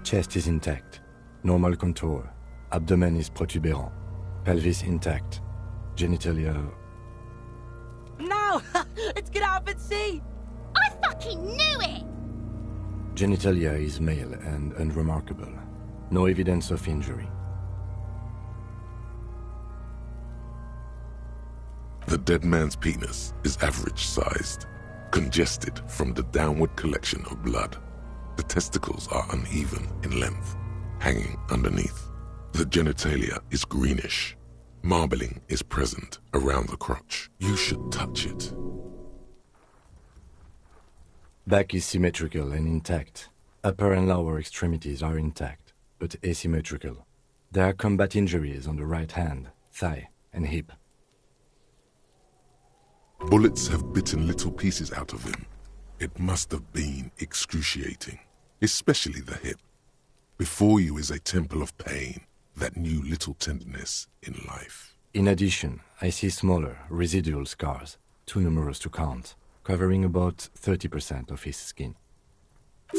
Chest is intact, normal contour, abdomen is protuberant, pelvis intact, genitalia... No! Let's get out and see! I fucking knew it! Genitalia is male and unremarkable. No evidence of injury. The dead man's penis is average-sized, congested from the downward collection of blood. The testicles are uneven in length, hanging underneath. The genitalia is greenish. Marbling is present around the crotch. You should touch it. Back is symmetrical and intact. Upper and lower extremities are intact, but asymmetrical. There are combat injuries on the right hand, thigh, and hip. Bullets have bitten little pieces out of him. It must have been excruciating, especially the hip. Before you is a temple of pain that knew little tenderness in life. In addition, I see smaller, residual scars, too numerous to count, covering about 30% of his skin.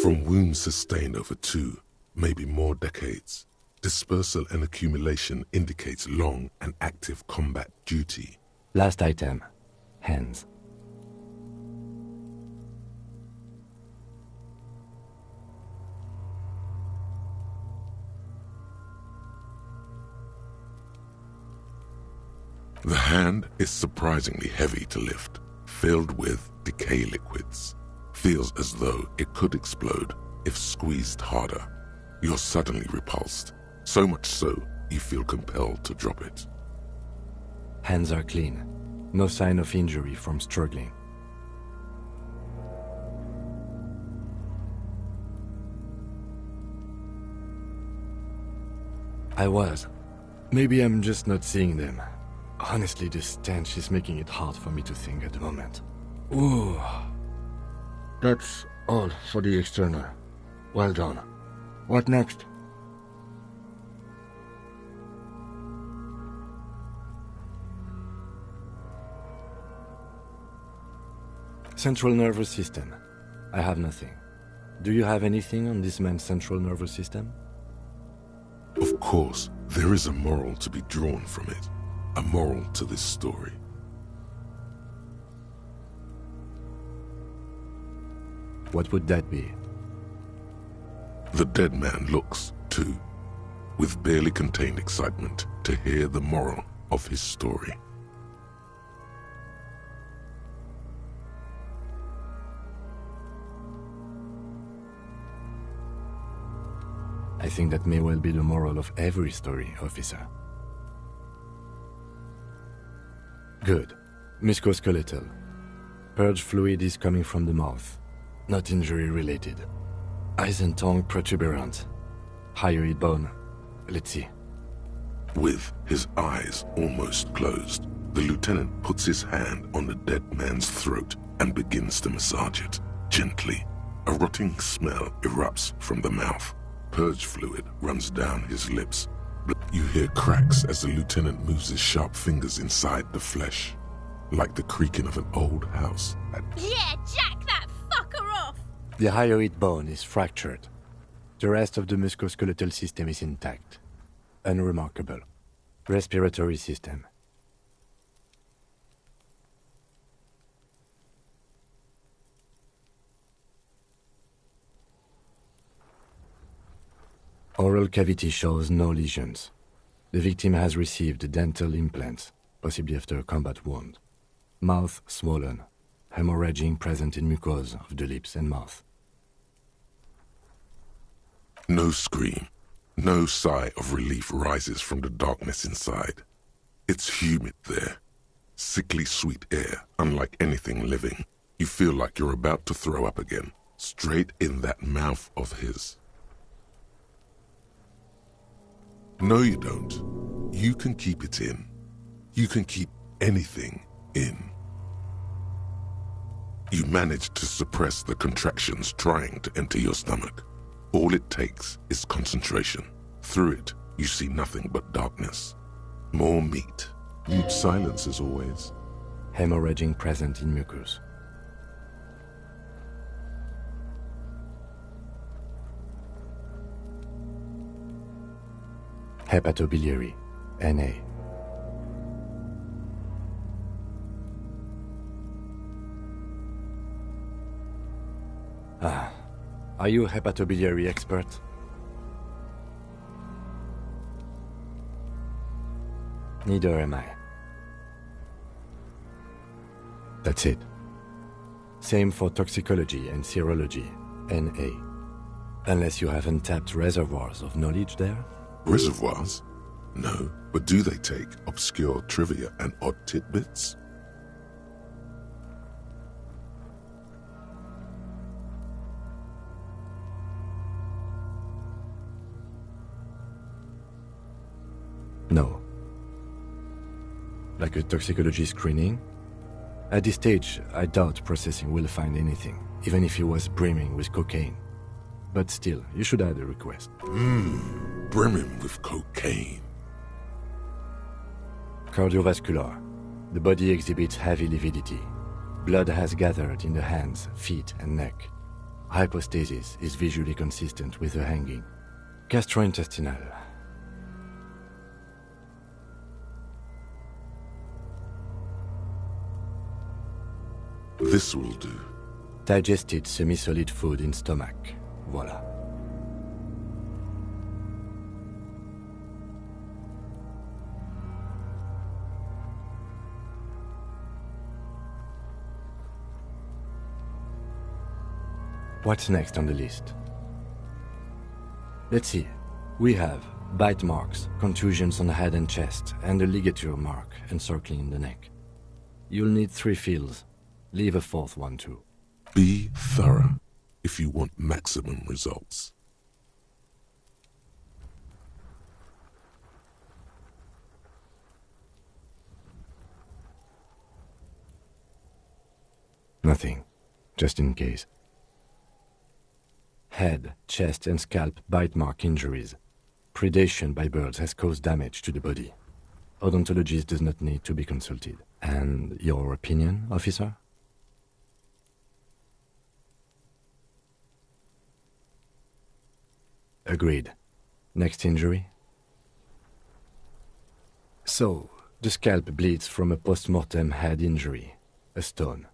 From wounds sustained over 2, maybe more decades, dispersal and accumulation indicates long and active combat duty. Last item. Hands. The hand is surprisingly heavy to lift, filled with decay liquids. Feels as though it could explode if squeezed harder. You're suddenly repulsed, so much so you feel compelled to drop it. Hands are clean. No sign of injury from struggling. I was. Maybe I'm just not seeing them. Honestly, this stench is making it hard for me to think at the moment. Ooh. That's all for the external. Well done. What next? Central nervous system. I have nothing. Do you have anything on this man's central nervous system? Of course, there is a moral to be drawn from it. A moral to this story. What would that be? The dead man looks, too, with barely contained excitement to hear the moral of his story. I think that may well be the moral of every story, officer. Good. Musculoskeletal. Purge fluid is coming from the mouth. Not injury-related. Eyes and tongue protuberant. Hyoid bone. Let's see. With his eyes almost closed, the lieutenant puts his hand on the dead man's throat and begins to massage it, gently. A rotting smell erupts from the mouth. Purge fluid runs down his lips. You hear cracks as the lieutenant moves his sharp fingers inside the flesh, like the creaking of an old house. Yeah, jack that fucker off! The hyoid bone is fractured. The rest of the musculoskeletal system is intact. Unremarkable. Respiratory system. cavity shows no lesions. The victim has received dental implants, possibly after a combat wound. Mouth swollen, hemorrhaging present in mucosa of the lips and mouth. No scream, no sigh of relief rises from the darkness inside. It's humid there. Sickly sweet air, unlike anything living. You feel like you're about to throw up again, straight in that mouth of his. No, you don't. You can keep it in. You can keep anything in. You manage to suppress the contractions trying to enter your stomach. All it takes is concentration. Through it, you see nothing but darkness. More meat. Mute silence as always. Hemorrhaging present in mucus. Hepatobiliary, NA. Are you a hepatobiliary expert? Neither am I. That's it. Same for toxicology and serology, NA. Unless you have untapped reservoirs of knowledge there? Reservoirs? No, but do they take obscure trivia and odd tidbits? No. Like a toxicology screening? At this stage, I doubt processing will find anything, even if he was brimming with cocaine. But still, you should add a request. Brimming with cocaine. Cardiovascular. The body exhibits heavy lividity. Blood has gathered in the hands, feet, and neck. Hypostasis is visually consistent with the hanging. Gastrointestinal. This will do. Digested semi-solid food in stomach. Voila. What's next on the list? Let's see. We have bite marks, contusions on the head and chest, and a ligature mark encircling the neck. You'll need 3 feels. Leave a 4th one too. Be thorough if you want maximum results. Nothing, just in case. Head, chest, and scalp bite mark injuries. Predation by birds has caused damage to the body. Odontologist does not need to be consulted. And your opinion, officer? Agreed. Next injury? So, the scalp bleeds from a post-mortem head injury, a stone.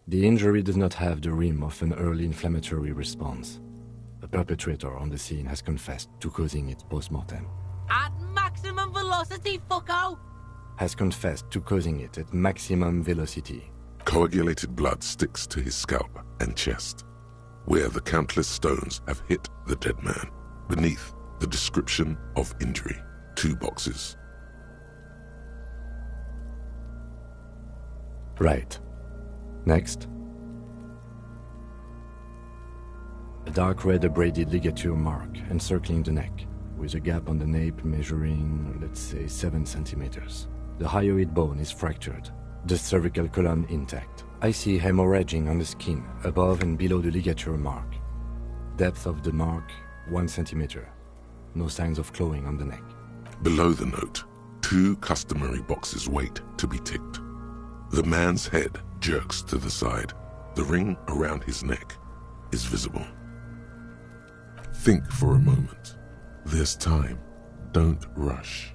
The injury does not have the rim of an early inflammatory response. The perpetrator on the scene has confessed to causing it post-mortem. At maximum velocity, fucko! Has confessed to causing it at maximum velocity. Coagulated blood sticks to his scalp and chest, where the countless stones have hit the dead man. Beneath, the description of injury. 2 boxes. Right. Next. A dark red abraded ligature mark encircling the neck, with a gap on the nape measuring, let's say, 7 centimeters. The hyoid bone is fractured, the cervical column intact. I see hemorrhaging on the skin, above and below the ligature mark. Depth of the mark, 1 centimeter. No signs of clawing on the neck. Below the note, 2 customary boxes wait to be ticked. The man's head jerks to the side. The ring around his neck is visible. Think for a moment. There's time. Don't rush.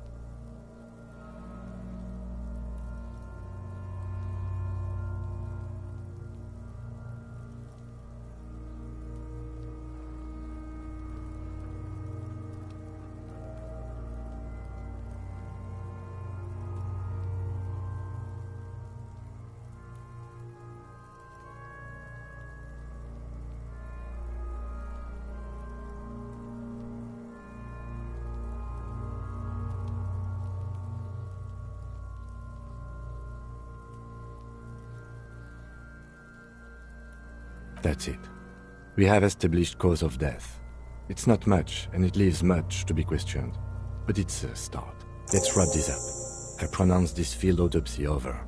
That's it. We have established cause of death. It's not much, and it leaves much to be questioned. But it's a start. Let's wrap this up. I pronounce this field autopsy over.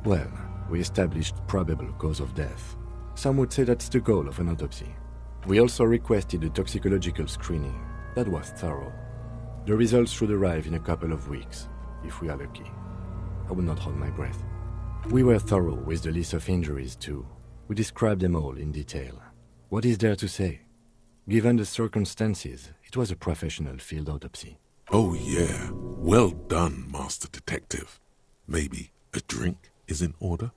Well, we established probable cause of death. Some would say that's the goal of an autopsy. We also requested a toxicological screening. That was thorough. The results should arrive in a couple of weeks, if we are lucky. I would not hold my breath. We were thorough with the list of injuries too. We described them all in detail. What is there to say? Given the circumstances, it was a professional field autopsy. Oh yeah, well done, Master Detective. Maybe a drink is in order?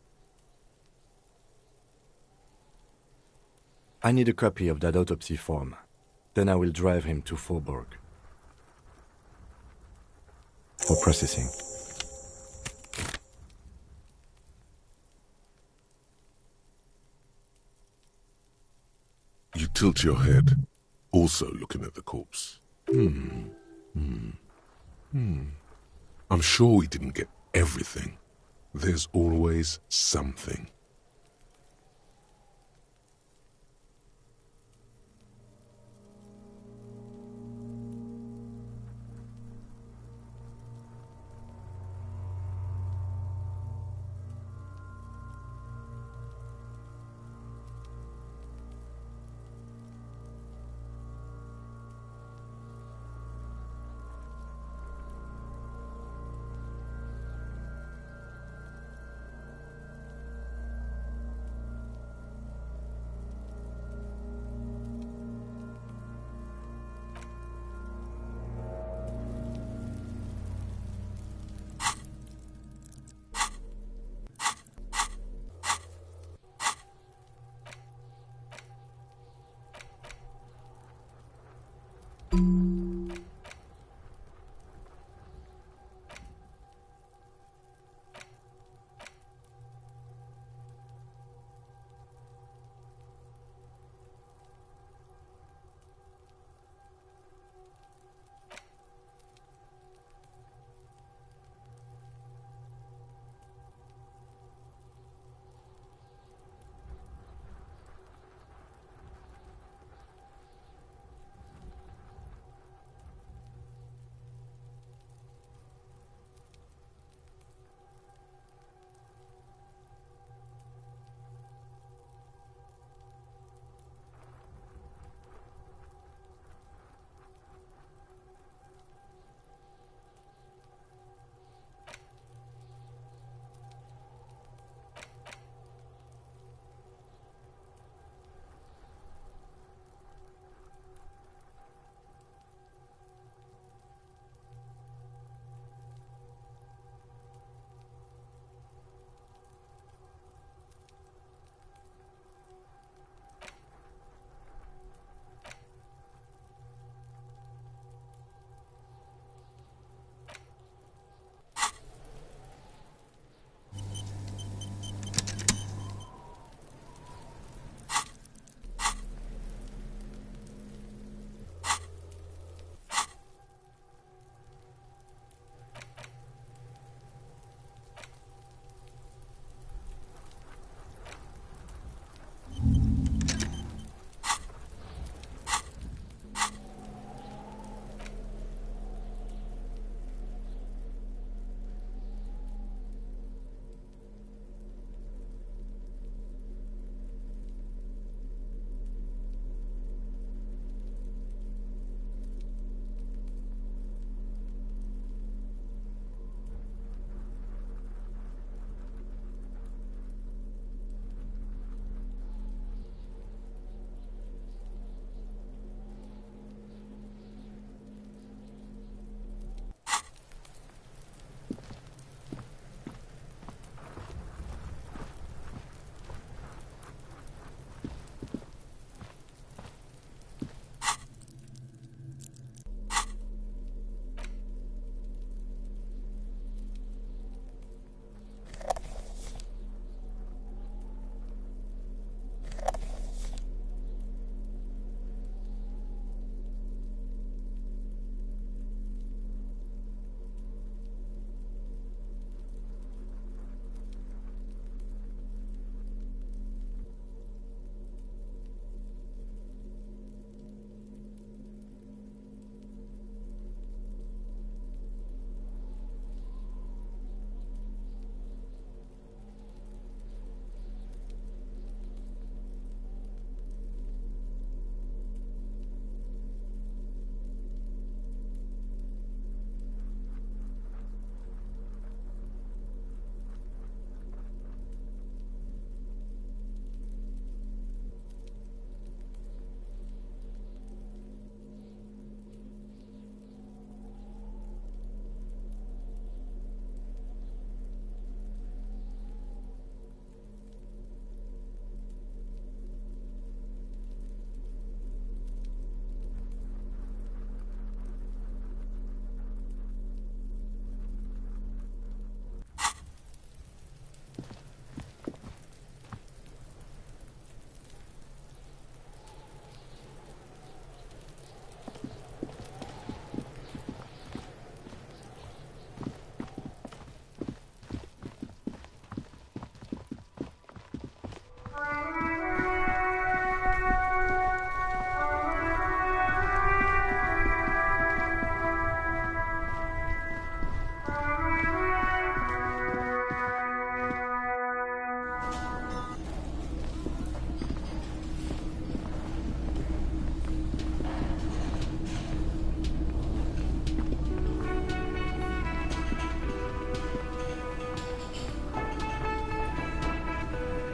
I need a copy of that autopsy form. Then I will drive him to Faubourg. For processing. You tilt your head, also looking at the corpse. I'm sure we didn't get everything. There's always something.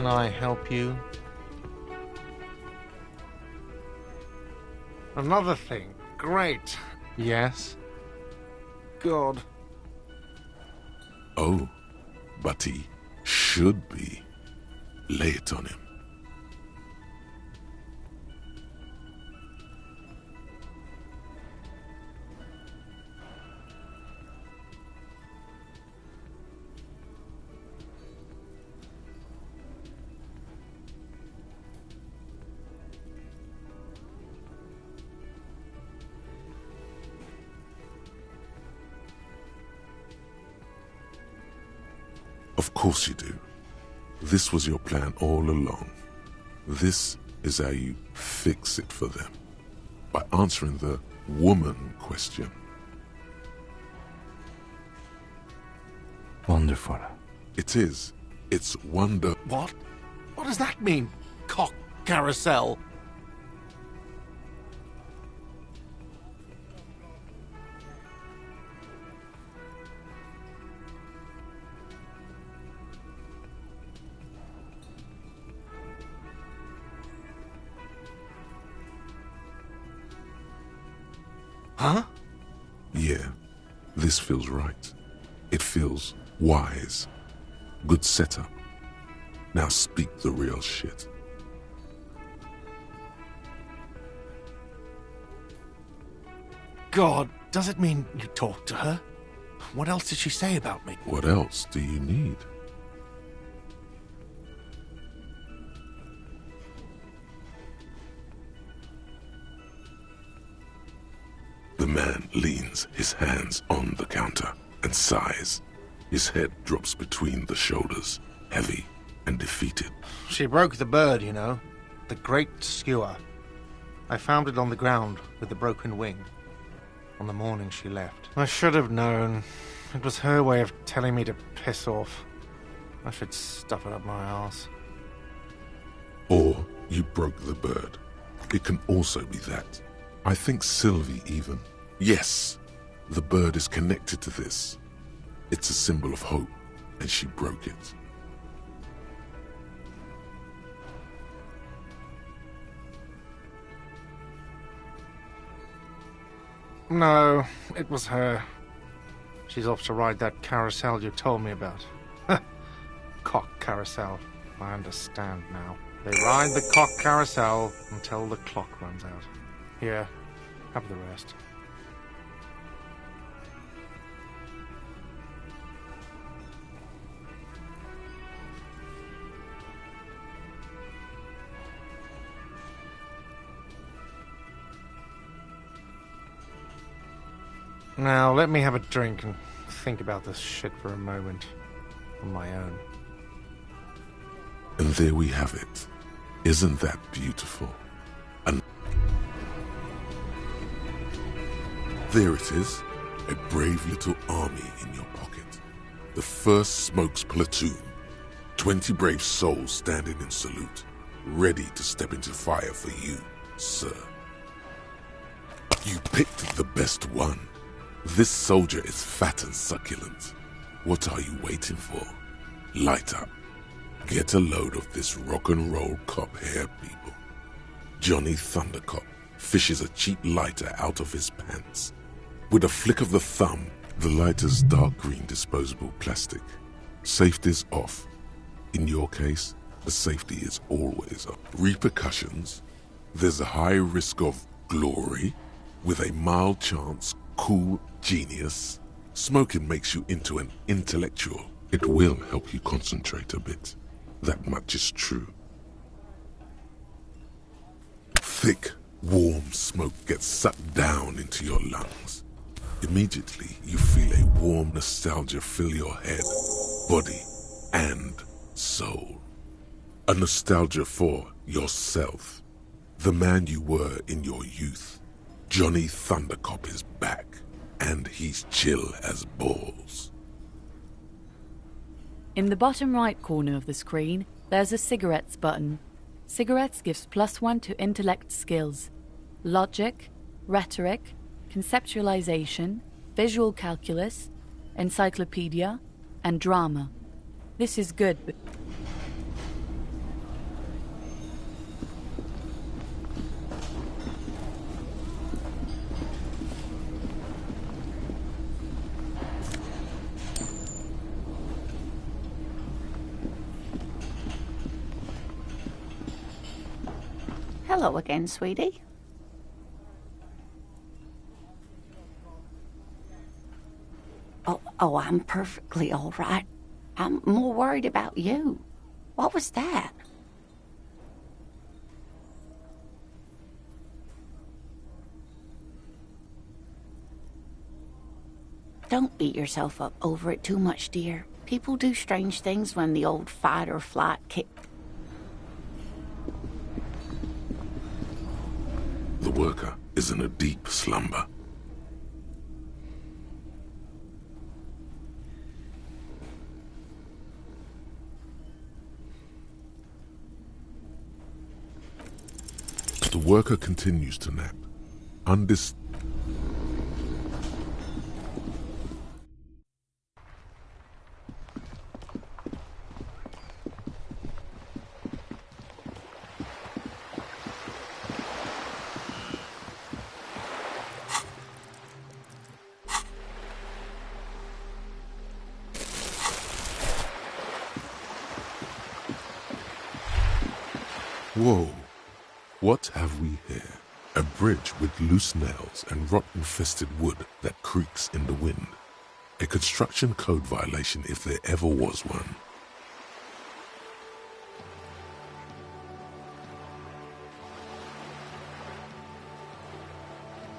Can I help you? Another thing. Great. Yes? God. Oh, but he should be. Lay it on him. Of course you do. This was your plan all along. This is how you fix it for them. By answering the woman question. Wonderful. It is. It's wonder... What? What does that mean? Cock carousel? Huh? Yeah, this feels right. It feels wise. Good setup. Now speak the real shit. God, does it mean you talked to her? What else did she say about me? What else do you need? The man leans his hands on the counter and sighs. His head drops between the shoulders, heavy and defeated. She broke the bird, you know. The great skewer. I found it on the ground with the broken wing. On the morning she left. I should have known. It was her way of telling me to piss off. I should stuff it up my arse. Or you broke the bird. It can also be that. I think Sylvie even. Yes, the bird is connected to this. It's a symbol of hope, and she broke it. No, it was her. She's off to ride that carousel you told me about. Cock carousel. I understand now. They ride the cock carousel until the clock runs out. Here, have the rest. Now, let me have a drink and think about this shit for a moment. On my own. And there we have it. Isn't that beautiful? And there it is. A brave little army in your pocket. The 1st Smokes platoon. 20 brave souls standing in salute. Ready to step into fire for you, sir. You picked the best one. This soldier is fat and succulent. What are you waiting for? Light up. Get a load of this rock and roll cop hair, people. Johnny Thundercop fishes a cheap lighter out of his pants. With a flick of the thumb, the lighter's dark green disposable plastic. Safety's off. In your case, the safety is always up. Repercussions? There's a high risk of glory with a mild chance. Cool genius. Smoking makes you into an intellectual. It will help you concentrate a bit. That much is true. Thick, warm smoke gets sucked down into your lungs. Immediately, you feel a warm nostalgia fill your head, body, and soul. A nostalgia for yourself. The man you were in your youth. Johnny Thundercop is back, and he's chill as balls. In the bottom right corner of the screen, there's a cigarettes button. Cigarettes gives +1 to intellect skills. Logic, rhetoric, conceptualization, visual calculus, encyclopedia, and drama. This is good, but Hello again, sweetie. Oh, I'm perfectly all right. I'm more worried about you. What was that? Don't beat yourself up over it too much, dear. People do strange things when the old fight or flight kick. The worker is in a deep slumber. The worker continues to nap. Whoa! What have we here? A bridge with loose nails and rot-infested wood that creaks in the wind. A construction code violation if there ever was one.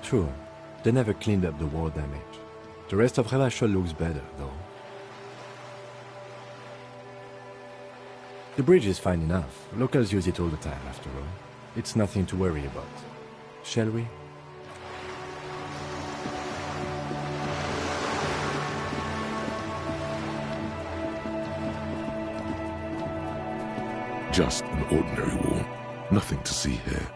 True, they never cleaned up the war damage. The rest of Revachol looks better, though. The bridge is fine enough. Locals use it all the time, after all. It's nothing to worry about. Shall we? Just an ordinary wall. Nothing to see here.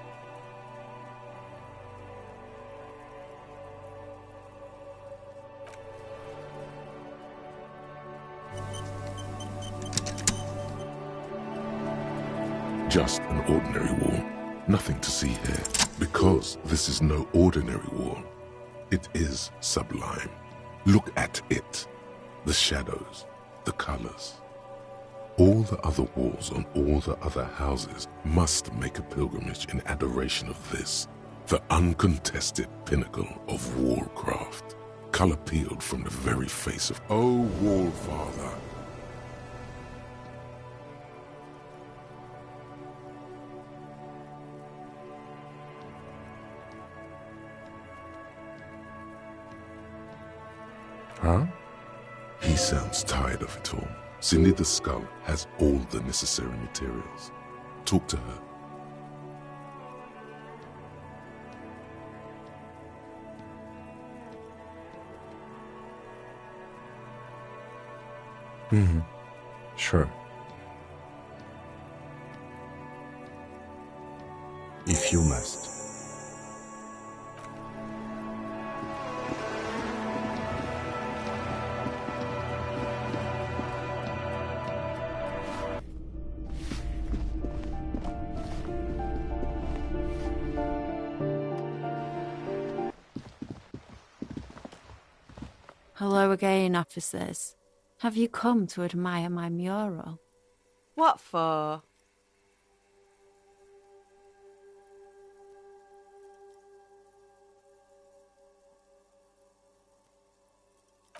Just an ordinary wall. Nothing to see here. Because this is no ordinary wall. It is sublime. Look at it. The shadows, the colors. All the other walls on all the other houses must make a pilgrimage in adoration of this, the uncontested pinnacle of wallcraft, color peeled from the very face of, oh, Wallfather. Huh? He sounds tired of it all. Cindy the Skull has all the necessary materials. Talk to her. Sure. If you must. Hello again, officers. Have you come to admire my mural? What for?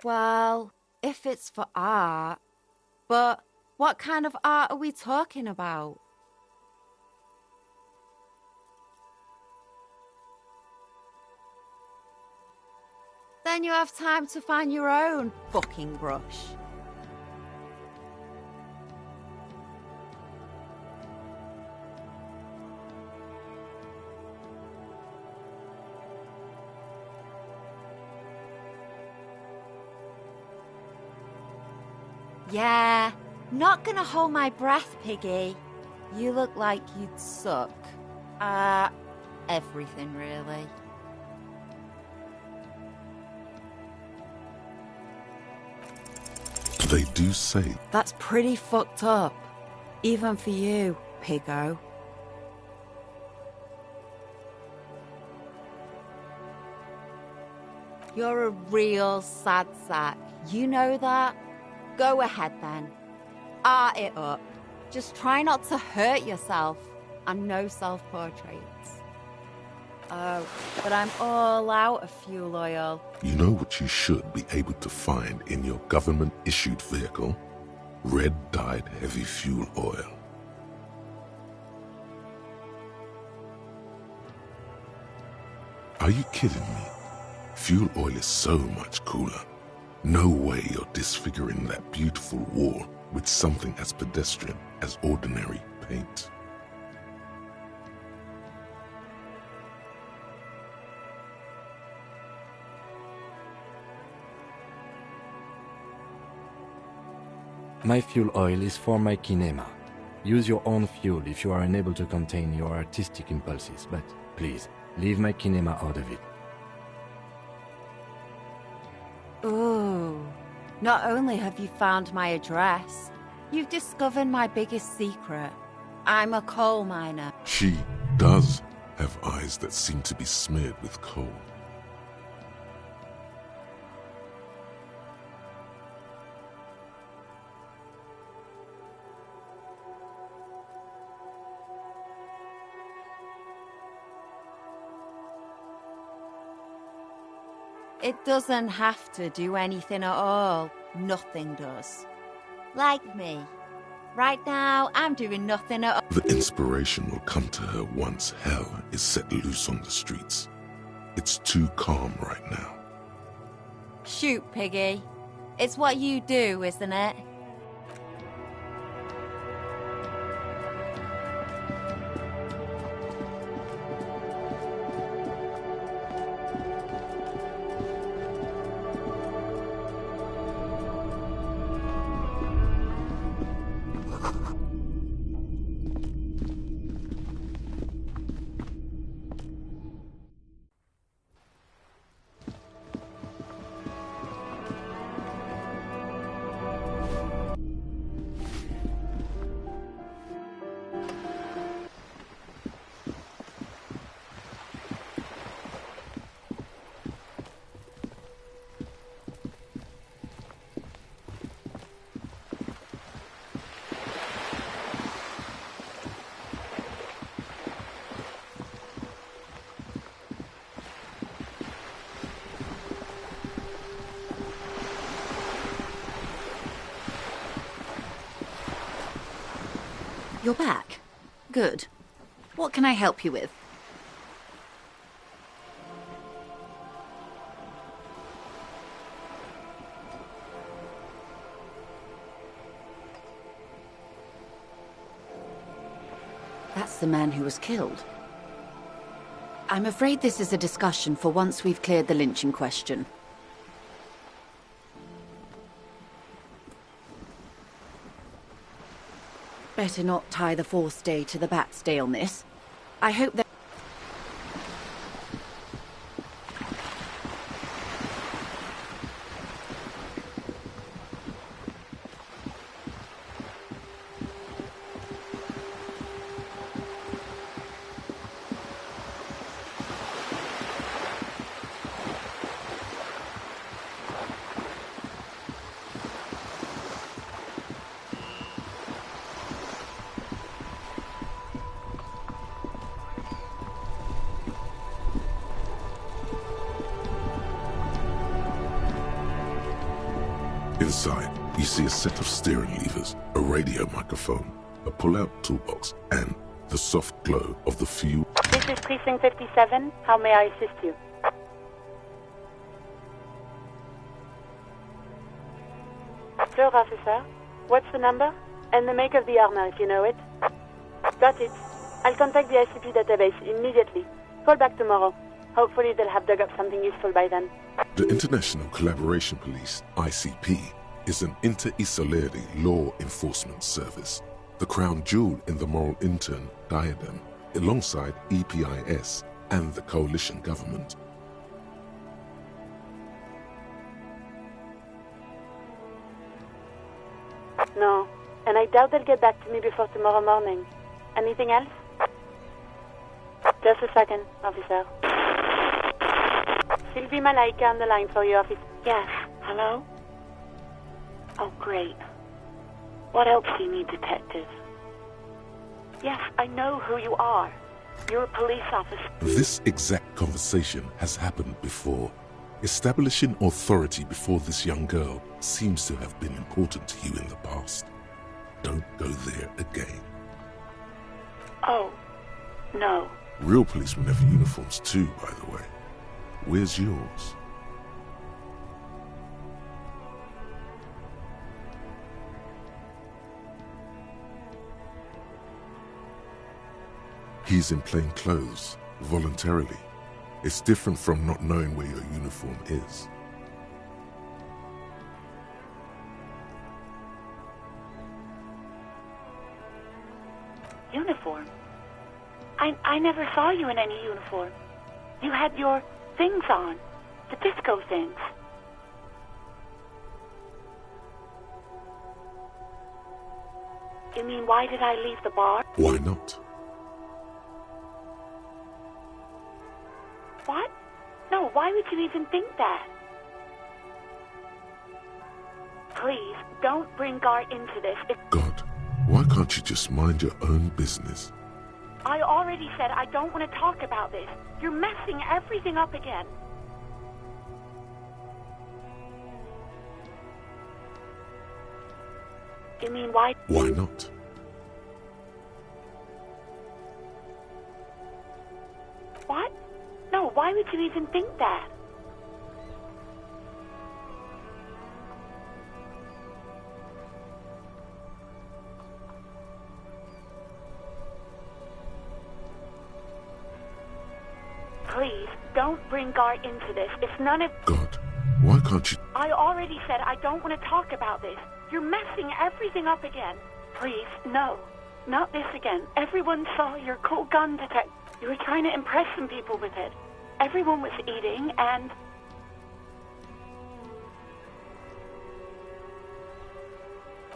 Well, if it's for art. But what kind of art are we talking about? Then you have time to find your own fucking brush. Yeah, not gonna hold my breath, Piggy. You look like you'd suck. Everything really. They do say That's pretty fucked up. Even for you, Piggo. You're a real sad sack. You know that? Go ahead then. Art it up. Just try not to hurt yourself. and no self-portraits. Oh, but I'm all out of fuel oil. You know what you should be able to find in your government-issued vehicle? Red-dyed heavy fuel oil. Are you kidding me? Fuel oil is so much cooler. No way you're disfiguring that beautiful wall with something as pedestrian as ordinary paint. My fuel oil is for my kinema. Use your own fuel if you are unable to contain your artistic impulses, but please, leave my kinema out of it. Ooh, not only have you found my address, you've discovered my biggest secret. I'm a coal miner. She does have eyes that seem to be smeared with coal. It doesn't have to do anything at all. Nothing does. Like me. Right now, I'm doing nothing at all. The inspiration will come to her once hell is set loose on the streets. It's too calm right now. Shoot, Piggy. It's what you do, isn't it? You're back. Good. What can I help you with? That's the man who was killed. I'm afraid this is a discussion for once we've cleared the lynching question. Better not tie the fourth day to the bat's day on this. I hope that... Inside, you see a set of steering levers, a radio microphone, a pull-out toolbox, and the soft glow of the fuel. This is Precinct 57. How may I assist you? Sure, officer. What's the number? And the make of the armor, if you know it. Got it. I'll contact the ICP database immediately. Call back tomorrow. Hopefully they'll have dug up something useful by then. The International Collaboration Police, ICP, is an inter-Isolari law enforcement service, the crown jewel in the moral intern diadem, alongside EPIS and the coalition government. No, and I doubt they'll get back to me before tomorrow morning. Anything else? Just a second, officer. Sylvie Malaika on the line for you, officer. Yes, hello? Oh, great. What else do you need, detective? Yes, I know who you are. You're a police officer. This exact conversation has happened before. Establishing authority before this young girl seems to have been important to you in the past. Don't go there again. Oh, no. Real policemen have uniforms too, by the way. Where's yours? He's in plain clothes, voluntarily. It's different from not knowing where your uniform is. Uniform? I never saw you in any uniform. You had your things on. The disco things. You mean, why did I leave the bar? Why not? What? No, why would you even think that? Please, don't bring Gar into this. God, why can't you just mind your own business? I already said I don't want to talk about this. You're messing everything up again. You mean, why? Why not? What? No, why would you even think that? Please, don't bring Gar into this. It's none of... God, why can't you... I already said I don't want to talk about this. You're messing everything up again. Please, no. Not this again. Everyone saw your cool gun detector. You were trying to impress some people with it. Everyone was eating, and...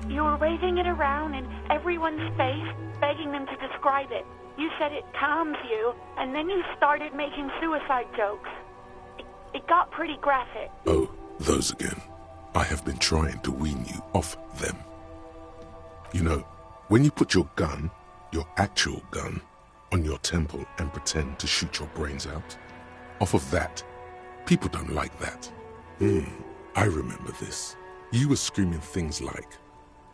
You were waving it around in everyone's face, begging them to describe it. You said it calms you, and then you started making suicide jokes. It got pretty graphic. Oh, those again. I have been trying to wean you off them. You know, when you put your gun, your actual gun, on your temple and pretend to shoot your brains out, off of that, people don't like that. I remember this. You were screaming things like,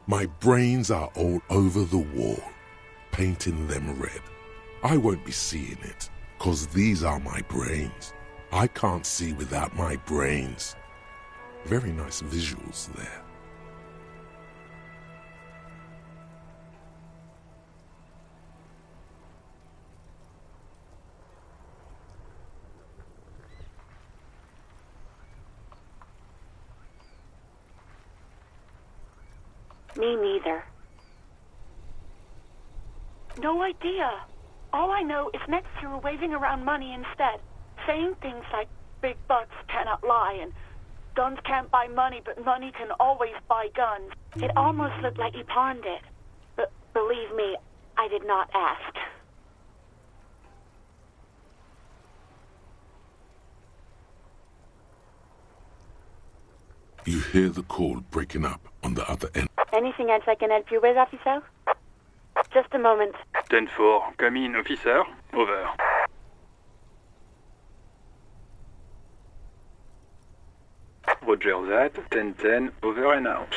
"My brains are all over the wall," painting them red. I won't be seeing it, 'cause these are my brains. I can't see without my brains. Very nice visuals there. Me neither. No idea. All I know is next you were waving around money instead, saying things like big bucks cannot lie and guns can't buy money, but money can always buy guns. It almost looked like you pawned it. But believe me, I did not ask. You hear the call breaking up on the other end. Anything else I can help you with, officer? Just a moment. 10-4, come in, officer. Over. Roger that. 10-10, over and out.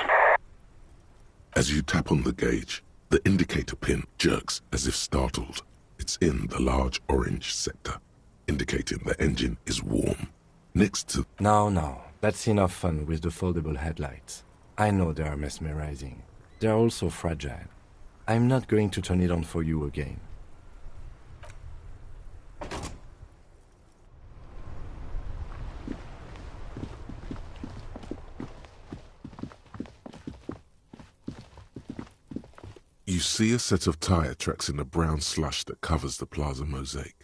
As you tap on the gauge, the indicator pin jerks as if startled. It's in the large orange sector, indicating the engine is warm. Next to... No, that's enough fun with the foldable headlights. I know they are mesmerizing. They're also fragile. I'm not going to turn it on for you again. You see a set of tire tracks in the brown slush that covers the plaza mosaic.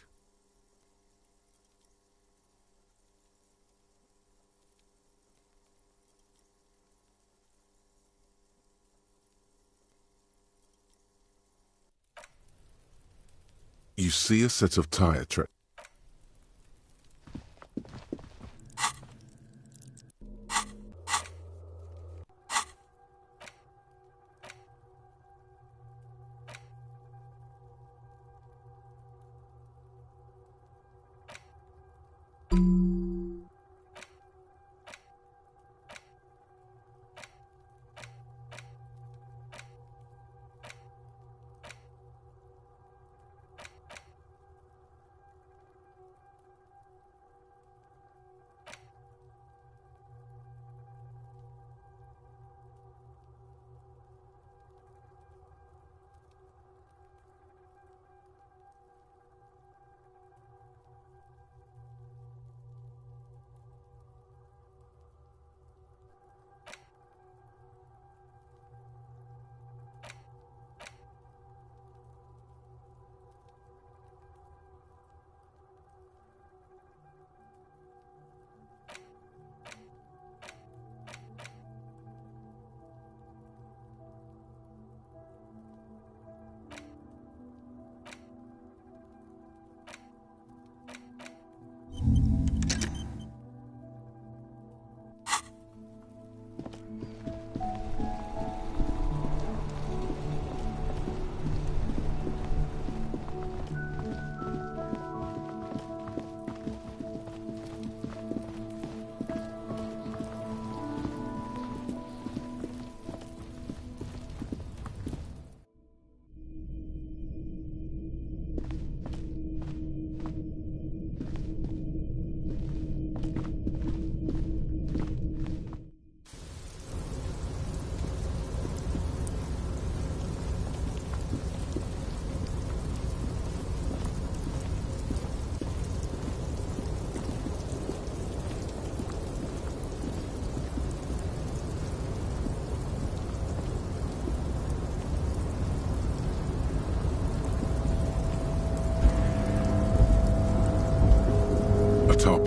You see a set of tire tracks.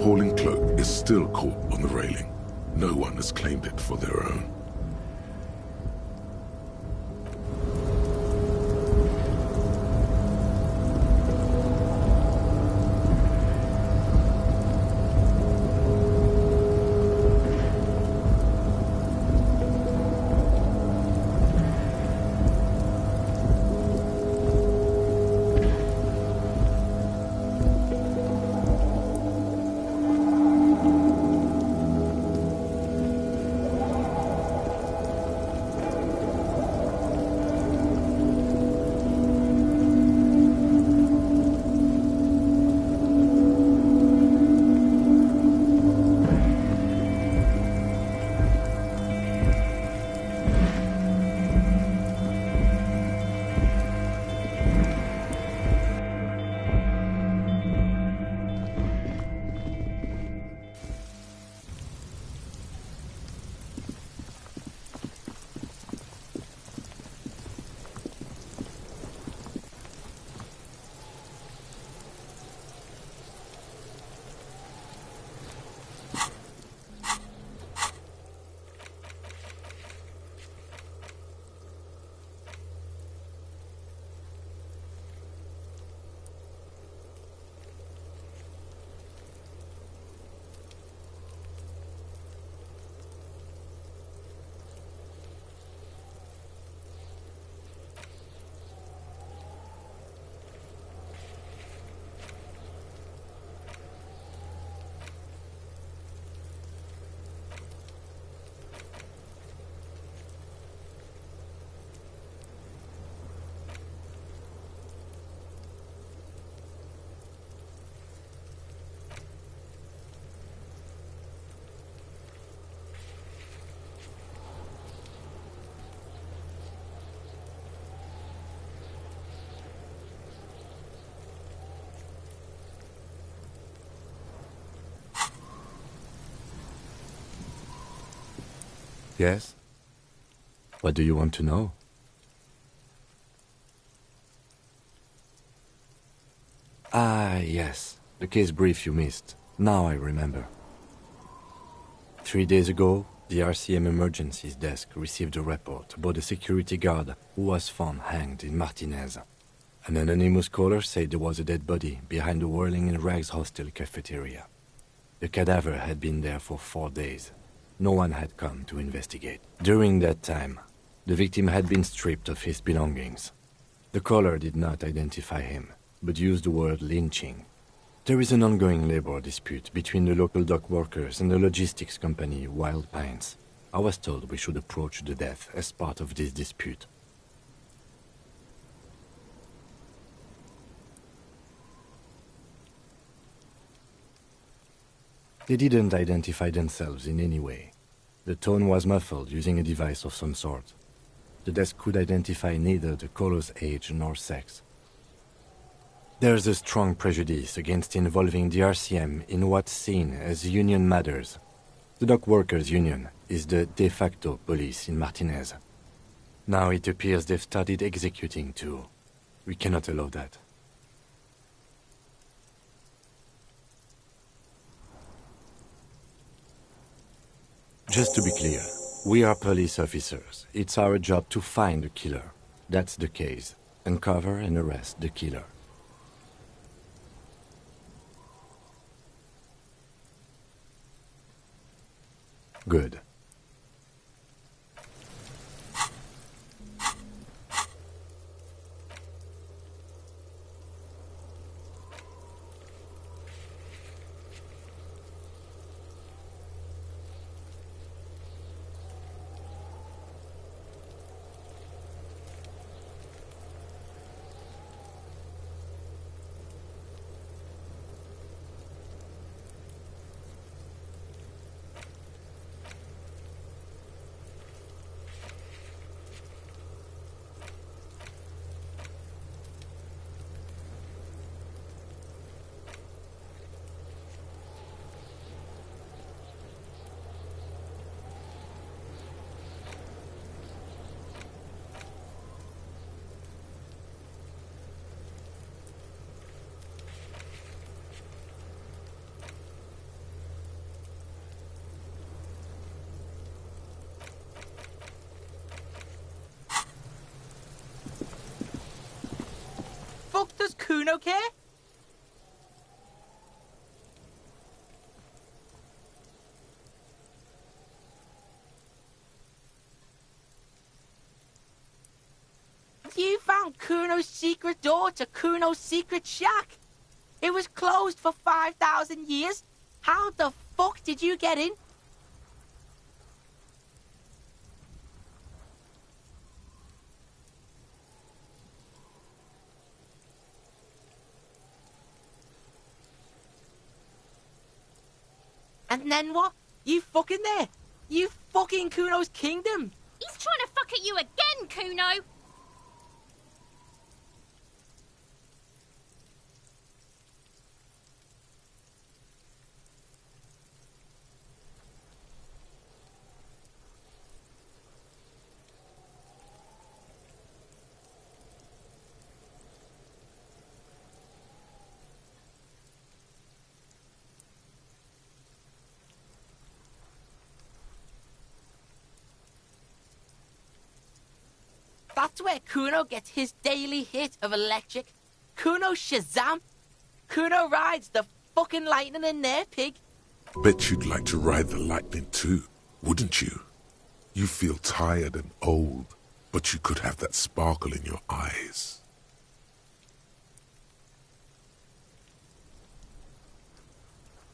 appalling cloak is still caught on the railing. No one has claimed it for their own. Yes? What do you want to know? Ah, yes. The case brief you missed. Now I remember. 3 days ago, the RCM Emergencies Desk received a report about a security guard who was found hanged in Martinez. An anonymous caller said there was a dead body behind the Whirling in Rags hostel cafeteria. The cadaver had been there for 4 days. No one had come to investigate. During that time, the victim had been stripped of his belongings. The caller did not identify him, but used the word lynching. There is an ongoing labor dispute between the local dock workers and the logistics company Wild Pines. I was told we should approach the death as part of this dispute. They didn't identify themselves in any way. The tone was muffled using a device of some sort. The desk could identify neither the caller's age nor sex. There's a strong prejudice against involving the RCM in what's seen as union matters. The dock workers' union is the de facto police in Martinez. Now it appears they've started executing too. We cannot allow that. Just to be clear, we are police officers. It's our job to find the killer. That's the case. Uncover and arrest the killer. Good. Kuno care? You found Kuno's secret door to Kuno's secret shack. It was closed for 5,000 years. How the fuck did you get in? And then what? You fucking there? You fucking Kuno's kingdom? He's trying to fuck at you again, Kuno! That's where Kuno gets his daily hit of electric. Kuno Shazam. Kuno rides the fucking lightning in there, pig. Bet you'd like to ride the lightning too, wouldn't you? You feel tired and old, but you could have that sparkle in your eyes.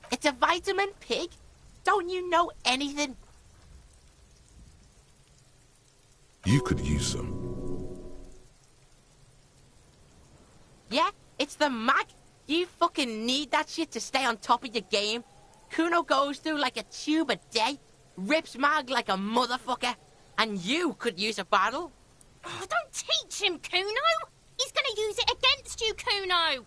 It's a vitamin, pig. Don't you know anything? You could use some. Yeah, it's the mag. You fucking need that shit to stay on top of your game. Kuno goes through like a tube a day, rips mag like a motherfucker, and you could use a battle. Oh, don't teach him, Kuno! He's gonna use it against you, Kuno!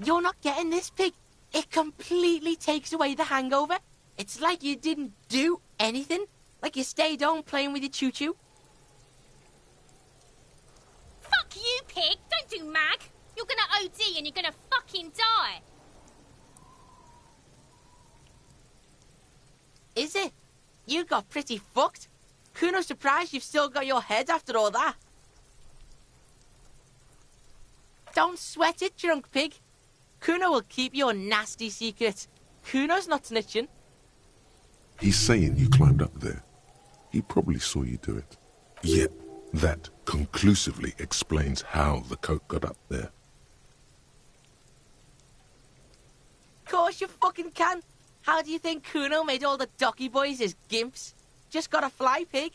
You're not getting this, pig. It completely takes away the hangover. It's like you didn't do anything. Like you stayed home playing with your choo-choo. Fuck you, pig! Don't do mag! You're gonna OD and you're gonna fucking die! Is it? You got pretty fucked. Kuno's surprised you've still got your head after all that. Don't sweat it, drunk pig. Kuno will keep your nasty secrets. Kuno's not snitching. He's saying you climbed up there. He probably saw you do it. Yet, that conclusively explains how the coke got up there. Course you fucking can. How do you think Kuno made all the docky boys his gimps? Just got a fly, pig.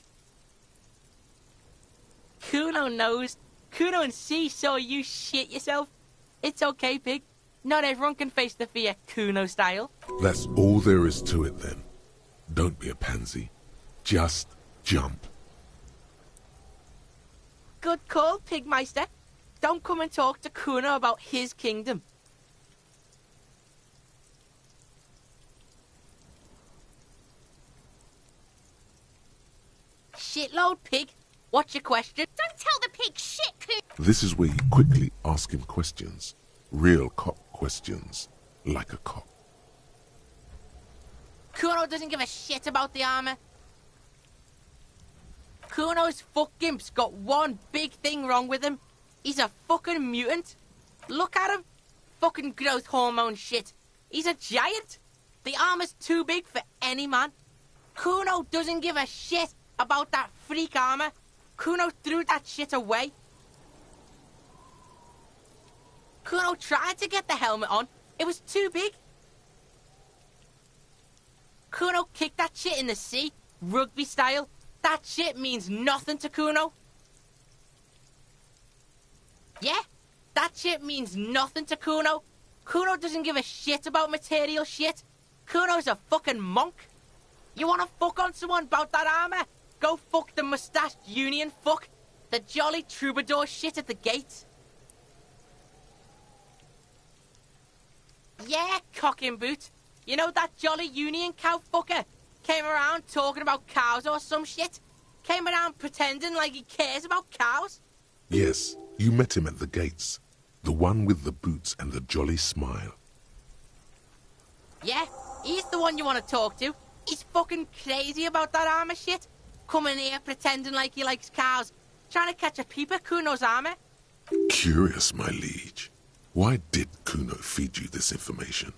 Kuno knows. Kuno and C saw you shit yourself. It's okay, pig. Not everyone can face the fear Kuno style. That's all there is to it then. Don't be a pansy. Just jump. Good call, Pigmeister. Don't come and talk to Kuno about his kingdom. Shitload, pig. What's your question? Don't tell the pig shit, Kuno! This is where you quickly ask him questions. Real cop questions. Like a cop. Kuno doesn't give a shit about the armor. Kuno's fuck gimp's got one big thing wrong with him. He's a fucking mutant. Look at him. Fucking growth hormone shit. He's a giant. The armor's too big for any man. Kuno doesn't give a shit about that freak armor. Kuno threw that shit away. Kuno tried to get the helmet on. It was too big. Kuno kicked that shit in the sea, rugby style. That shit means nothing to Kuno. Yeah, that shit means nothing to Kuno. Kuno doesn't give a shit about material shit. Kuno's a fucking monk. You wanna fuck on someone about that armor? Go fuck the mustached union fuck. The jolly troubadour shit at the gate. Yeah, cock and boot. You know that jolly union cow fucker? Came around talking about cows or some shit? Came around pretending like he cares about cows? Yes, you met him at the gates. The one with the boots and the jolly smile. Yeah, he's the one you want to talk to. He's fucking crazy about that armor shit. Coming here pretending like he likes cows. Trying to catch a peep at Kuno's armor. Curious, my liege. Why did Kuno feed you this information?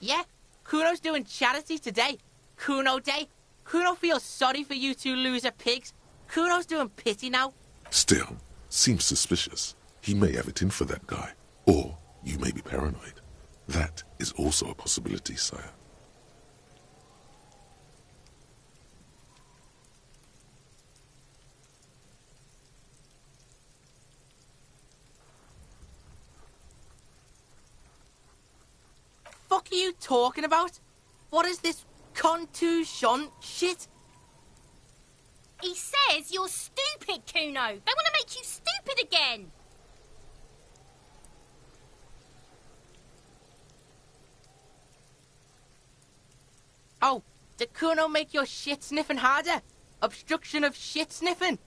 Yeah, Kuno's doing charity today. Kuno Day. Kuno feels sorry for you two loser pigs. Kuno's doing pity now. Still, seems suspicious. He may have it in for that guy. Or you may be paranoid. That is also a possibility, sire. Fuck are you talking about? What is this contusion shit? He says you're stupid, Kuno. They want to make you stupid again. Oh, did Kuno make your shit sniffing harder? Obstruction of shit sniffing.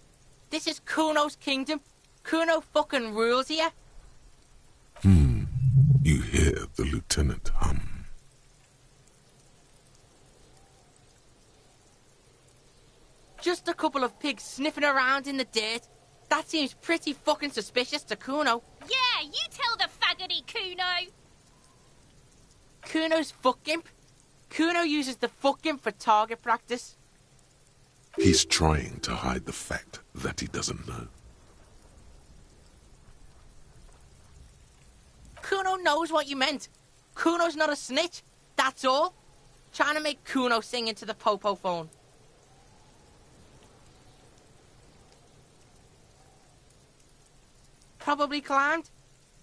This is Kuno's kingdom. Kuno fucking rules here. You hear the lieutenant hum. Just a couple of pigs sniffing around in the dirt. That seems pretty fucking suspicious to Kuno. Yeah, you tell the faggoty, Kuno. Kuno's fuck gimp. Kuno uses the fuck gimp for target practice. He's trying to hide the fact that he doesn't know. Kuno knows what you meant. Kuno's not a snitch. That's all. Trying to make Kuno sing into the popo phone. Probably climbed.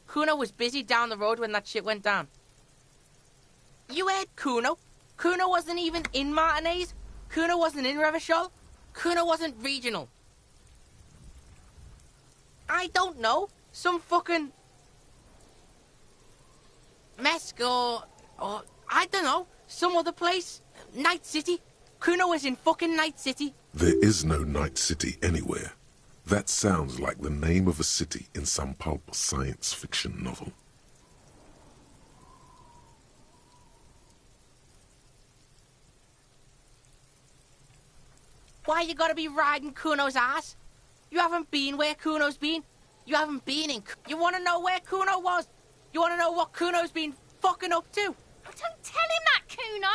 Kuno was busy down the road when that shit went down. You heard Kuno. Kuno wasn't even in Martinez. Kuno wasn't in Revachol. Kuno wasn't regional. I don't know. Some fucking... Mesk or I don't know, some other place. Night City. Kuno was in fucking Night City. There is no Night City anywhere. That sounds like the name of a city in some pulp science fiction novel. Why you gotta be riding Kuno's ass? You haven't been where Kuno's been. You haven't been in... You wanna know where Kuno was? You wanna know what Kuno's been fucking up to? Oh, don't tell him that, Kuno.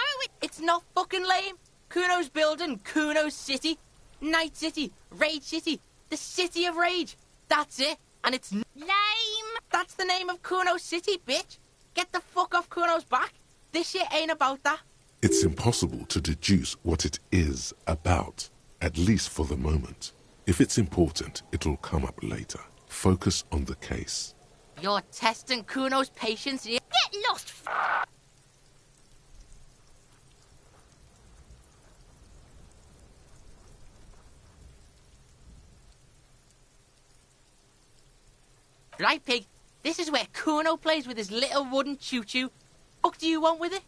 It's not fucking lame. Kuno's building Kuno's City. Night City. Rage City. The City of Rage. That's it. And it's... Lame. That's the name of Kuno's City, bitch. Get the fuck off Kuno's back. This shit ain't about that. It's impossible to deduce what it is about, at least for the moment. If it's important, it'll come up later. Focus on the case. You're testing Kuno's patience here. Get lost, Right, pig. This is where Kuno plays with his little wooden choo-choo. What do you want with it?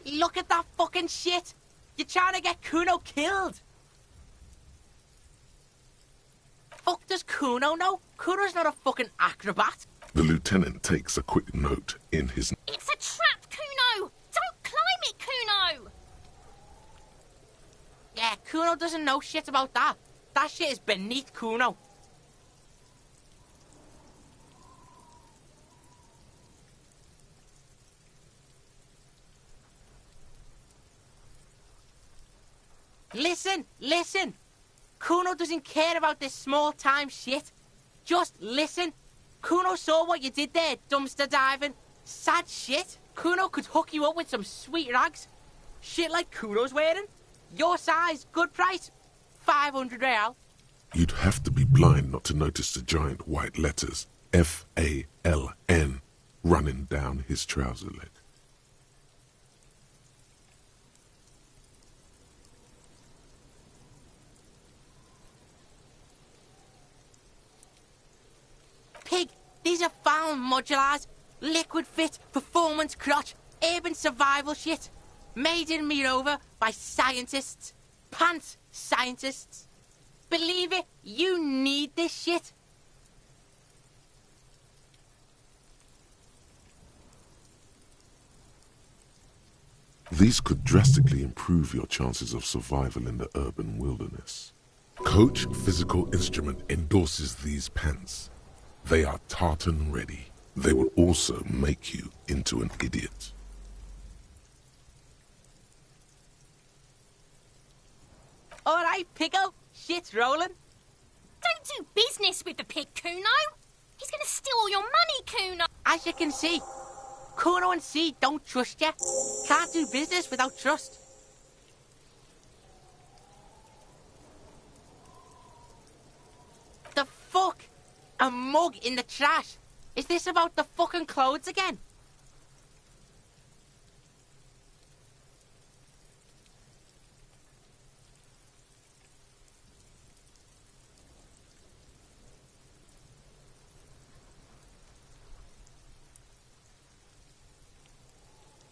Look at that fucking shit! You're trying to get Kuno killed! Fuck does Kuno know? Kuno's not a fucking acrobat. The lieutenant takes a quick note in his... It's a trap, Kuno! Don't climb it, Kuno! Yeah, Kuno doesn't know shit about that. That shit is beneath Kuno. Listen, listen. Kuno doesn't care about this small-time shit. Just listen. Kuno saw what you did there, dumpster diving. Sad shit. Kuno could hook you up with some sweet rags. Shit like Kuno's wearing. Your size, good price. 500 real. You'd have to be blind not to notice the giant white letters F-A-L-N running down his trouser leg. Pig, these are found modulars. Liquid fit, performance crotch, urban survival shit. Made in Mirova by scientists. Pants scientists. Believe it, you need this shit. These could drastically improve your chances of survival in the urban wilderness. Coach Physical Instrument endorses these pants. They are tartan ready. They will also make you into an idiot. Alright, Pico, shit's rolling. Don't do business with the pig, Kuno. He's gonna steal all your money, Kuno. As you can see, Kuno and C don't trust you. Can't do business without trust. The fuck? A mug in the trash? Is this about the fucking clothes again?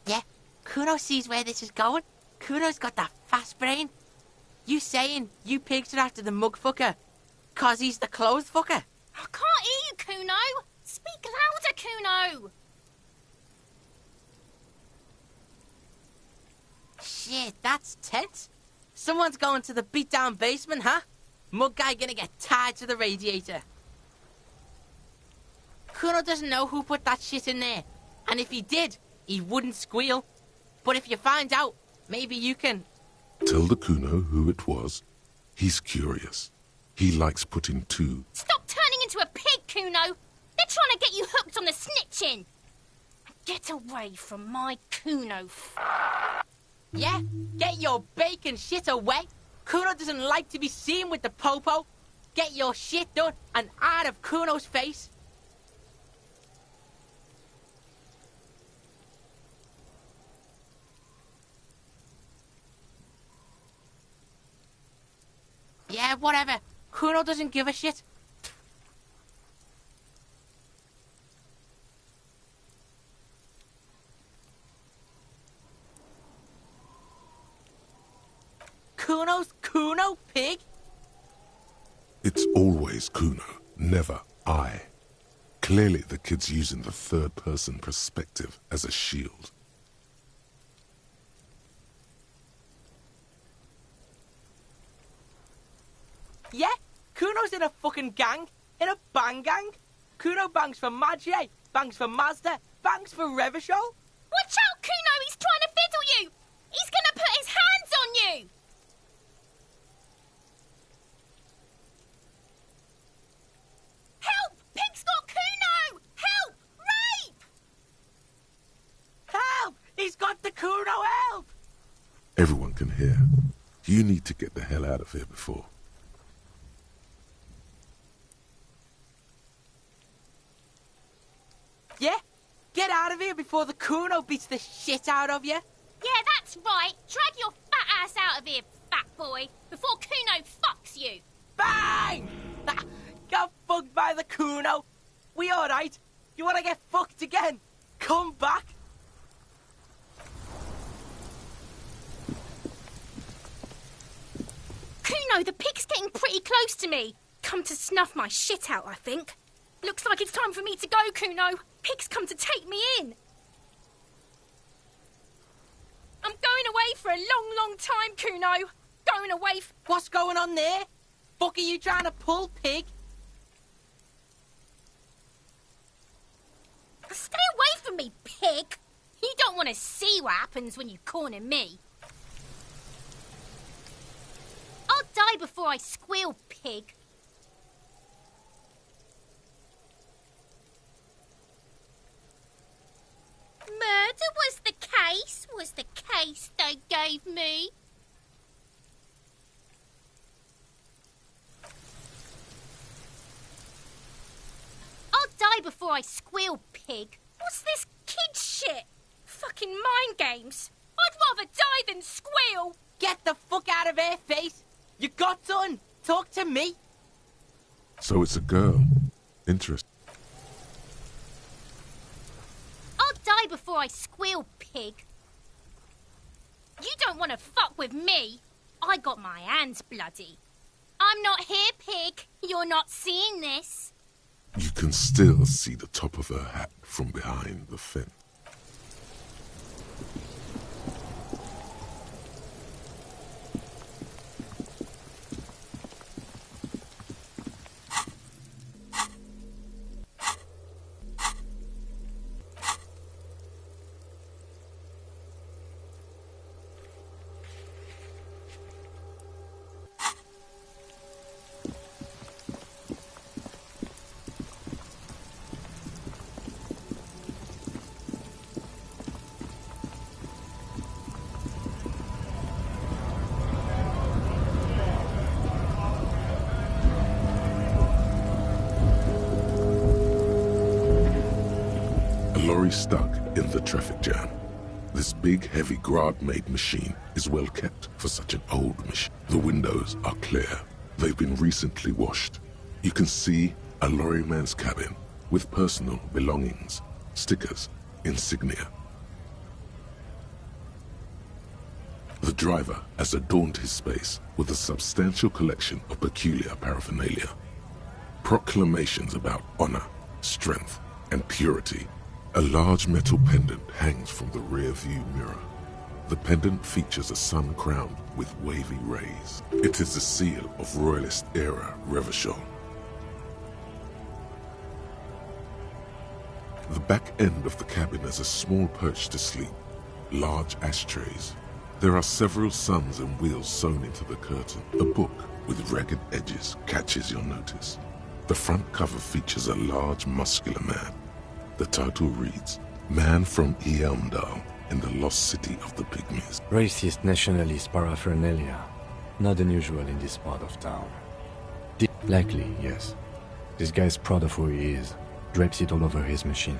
Yeah, Kuno sees where this is going. Kuno's got that fast brain. You saying you pigs are after the mug fucker 'cause he's the clothes fucker? I can't hear you, Kuno. Speak louder, Kuno. Shit, that's tense. Someone's going to the beat-down basement, huh? Mug guy gonna get tied to the radiator. Kuno doesn't know who put that shit in there. And if he did, he wouldn't squeal. But if you find out, maybe you can... Tell the Kuno who it was. He's curious. He likes putting two. Stop turning into a pig, Kuno. They're trying to get you hooked on the snitching. Get away from my Kuno. Yeah, get your bacon shit away. Kuno doesn't like to be seen with the popo. Get your shit done and out of Kuno's face. Yeah, whatever. Kuno doesn't give a shit. Kuno's Kuno, pig? It's always Kuno, never I. Clearly the kid's using the third-person perspective as a shield. Yeah, Kuno's in a fucking gang. In a bang gang. Kuno bangs for Maggie, bangs for Mazda, bangs for Revachol. Watch out, Kuno! He's trying to fiddle you! He's gonna put his hands on you! Help! Pig's got Kuno! Help! Rape! Help! He's got the Kuno, help! Everyone can hear. You need to get the hell out of here before. Yeah? Get out of here before the Kuno beats the shit out of you. Yeah, that's right. Drag your fat ass out of here, fat boy, before Kuno fucks you. Bang! Got fucked by the Kuno. We alright? You wanna get fucked again? Come back. Kuno, the pig's getting pretty close to me. Come to snuff my shit out, I think. Looks like it's time for me to go, Kuno. Pig's come to take me in. I'm going away for a long, long time, Kuno. Going away What's going on there? Fuck are you trying to pull, pig? Stay away from me, pig. You don't want to see what happens when you corner me. I'll die before I squeal, pig. Murder was the case they gave me. I'll die before I squeal, pig. What's this kid shit? Fucking mind games. I'd rather die than squeal. Get the fuck out of here, face. You got done. Talk to me. So it's a girl. Interesting. I'll die before I squeal, pig. You don't want to fuck with me. I got my hands bloody. I'm not here, pig. You're not seeing this. You can still see the top of her hat from behind the fence. Lorry stuck in the traffic jam. This big, heavy Grad-made machine is well kept for such an old machine. The windows are clear. They've been recently washed. You can see a lorryman's cabin with personal belongings, stickers, insignia. The driver has adorned his space with a substantial collection of peculiar paraphernalia. Proclamations about honor, strength, and purity. A large metal pendant hangs from the rear view mirror. The pendant features a sun crowned with wavy rays. It is the seal of Royalist era Revachol. The back end of the cabin has a small perch to sleep, large ashtrays. There are several suns and wheels sewn into the curtain. A book with ragged edges catches your notice. The front cover features a large, muscular man. The title reads, Man from Eamdal in the Lost City of the Pygmies. Racist nationalist paraphernalia. Not unusual in this part of town. Likely, yes. This guy's proud of who he is. Drapes it all over his machine.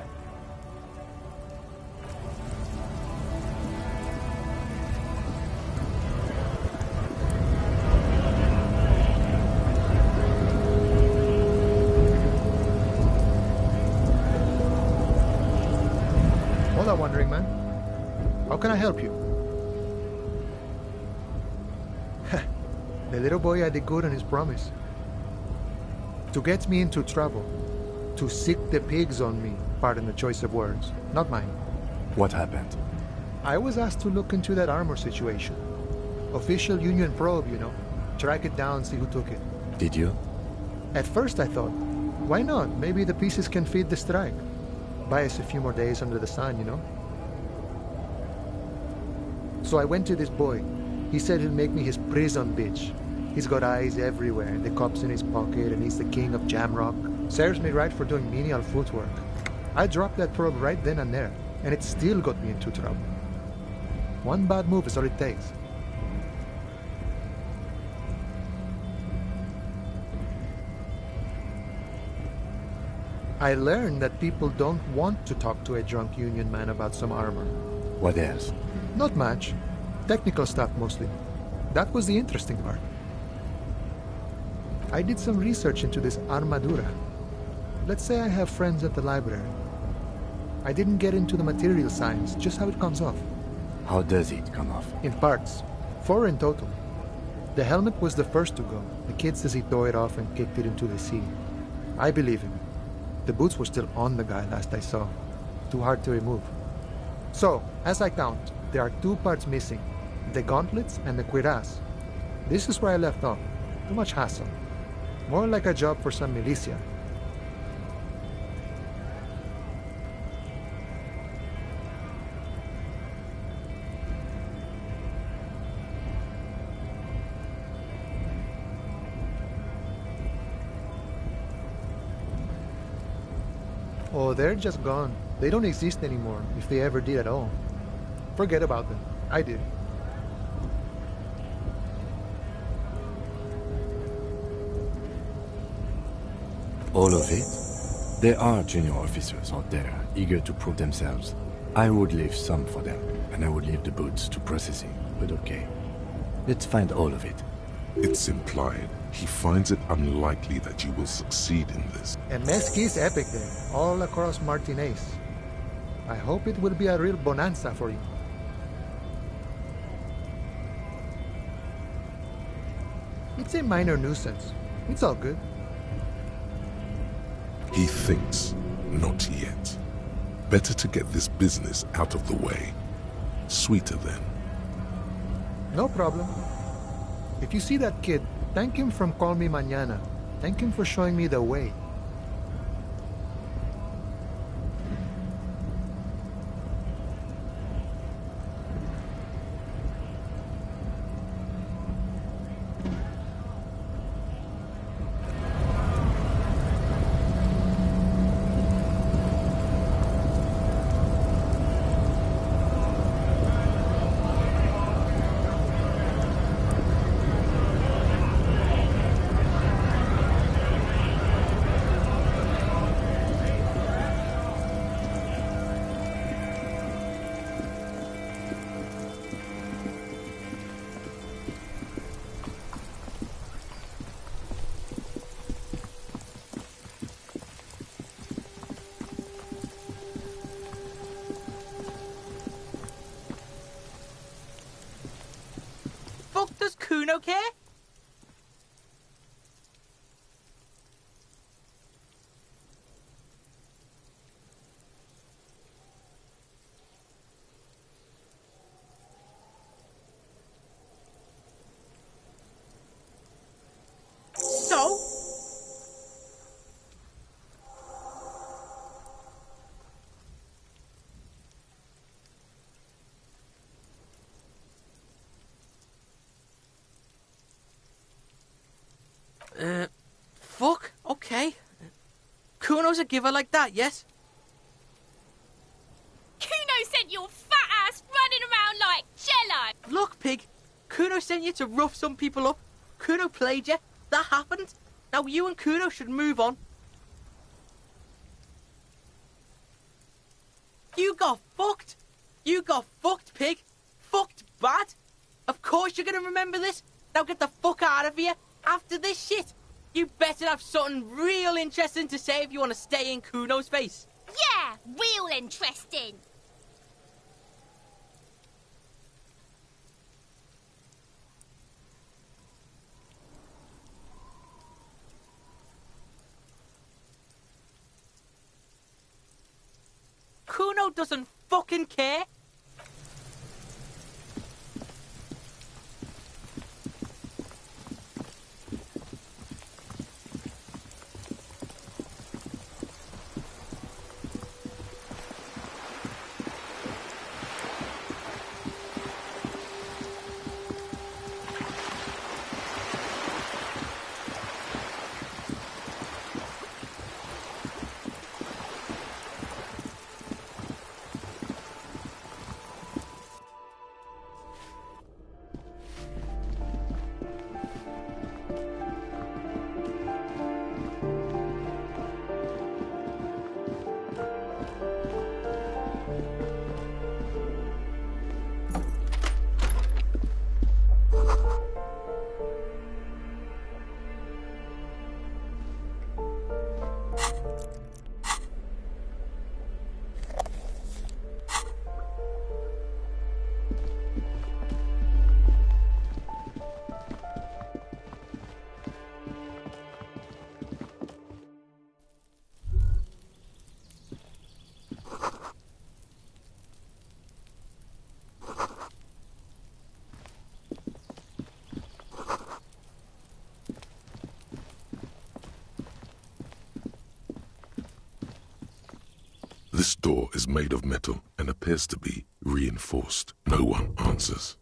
Wandering man. How can I help you? The little boy had a good on his promise. To get me into trouble. To sick the pigs on me. Pardon the choice of words. Not mine. What happened? I was asked to look into that armor situation. Official Union probe, you know. Track it down, see who took it. Did you? At first I thought, why not? Maybe the pieces can feed the strike. Buy us a few more days under the sun, you know? So I went to this boy. He said he'll make me his prison bitch. He's got eyes everywhere, the cops in his pocket, and he's the king of Jamrock. Serves me right for doing menial footwork. I dropped that probe right then and there, and it still got me into trouble. One bad move is all it takes. I learned that people don't want to talk to a drunk Union man about some armor. What else? Not much. Technical stuff mostly. That was the interesting part. I did some research into this armadura. Let's say I have friends at the library. I didn't get into the material science, just how it comes off. How does it come off? In parts. 4 in total. The helmet was the first to go. The kid says he tore it off and kicked it into the sea. I believe him. The boots were still on the guy last I saw. Too hard to remove. So, as I count, there are 2 parts missing. The gauntlets and the cuirass. This is where I left off. Too much hassle. More like a job for some militia. Oh, they're just gone. They don't exist anymore, if they ever did at all. Forget about them. I did. All of it? There are junior officers out there, eager to prove themselves. I would leave some for them, and I would leave the boots to processing, but okay. Let's find all of it. It's implied he finds it unlikely that you will succeed in this. A mezqui's epic there, all across Martinez. I hope it will be a real bonanza for you. It's a minor nuisance. It's all good. He thinks, not yet. Better to get this business out of the way. Sweeter then. No problem. If you see that kid, thank him from Call Me Mañana. Thank him for showing me the way. Fuck does Kuno care? So? Fuck, okay. Kuno's a giver like that, yes? Kuno sent your fat ass running around like jello. Look, pig. Kuno sent you to rough some people up. Kuno played you. That happened. Now you and Kuno should move on. You got fucked. You got fucked, pig. Fucked bad. Of course you're gonna remember this. Now get the fuck out of here. After this shit, you better have something real interesting to say if you want to stay in Kuno's face. Yeah, real interesting. Kuno doesn't fucking care. This door is made of metal and appears to be reinforced. No one answers.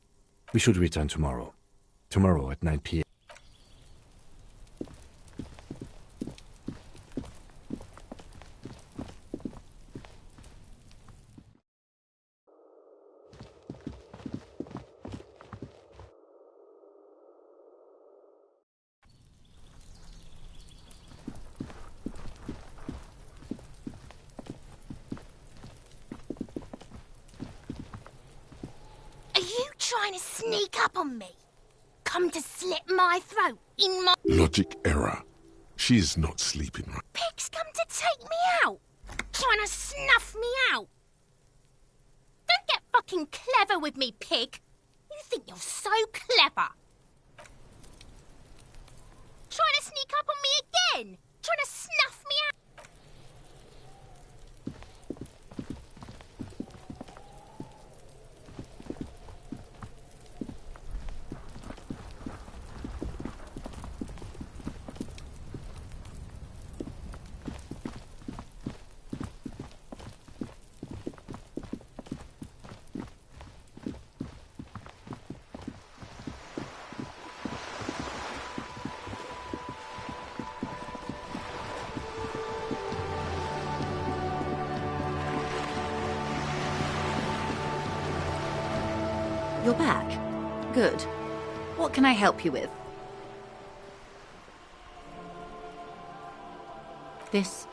We should return tomorrow. Tomorrow at 9 p.m. Are you trying to sneak up on me? Come to slit my throat in my... Logic error. She is not sleeping right. Pig's come to take me out. Trying to snuff me out. Don't get fucking clever with me, pig. You think you're so clever. sneak up on me again? Trying to snuff me out? You're back. Good. What can I help you with? This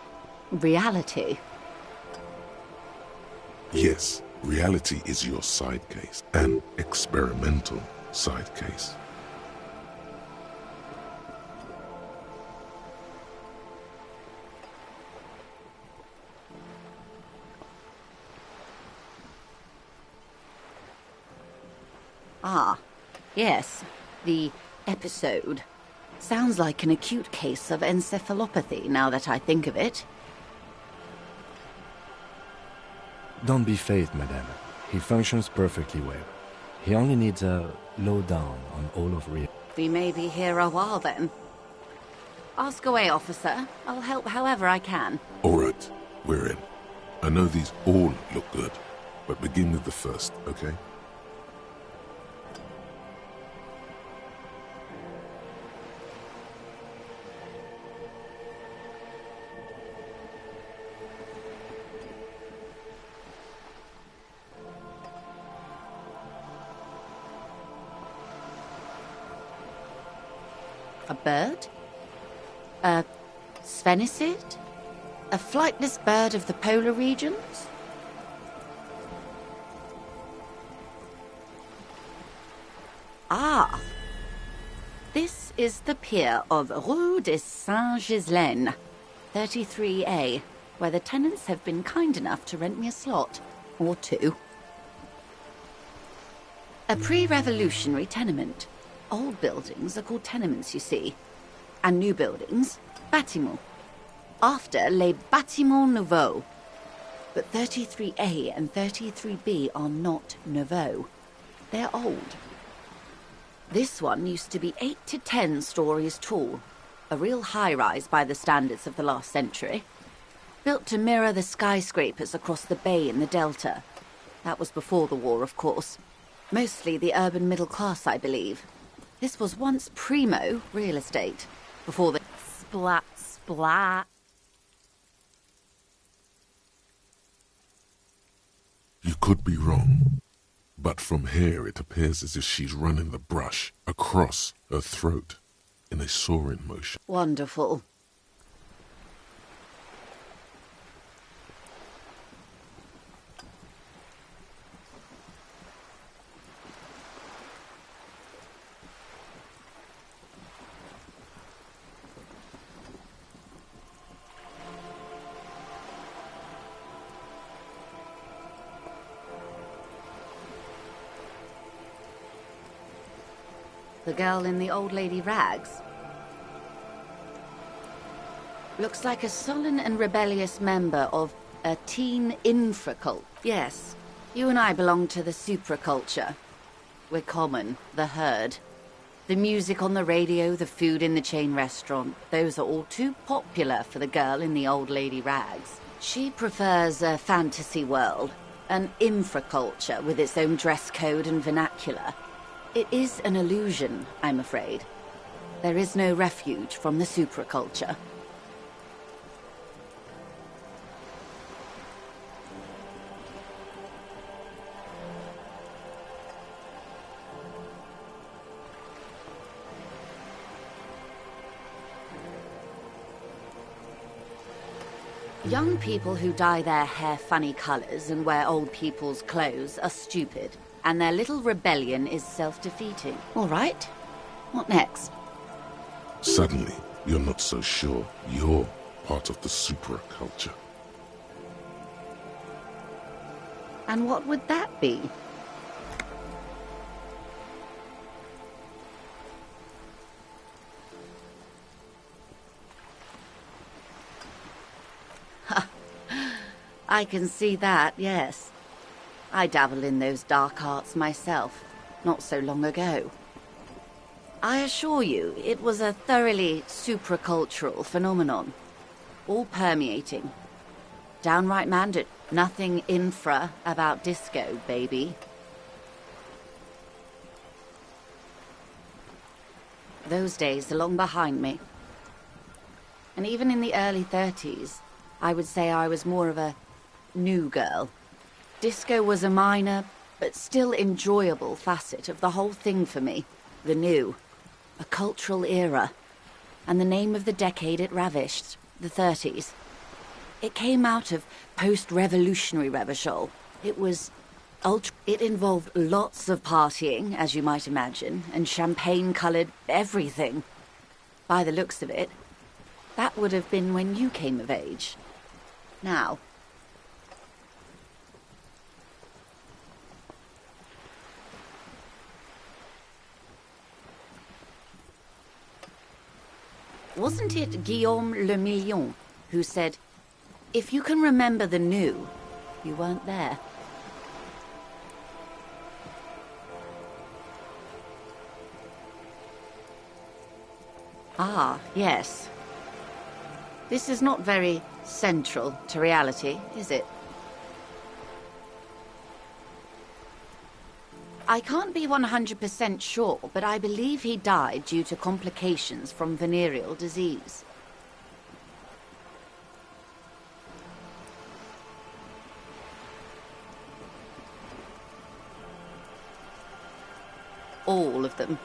reality. Yes, reality is your side case, an experimental side case. Ah, yes, the episode. Sounds like an acute case of encephalopathy, now that I think of it. Don't be phased, madame. He functions perfectly well. He only needs a lowdown on all of reality. We may be here a while then. Ask away, officer. I'll help however I can. All right, we're in. I know these all look good, but begin with the first, okay? A bird? A sphenicid? A flightless bird of the polar regions? Ah! This is the pier of Rue de Saint-Ghislain, 33A, where the tenants have been kind enough to rent me a slot. Or two. A pre-revolutionary tenement. Old buildings are called tenements, you see. And new buildings, bâtiments. After les bâtiments nouveaux. But 33A and 33B are not nouveaux. They're old. This one used to be 8 to 10 stories tall. A real high-rise by the standards of the last century. Built to mirror the skyscrapers across the bay in the Delta. That was before the war, of course. Mostly the urban middle class, I believe. This was once primo real estate, before the splat. You could be wrong, but from here it appears as if she's running the brush across her throat in a soaring motion. Wonderful. The girl in the old lady rags. Looks like a sullen and rebellious member of a teen infracult. Yes, you and I belong to the supraculture. We're common, the herd. The music on the radio, the food in the chain restaurant, those are all too popular for the girl in the old lady rags. She prefers a fantasy world, an infraculture with its own dress code and vernacular. It is an illusion, I'm afraid. There is no refuge from the supraculture. Young people who dye their hair funny colors and wear old people's clothes are stupid. And their little rebellion is self-defeating. All right. What next? Suddenly, you're not so sure you're part of the supraculture. And what would that be? I can see that, yes. I dabbled in those dark arts myself, not so long ago. I assure you, it was a thoroughly supracultural phenomenon. All permeating. Downright mandate. Nothing infra about disco, baby. Those days are long behind me. And even in the early 30s, I would say I was more of a new girl. Disco was a minor, but still enjoyable facet of the whole thing for me. The new. A cultural era. And the name of the decade it ravished, the 30s. It came out of post-revolutionary Revachol. It was ultra. It involved lots of partying, as you might imagine, and champagne-coloured everything. By the looks of it, that would have been when you came of age. Now. Wasn't it Guillaume Le Million who said, "If you can remember the new, you weren't there"? Ah, yes. This is not very central to reality, is it? I can't be 100% sure, but I believe he died due to complications from venereal disease. All of them.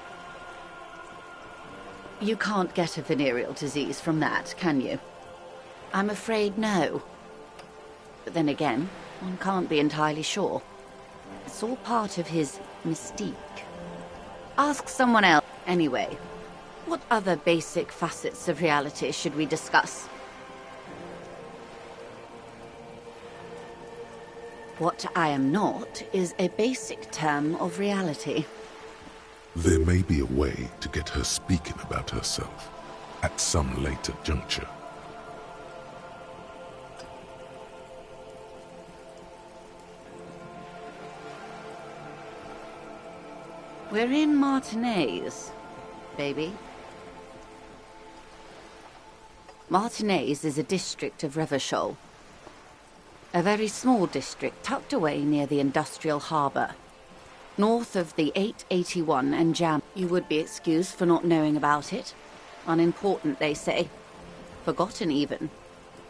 You can't get a venereal disease from that, can you? I'm afraid no. But then again, one can't be entirely sure. It's all part of his mystique. Ask someone else. Anyway, what other basic facets of reality should we discuss? What I am not is a basic term of reality. There may be a way to get her speaking about herself at some later juncture. We're in Martinez, baby. Martinez is a district of Revachol. A very small district tucked away near the industrial harbour. North of the 881 and Jam. You would be excused for not knowing about it. Unimportant, they say. Forgotten, even.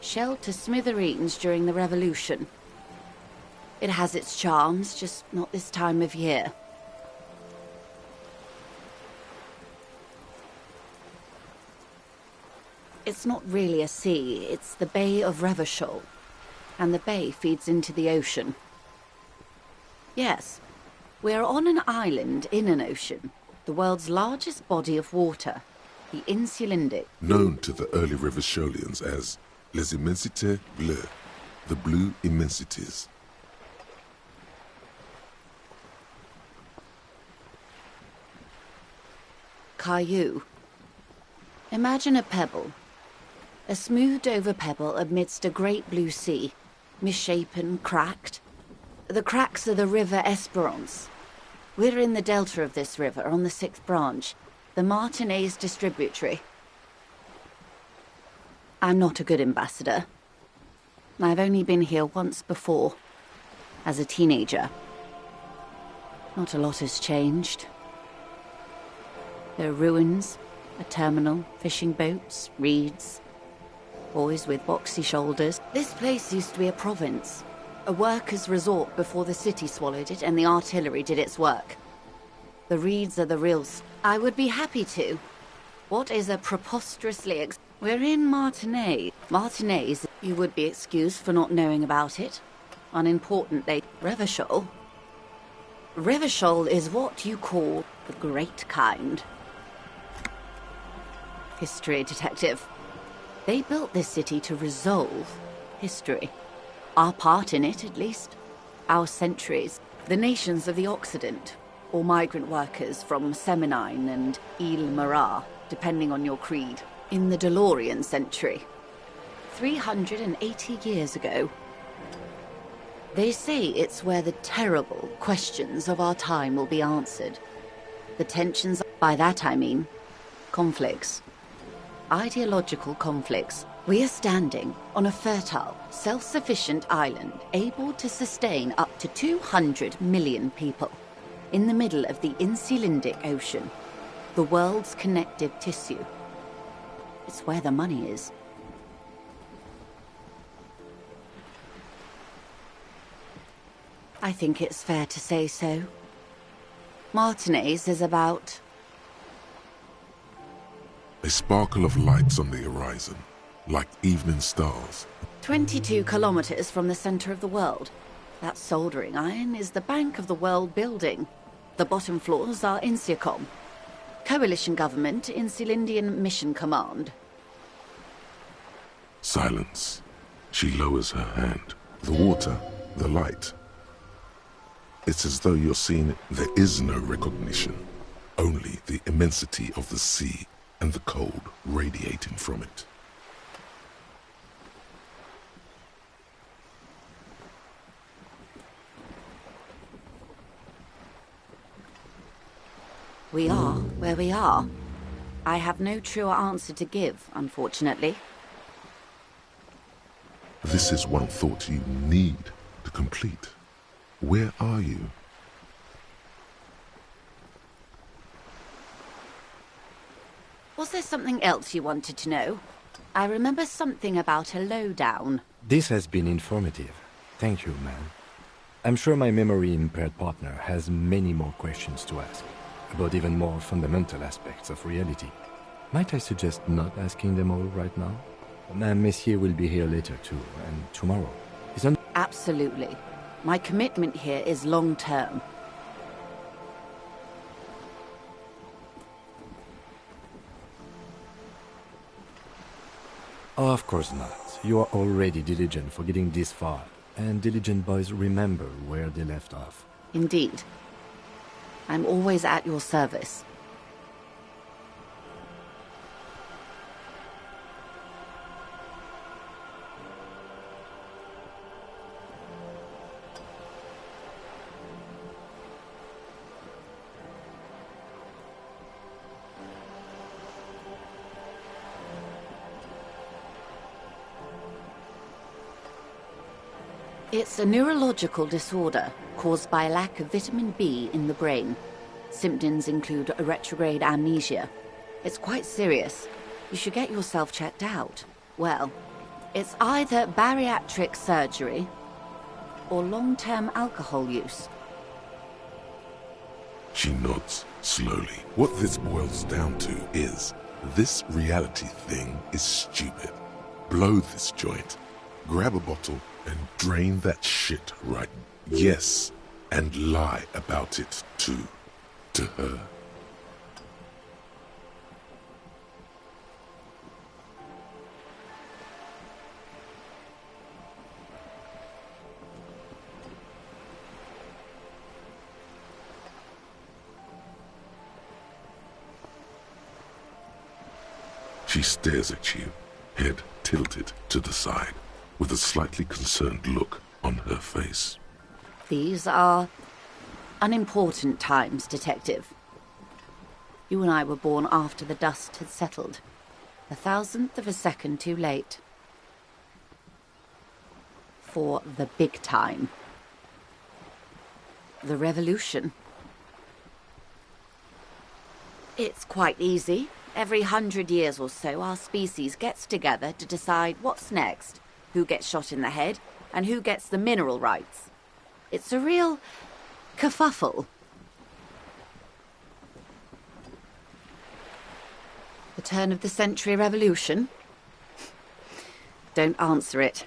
Shelled to smithereens during the Revolution. It has its charms, just not this time of year. It's not really a sea, it's the Bay of Revachol. And the bay feeds into the ocean. Yes. We're on an island in an ocean, the world's largest body of water, the Insulindic. Known to the early Revacholians as Les Immensités Bleues, the Blue Immensities. Caillou. Imagine a pebble. A smoothed-over pebble amidst a great blue sea, misshapen, cracked. The cracks are the River Esperance. We're in the delta of this river, on the 6th branch, the Martinez distributary. I'm not a good ambassador. I've only been here once before, as a teenager. Not a lot has changed. There are ruins, a terminal, fishing boats, reeds, boys with boxy shoulders. This place used to be a province. A workers' resort before the city swallowed it and the artillery did its work. The reeds are the real I would be happy to. What is a preposterously We're in Martinez. Martinez, you would be excused for not knowing about it. Unimportant, they... Revachol? Revachol is what you call the great kind. History detective. They built this city to resolve history. Our part in it, at least. Our centuries. The nations of the Occident, or migrant workers from Seminine and Ile-Marat, depending on your creed. In the DeLorean century. 380 years ago. They say it's where the terrible questions of our time will be answered. The tensions, by that I mean conflicts. Ideological conflicts. We are standing on a fertile, self-sufficient island able to sustain up to 200 million people in the middle of the Insulindic Ocean, the world's connective tissue. It's where the money is. I think it's fair to say so. Martinez is about... A sparkle of lights on the horizon, like evening stars. 22 kilometers from the center of the world. That soldering iron is the bank of the world building. The bottom floors are Insiacom. Coalition government, Insulindian Mission Command. Silence. She lowers her hand. The water, the light. It's as though you're seeing it. There is no recognition. Only the immensity of the sea and the cold radiating from it. We are where we are. I have no truer answer to give, unfortunately. This is one thought you need to complete. Where are you? Was there something else you wanted to know? I remember something about a lowdown. This has been informative. Thank you, ma'am. I'm sure my memory-impaired partner has many more questions to ask, about even more fundamental aspects of reality. Might I suggest not asking them all right now? Messier will be here later too, and tomorrow. Absolutely. My commitment here is long-term. Of course not. You are already diligent for getting this far, and diligent boys remember where they left off. Indeed. I'm always at your service. It's a neurological disorder caused by a lack of vitamin B in the brain. Symptoms include a retrograde amnesia. It's quite serious. You should get yourself checked out. Well, it's either bariatric surgery or long-term alcohol use. She nods slowly. What this boils down to is, this reality thing is stupid. Blow this joint, grab a bottle, and drain that shit right. Yes, and lie about it too, to her. She stares at you, head tilted to the side, with a slightly concerned look on her face. These are unimportant times, Detective. You and I were born after the dust had settled. 1,000th of a second too late. For the big time. The revolution. It's quite easy. Every 100 years or so, our species gets together to decide what's next, who gets shot in the head, and who gets the mineral rights. It's a real kerfuffle. The turn of the century revolution? Don't answer it.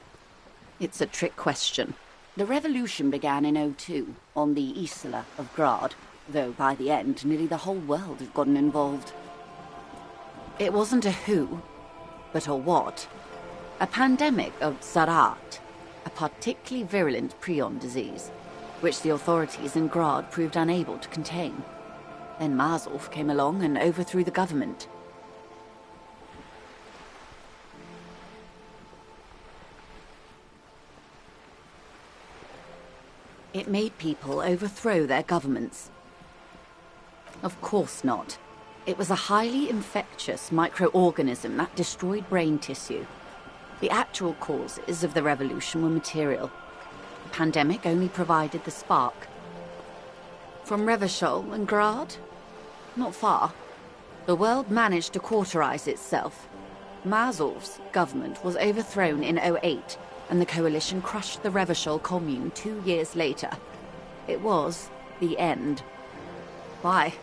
It's a trick question. The revolution began in '02 on the Isla of Grad, though by the end, nearly the whole world had gotten involved. It wasn't a who, but a what. A pandemic of Zarat, a particularly virulent prion disease, which the authorities in Grad proved unable to contain. Then Marzolf came along and overthrew the government. It made people overthrow their governments. Of course not. It was a highly infectious microorganism that destroyed brain tissue. The actual causes of the revolution were material. The pandemic only provided the spark. From Revachol and Grad? Not far. The world managed to cauterize itself. Mazov's government was overthrown in 08, and the coalition crushed the Revachol commune 2 years later. It was the end. Why?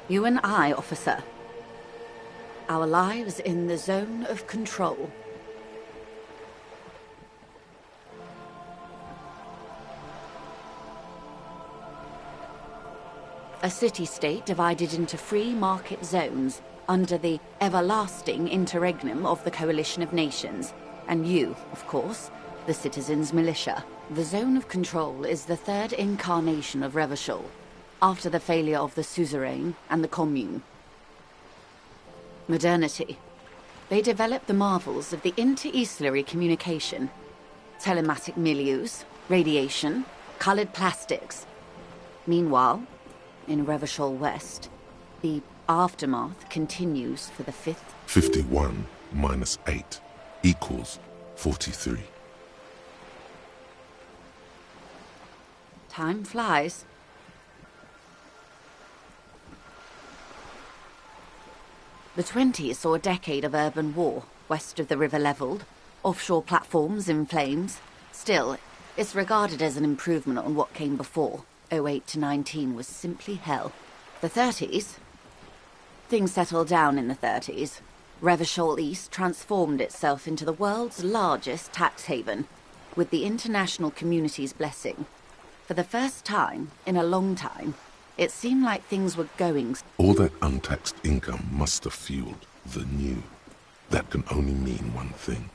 You and I, officer. Our lives in the zone of control. A city-state divided into free market zones under the everlasting interregnum of the Coalition of Nations. And you, of course, the citizens' militia. The zone of control is the third incarnation of Revachol, after the failure of the suzerain and the commune. Modernity. They developed the marvels of the inter-eastlery communication. Telematic milieus, radiation, colored plastics. Meanwhile, in Revachol West, the aftermath continues for the fifth. 51 minus 8 equals 43. Time flies. The 20s saw a decade of urban war, west of the river leveled, offshore platforms in flames. Still, it's regarded as an improvement on what came before. 08 to 19 was simply hell. The 30s? Things settled down in the 30s. Revachol East transformed itself into the world's largest tax haven, with the international community's blessing. For the first time in a long time, it seemed like things were going. All that untaxed income must have fueled the new. That can only mean one thing.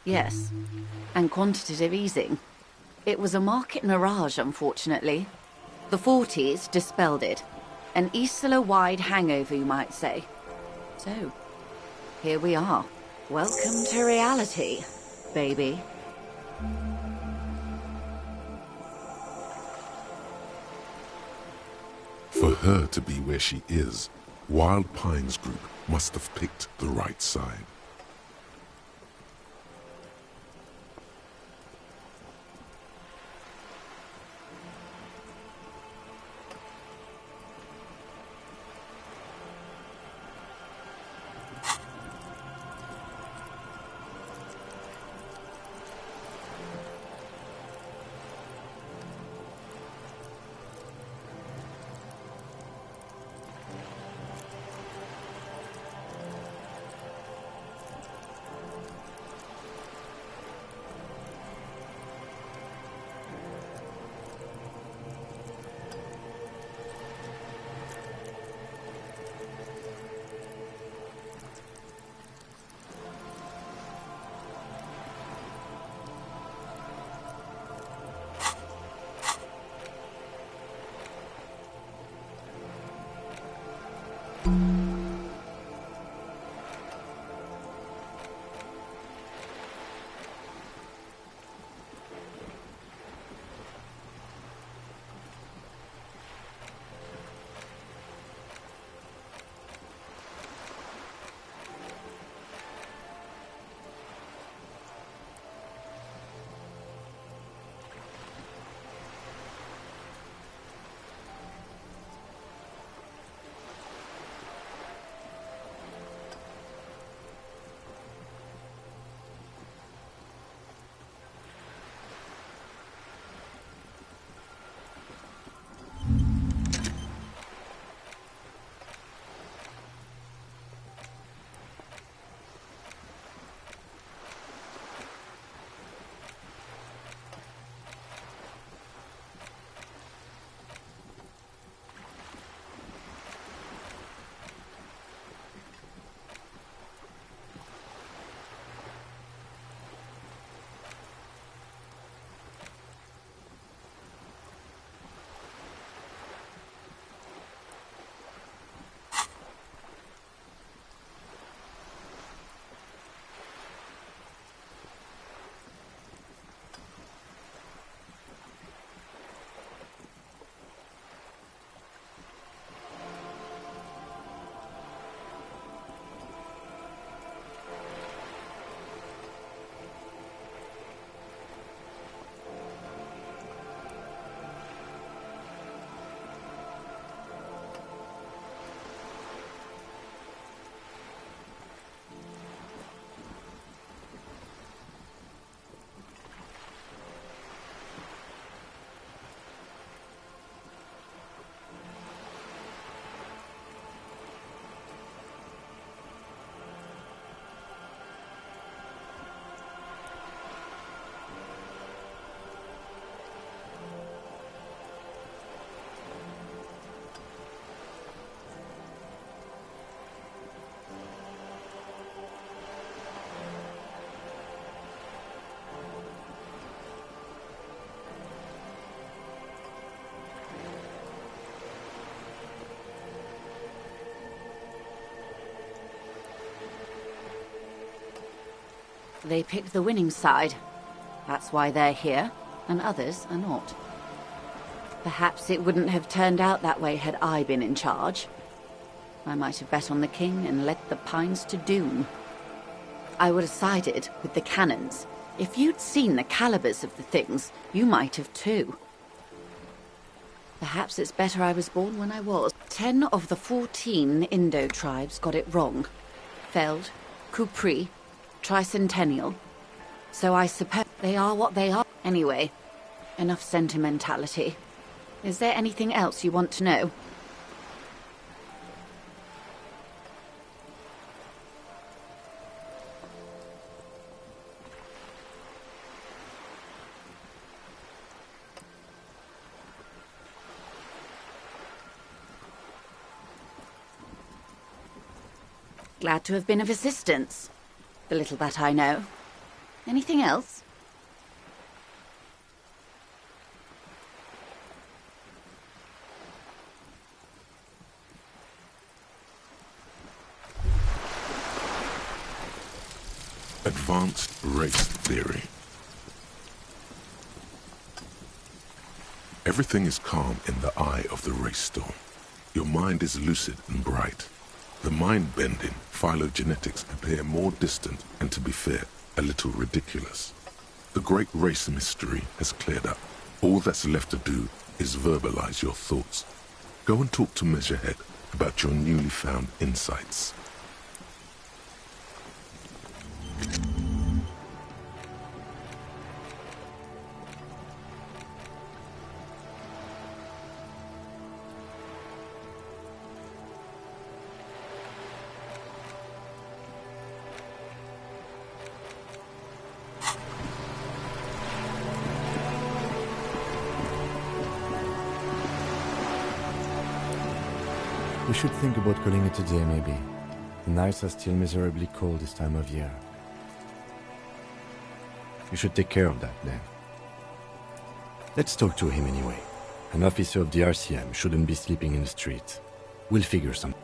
Yes, and quantitative easing. It was a market mirage, unfortunately. The 40s dispelled it. An Isla-wide hangover, you might say. So, here we are. Welcome to reality, baby. For her to be where she is, Wild Pines Group must have picked the right side. They picked the winning side. That's why they're here, and others are not. Perhaps it wouldn't have turned out that way had I been in charge. I might have bet on the king and led the Pines to doom. I would have sided with the cannons. If you'd seen the calibers of the things, you might have too. Perhaps it's better I was born when I was. 10 of the 14 Indo tribes got it wrong. Feld, Kupri, Tricentennial. So I suppose they are what they are. Anyway, enough sentimentality. Is there anything else you want to know? Glad to have been of assistance. The little that I know. Anything else? Advanced race theory. Everything is calm in the eye of the race storm. Your mind is lucid and bright. The mind-bending phylogenetics appear more distant and, to be fair, a little ridiculous. The great race mystery has cleared up. All that's left to do is verbalize your thoughts. Go and talk to Measurehead about your newly found insights. We should think about calling it a day, maybe. The nights are still miserably cold this time of year. You should take care of that, then. Let's talk to him anyway. An officer of the RCM shouldn't be sleeping in the street. We'll figure something.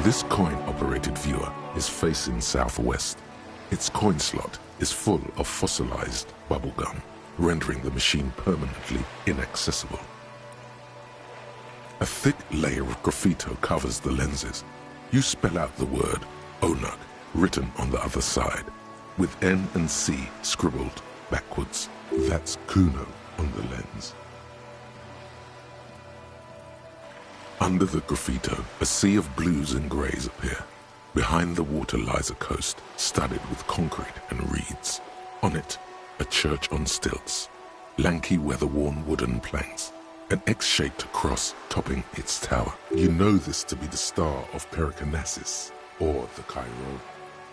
This coin-operated viewer is facing southwest. Its coin slot is full of fossilized bubblegum, rendering the machine permanently inaccessible. A thick layer of graffito covers the lenses. You spell out the word Onuk written on the other side, with N and C scribbled backwards. That's Kuno on the lens. Under the graffito, a sea of blues and greys appear. Behind the water lies a coast, studded with concrete and reeds. On it, a church on stilts, lanky weather-worn wooden planks, an X-shaped cross topping its tower. You know this to be the Star of Pericarnassus, or the Cairo,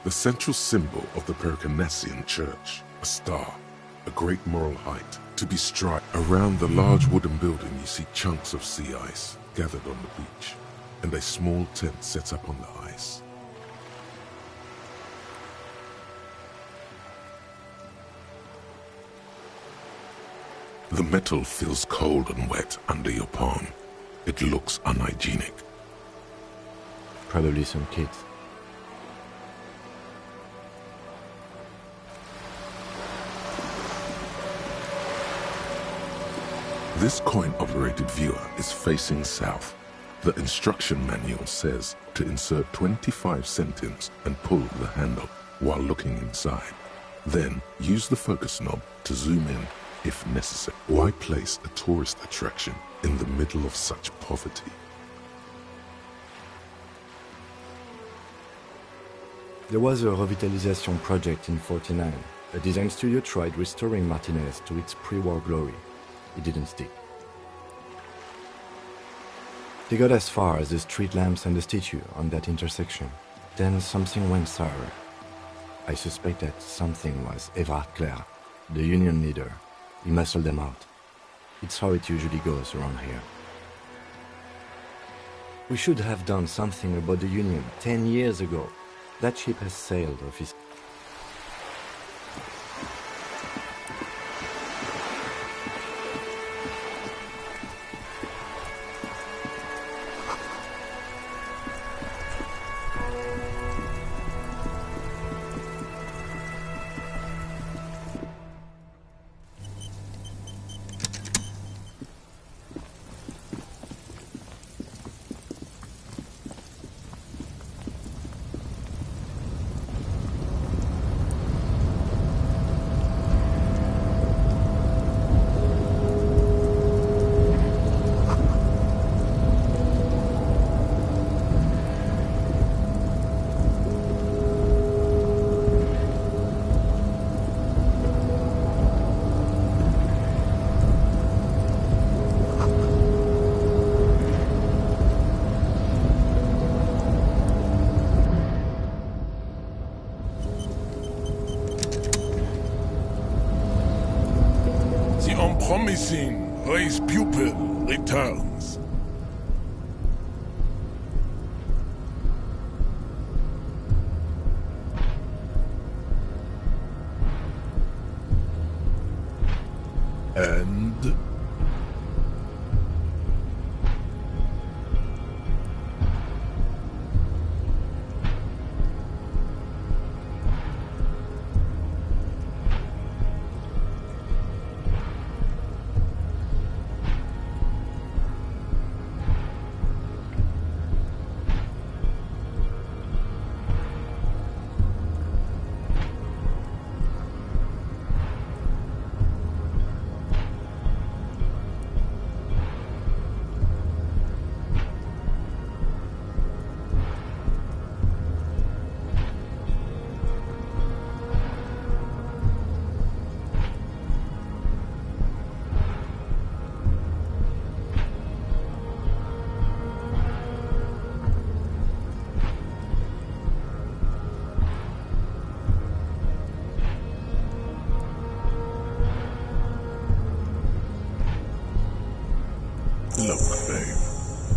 the central symbol of the Pericarnassian church, a star, a great moral height, to be striped. Around the large wooden building you see chunks of sea ice gathered on the beach, and a small tent set up on the ice. The metal feels cold and wet under your palm. It looks unhygienic. Probably some kids. This coin-operated viewer is facing south. The instruction manual says to insert 25 centimes and pull the handle while looking inside. Then use the focus knob to zoom in if necessary. Why place a tourist attraction in the middle of such poverty? There was a revitalization project in 49. A design studio tried restoring Martinez to its pre-war glory. It didn't stick. They got as far as the street lamps and the statue on that intersection. Then something went sour. I suspect that something was Everard Clare, the union leader. He muscled them out. It's how it usually goes around here. We should have done something about the union 10 years ago. That ship has sailed off his... Promising race pupil returns. And look, babe.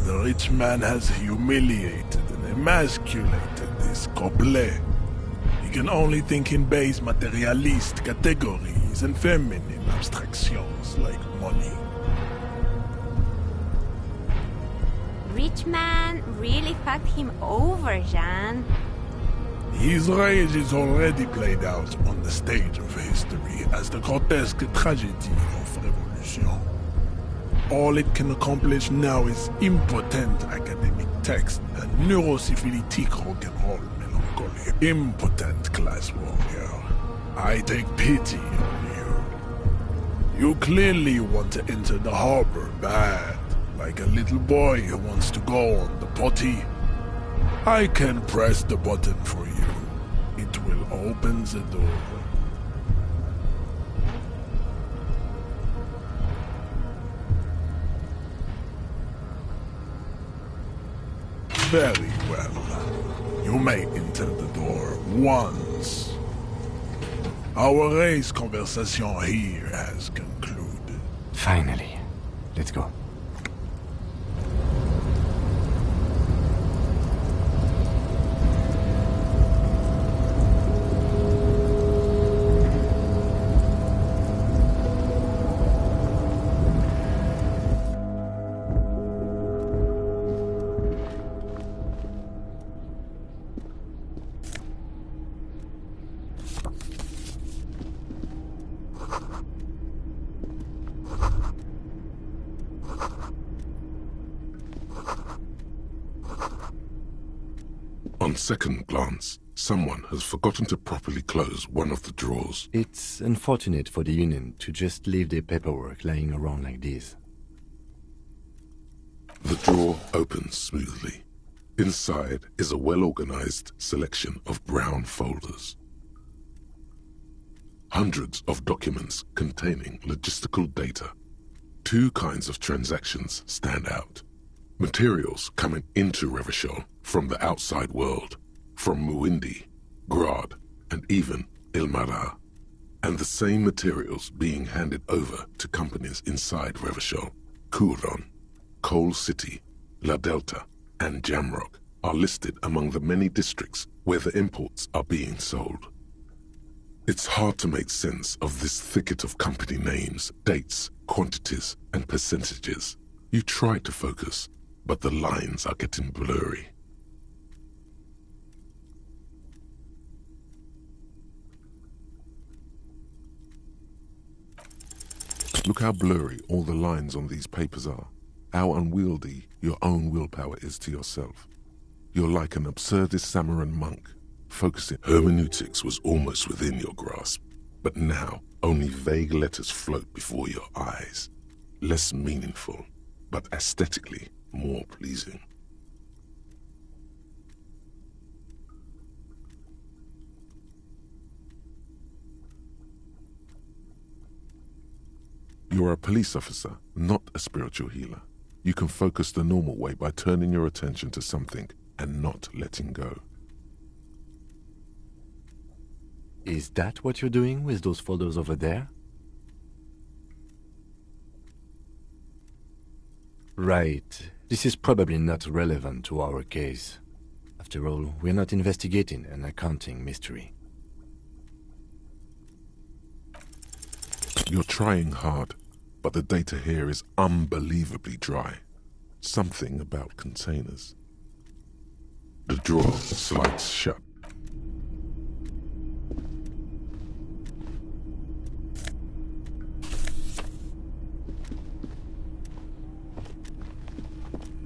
The rich man has humiliated and emasculated this couple. He can only think in base materialist categories and feminine abstractions like money. Rich man really fucked him over, Jean. His rage is already played out on the stage of history as the grotesque tragedy of revolution. All it can accomplish now is impotent academic text and neurosyphilitic rock and roll melancholy. Impotent class warrior. I take pity on you. You clearly want to enter the harbor bad, like a little boy who wants to go on the potty. I can press the button for you. It will open the door. Very well. You may enter the door once. Our race conversation here has concluded. Finally. Let's go. On second glance, someone has forgotten to properly close one of the drawers. It's unfortunate for the Union to just leave their paperwork lying around like this. The drawer opens smoothly. Inside is a well-organized selection of brown folders. Hundreds of documents containing logistical data. Two kinds of transactions stand out. Materials coming into Revachol from the outside world, from Muindi, Grad, and even Ilmara. And the same materials being handed over to companies inside Revachol. Kuron, Coal City, La Delta, and Jamrock are listed among the many districts where the imports are being sold. It's hard to make sense of this thicket of company names, dates, quantities, and percentages. You try to focus, but the lines are getting blurry. Look how blurry all the lines on these papers are. How unwieldy your own willpower is to yourself. You're like an absurdist Samaran monk, focusing. Hermeneutics was almost within your grasp, but now only vague letters float before your eyes. Less meaningful, but aesthetically more pleasing. You're a police officer, not a spiritual healer. You can focus the normal way by turning your attention to something and not letting go. Is that what you're doing with those folders over there? Right. This is probably not relevant to our case. After all, we're not investigating an accounting mystery. You're trying hard, but the data here is unbelievably dry. Something about containers. The drawer slides shut.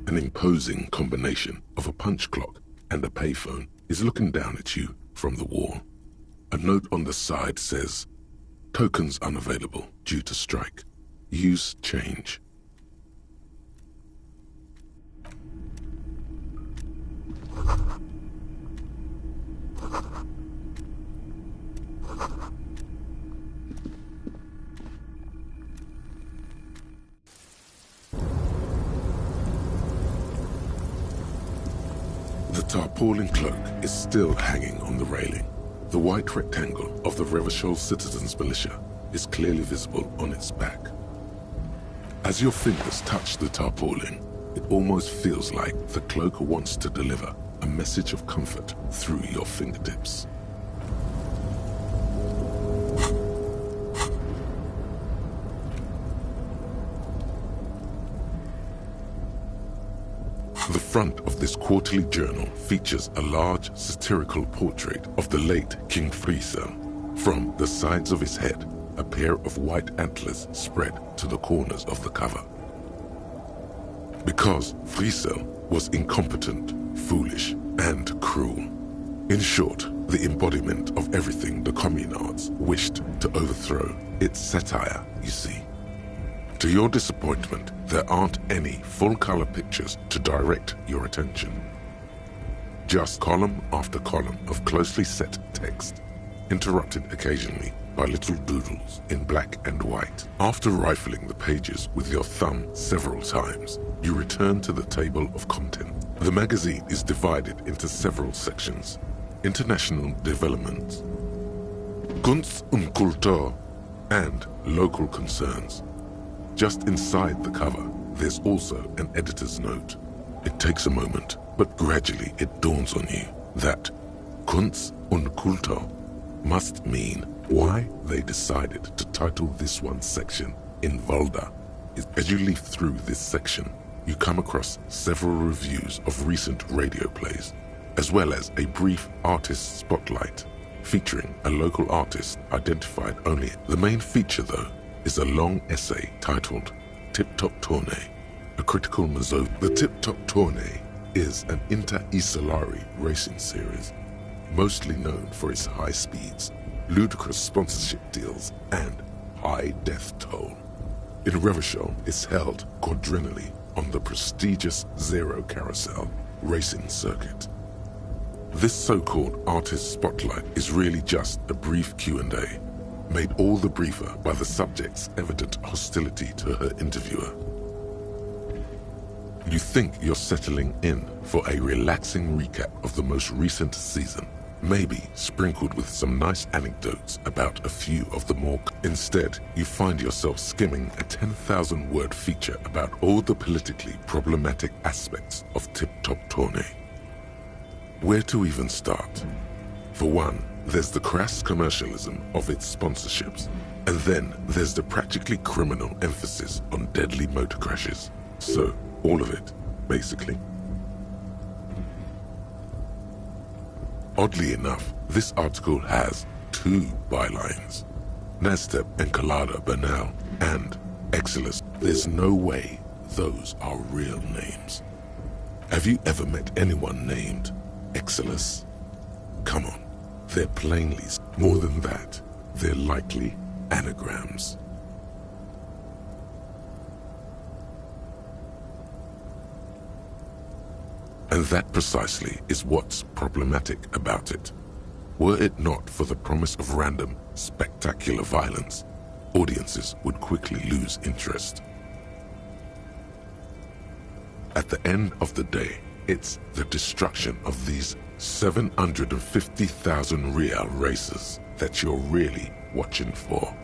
An imposing combination of a punch clock and a payphone is looking down at you from the wall. A note on the side says, "Tokens unavailable due to strike. Use change." The tarpaulin cloak is still hanging on the railing. The white rectangle of the Revachol Citizens Militia is clearly visible on its back. As your fingers touch the tarpaulin, it almost feels like the cloak wants to deliver a message of comfort through your fingertips. The front of this quarterly journal features a large satirical portrait of the late King Friesel. From the sides of his head, a pair of white antlers spread to the corners of the cover. Because Friesel was incompetent, foolish, and cruel. In short, the embodiment of everything the communards wished to overthrow. It's satire, you see. To your disappointment, there aren't any full-color pictures to direct your attention. Just column after column of closely set text, interrupted occasionally by little doodles in black and white. After rifling the pages with your thumb several times, you return to the table of content. The magazine is divided into several sections. International developments, Kunst und Kultur, and local concerns. Just inside the cover, there's also an editor's note. It takes a moment, but gradually it dawns on you that Kunst und Kultur must mean why they decided to title this one section in Valda. As you leaf through this section, you come across several reviews of recent radio plays, as well as a brief artist spotlight featuring a local artist identified only. The main feature, though, is a long essay titled Tip Top Tournée, a critical mezzo. The Tip Top Tournée is an inter-Isolari racing series, mostly known for its high speeds, ludicrous sponsorship deals, and high death toll. In Revachol, it's held quadrennially on the prestigious Zero Carousel, racing circuit. This so-called artist spotlight is really just a brief Q&A, made all the briefer by the subject's evident hostility to her interviewer. You think you're settling in for a relaxing recap of the most recent season, maybe sprinkled with some nice anecdotes about a few of the more... Instead, you find yourself skimming a 10,000-word feature about all the politically problematic aspects of Tip Top Tourney. Where to even start? For one, there's the crass commercialism of its sponsorships, and then there's the practically criminal emphasis on deadly motor crashes. So, all of it, basically. Oddly enough, this article has 2 bylines. Nastep and Colada Bernal and Exilus. There's no way those are real names. Have you ever met anyone named Exilus? Come on, they're plainly more than that. They're likely anagrams. And that precisely is what's problematic about it. Were it not for the promise of random, spectacular violence, audiences would quickly lose interest. At the end of the day, it's the destruction of these 750,000 real races that you're really watching for.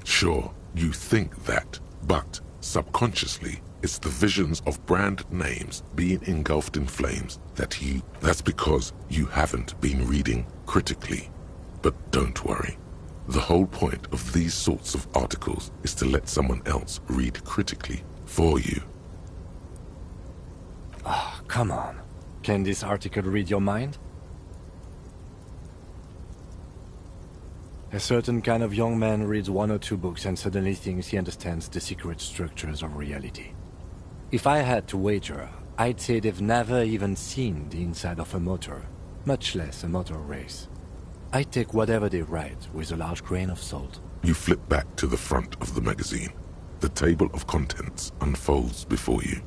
Sure, you think that, but subconsciously, it's the visions of brand names being engulfed in flames that's because you haven't been reading critically. But don't worry. The whole point of these sorts of articles is to let someone else read critically for you. Ah, come on. Can this article read your mind? A certain kind of young man reads 1 or 2 books and suddenly thinks he understands the secret structures of reality. If I had to wager, I'd say they've never even seen the inside of a motor, much less a motor race. I take whatever they write with a large grain of salt. You flip back to the front of the magazine. The table of contents unfolds before you.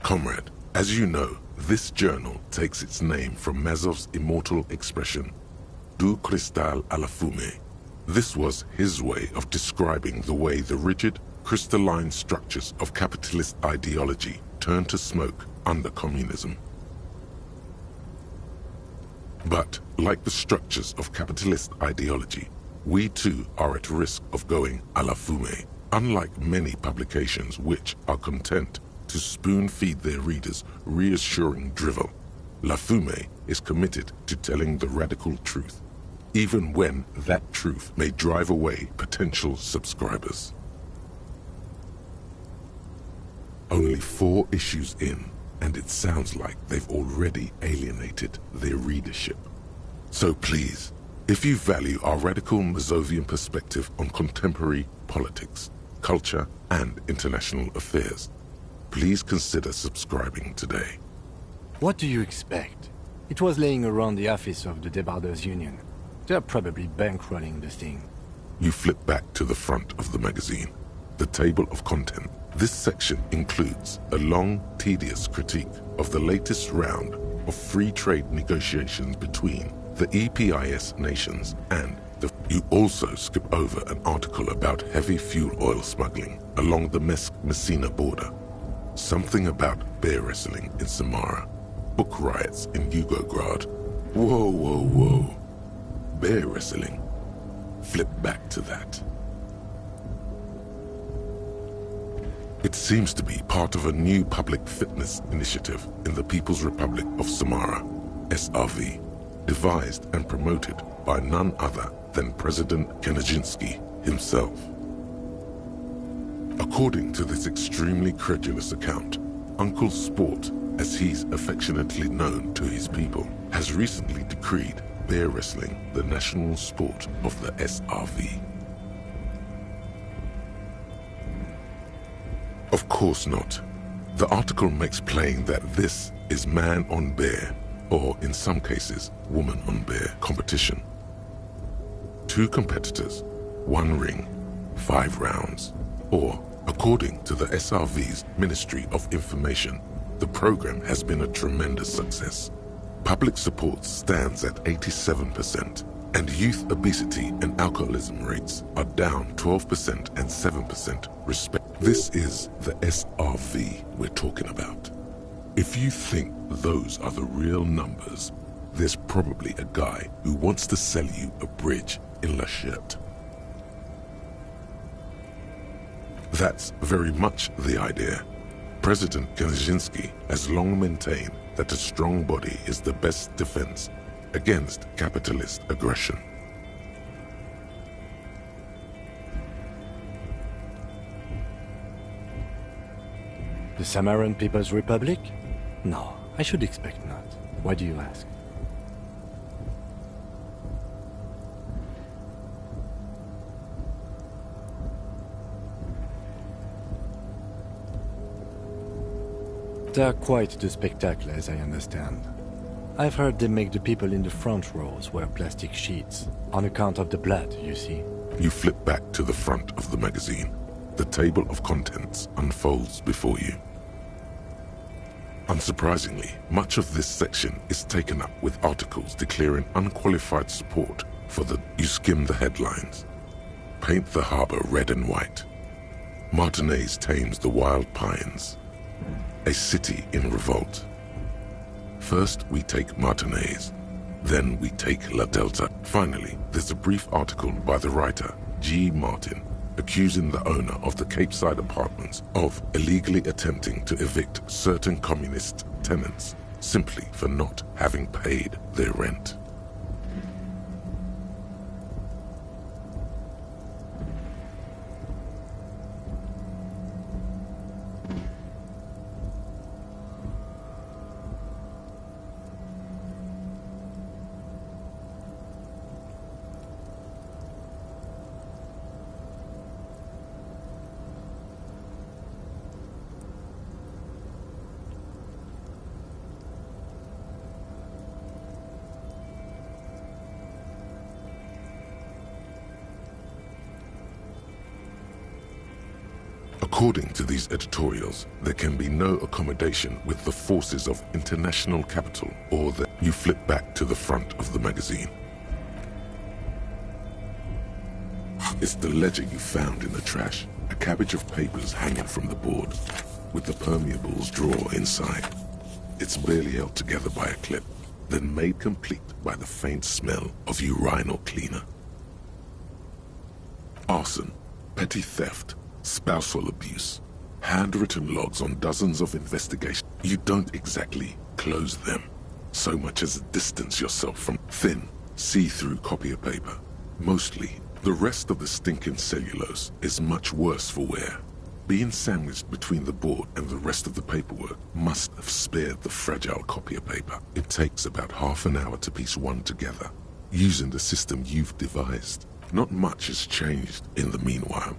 Comrade, as you know, this journal takes its name from Mazov's immortal expression, Du cristal à la fumée. This was his way of describing the way the rigid, crystalline structures of capitalist ideology turned to smoke under communism. But, like the structures of capitalist ideology, we too are at risk of going à la fumée, unlike many publications which are content to spoon-feed their readers reassuring drivel. La Fumée is committed to telling the radical truth, even when that truth may drive away potential subscribers. Only 4 issues in, and it sounds like they've already alienated their readership. So please, if you value our radical Mazovian perspective on contemporary politics, culture, and international affairs, please consider subscribing today. What do you expect? It was laying around the office of the Debarders Union. They're probably bankrolling the thing. You flip back to the front of the magazine, the table of content. This section includes a long, tedious critique of the latest round of free trade negotiations between the EPIS nations and the... You also skip over an article about heavy fuel oil smuggling along the Messina border, something about bear wrestling in Samara, book riots in Yugograd. Whoa, whoa, whoa. Bear wrestling. Flip back to that. It seems to be part of a new public fitness initiative in the People's Republic of Samara, SRV, devised and promoted by none other than President Kanajinsky himself. According to this extremely credulous account, Uncle Sport, as he's affectionately known to his people, has recently decreed bear wrestling the national sport of the SRV. Of course not. The article makes plain that this is man on bear, or in some cases, woman on bear competition. 2 competitors, 1 ring, 5 rounds, or according to the SRV's Ministry of Information, the program has been a tremendous success. Public support stands at 87%, and youth obesity and alcoholism rates are down 12% and 7% respectively. This is the SRV we're talking about. If you think those are the real numbers, there's probably a guy who wants to sell you a bridge in La Chute. That's very much the idea. President Kaczynski has long maintained that a strong body is the best defense against capitalist aggression. The Samaran People's Republic? No, I should expect not. Why do you ask? They're quite the spectacle, as I understand. I've heard they make the people in the front rows wear plastic sheets, on account of the blood, you see. You flip back to the front of the magazine. The table of contents unfolds before you. Unsurprisingly, much of this section is taken up with articles declaring unqualified support for the... You skim the headlines. Paint the harbor red and white. Martinez tames the wild pines. A city in revolt. First we take Martinez, then we take La Delta. Finally, there's a brief article by the writer, G. Martin, accusing the owner of the Cape Side apartments of illegally attempting to evict certain communist tenants simply for not having paid their rent. According to these editorials, there can be no accommodation with the forces of international capital or the... You flip back to the front of the magazine. It's the ledger you found in the trash, a cabbage of papers hanging from the board, with the permeables drawer inside. It's barely held together by a clip, then made complete by the faint smell of urinal cleaner. Arson, petty theft, spousal abuse, handwritten logs on dozens of investigations. You don't exactly close them, so much as distance yourself from thin, see-through copier paper. Mostly, the rest of the stinking cellulose is much worse for wear. Being sandwiched between the board and the rest of the paperwork must have spared the fragile copier paper. It takes about half an hour to piece one together, using the system you've devised. Not much has changed in the meanwhile.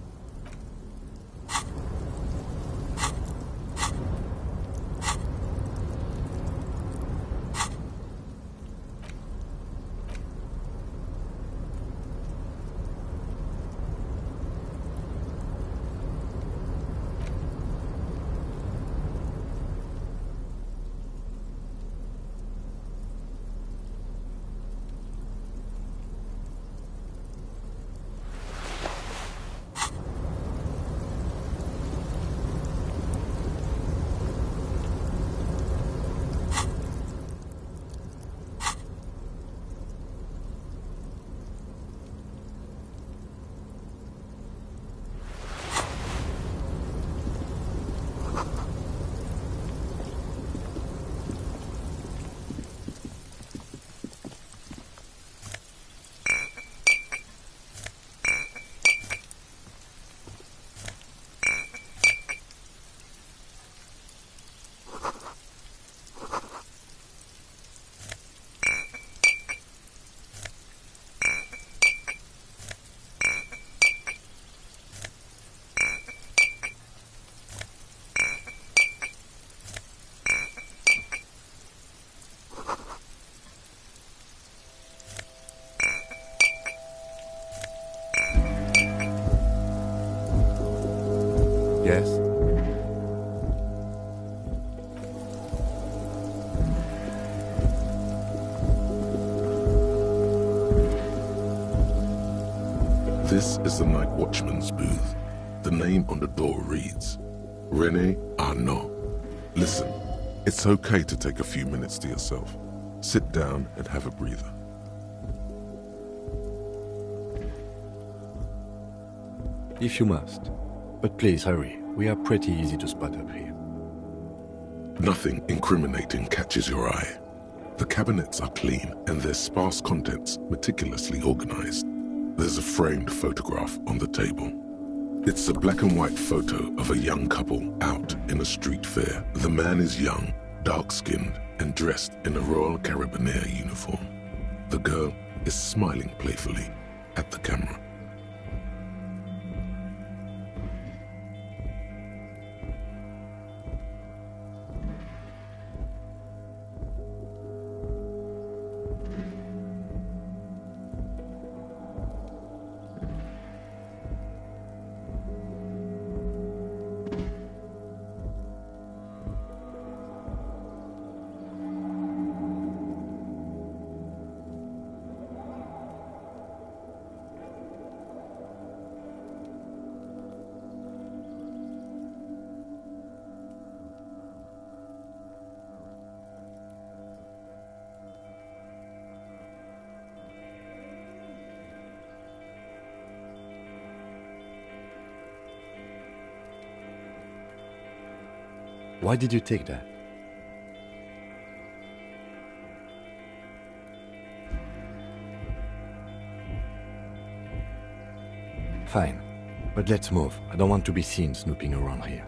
This is the night watchman's booth. The name on the door reads, René Arnaud. Listen, it's okay to take a few minutes to yourself. Sit down and have a breather. If you must. But please hurry. We are pretty easy to spot up here. Nothing incriminating catches your eye. The cabinets are clean and their sparse contents meticulously organized. There's a framed photograph on the table. It's a black and white photo of a young couple out in a street fair. The man is young, dark-skinned, and dressed in a Royal Carabinier uniform. The girl is smiling playfully at the camera. Why did you take that? Fine, but let's move. I don't want to be seen snooping around here.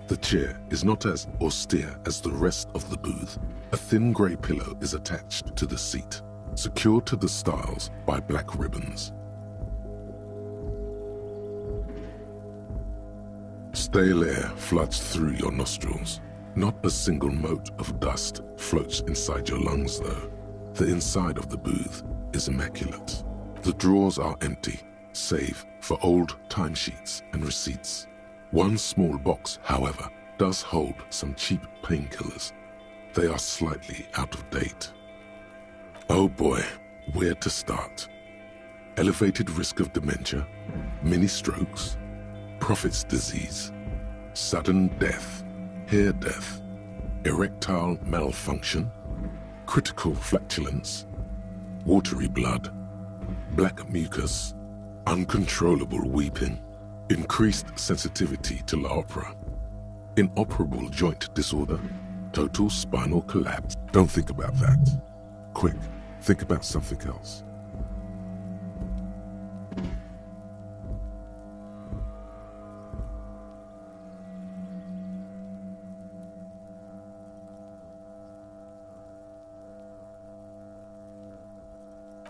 The chair is not as austere as the rest of the booth. A thin grey pillow is attached to the seat, secured to the stiles by black ribbons. Stale air floods through your nostrils. Not a single mote of dust floats inside your lungs, though. The inside of the booth is immaculate. The drawers are empty, save for old timesheets and receipts. One small box, however, does hold some cheap painkillers. They are slightly out of date. Oh boy, where to start? Elevated risk of dementia, mini strokes, Prophet's disease, sudden death, hair death, erectile malfunction, critical flatulence, watery blood, black mucus, uncontrollable weeping, increased sensitivity to la opera, inoperable joint disorder, total spinal collapse. Don't think about that. Quick, think about something else.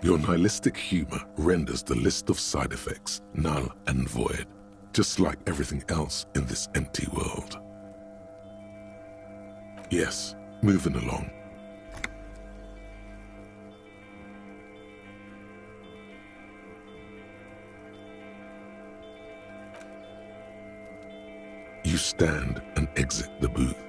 Your nihilistic humor renders the list of side effects null and void, just like everything else in this empty world. Yes, moving along. You stand and exit the booth.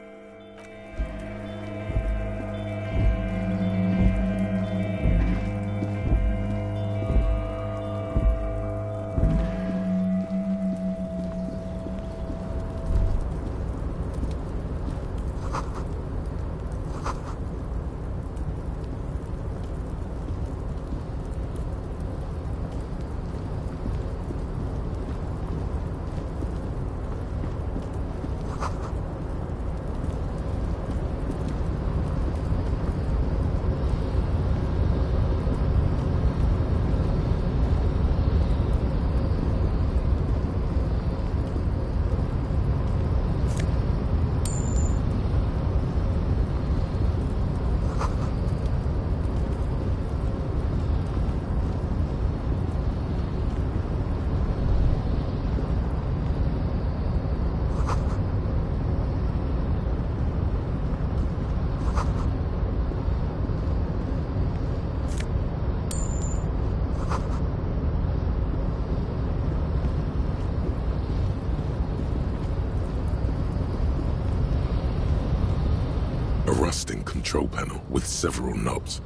A rusting control panel with several knobs.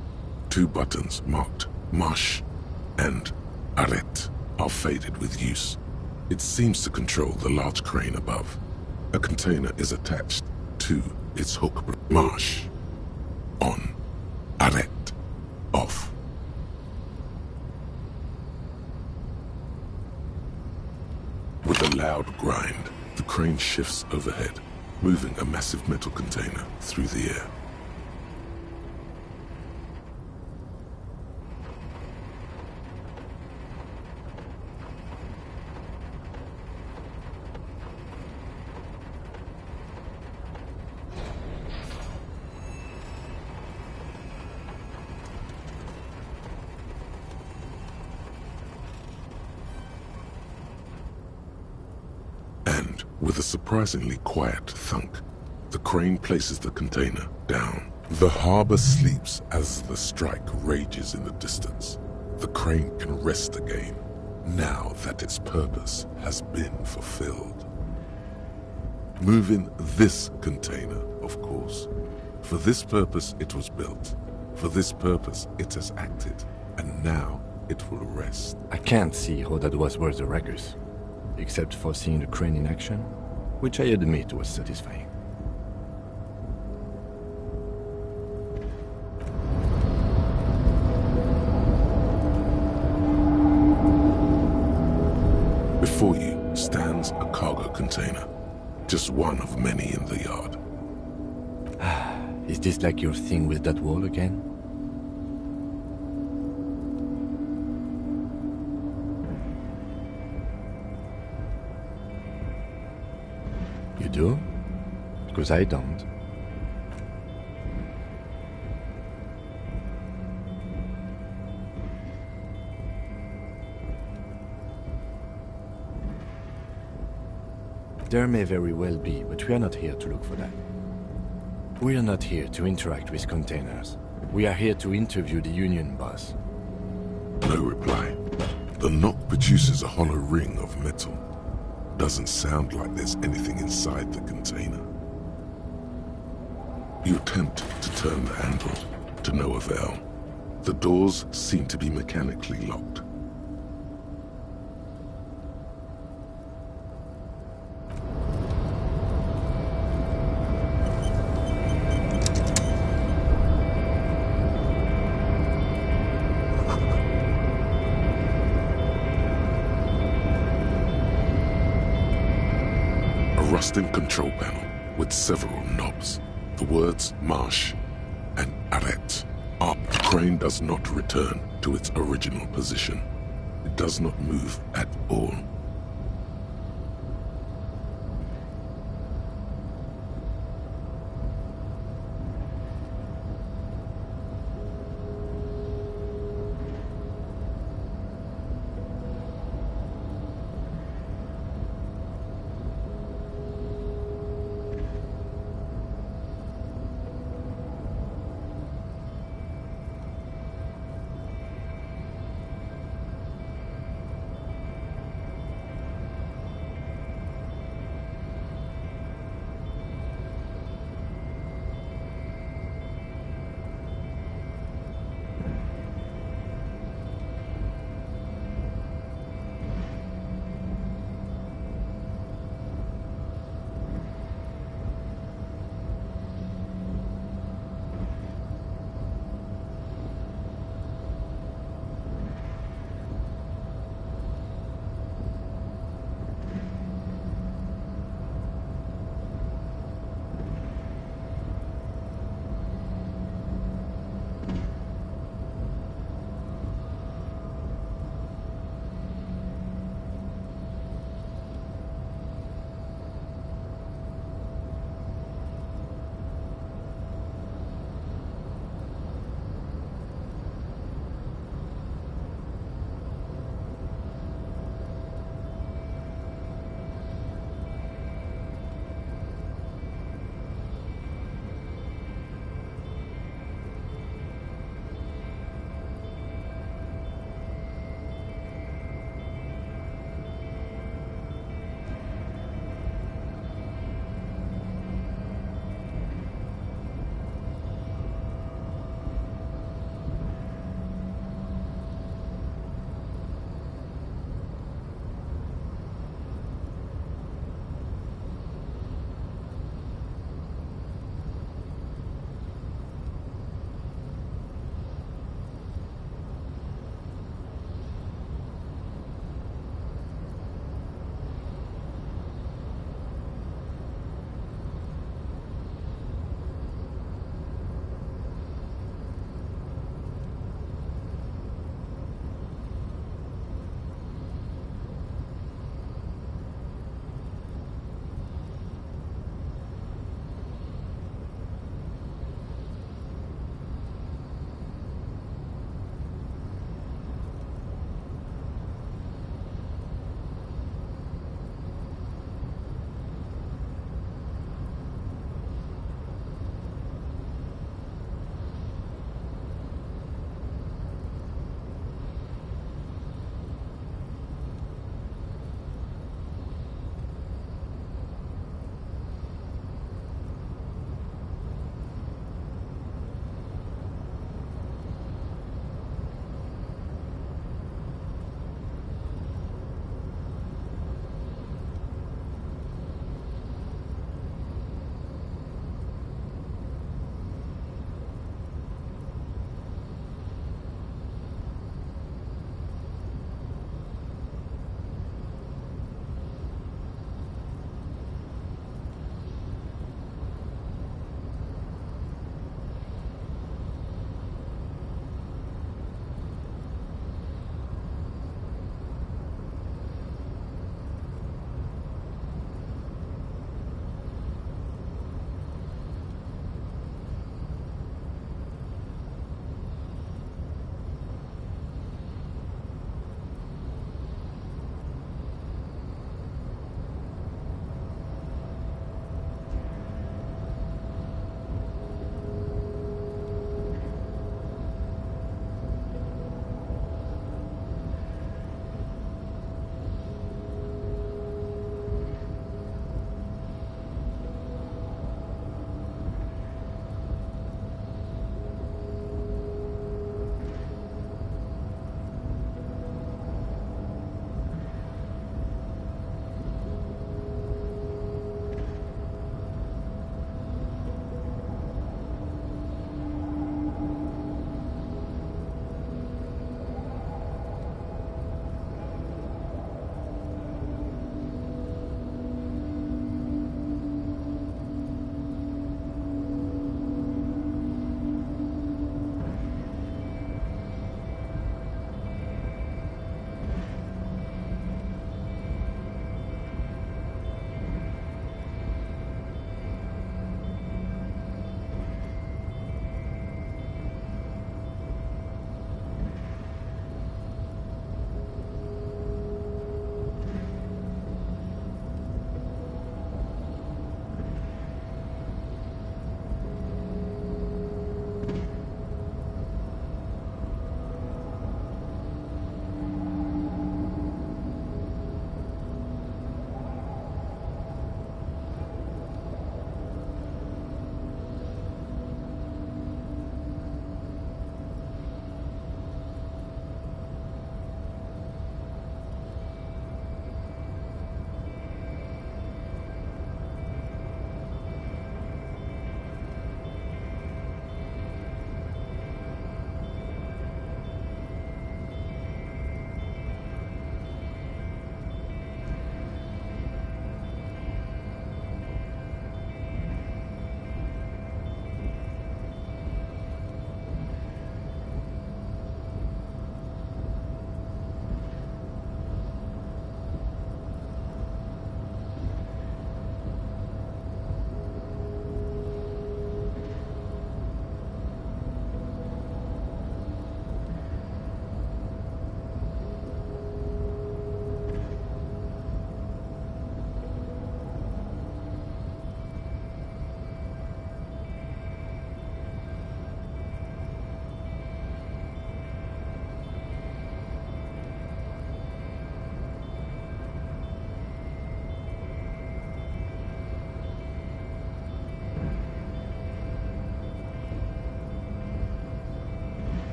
2 buttons marked Marche and Arrête. are faded with use. It seems to control the large crane above. A container is attached to its hook. Marsh. On. Arrête. Off. With a loud grind, the crane shifts overhead, moving a massive metal container through the air. With a surprisingly quiet thunk, the crane places the container down. The harbor sleeps as the strike rages in the distance. The crane can rest again, now that its purpose has been fulfilled. Moving this container, of course. For this purpose it was built. For this purpose it has acted. And now it will rest. I can't see how that was worth the ruckus, except for seeing the crane in action, which I admit was satisfying. Before you stands a cargo container, just one of many in the yard. Is this like your thing with that wall again? You do? Because I don't. There may very well be, but we are not here to look for that. We are not here to interact with containers. We are here to interview the Union boss. No reply. The knock produces a hollow ring of metal. Doesn't sound like there's anything inside the container. You attempt to turn the handle, to no avail. The doors seem to be mechanically locked. Rusting control panel with several knobs. The words Marsh and Arrête. Up. The crane does not return to its original position. It does not move at all.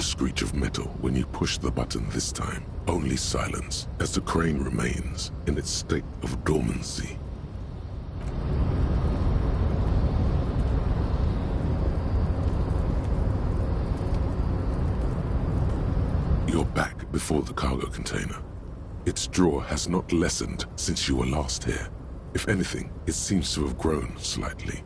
screech of metal when you push the button this time. Only silence as the crane remains in its state of dormancy. You're back before the cargo container. Its drawer has not lessened since you were last here. If anything, it seems to have grown slightly.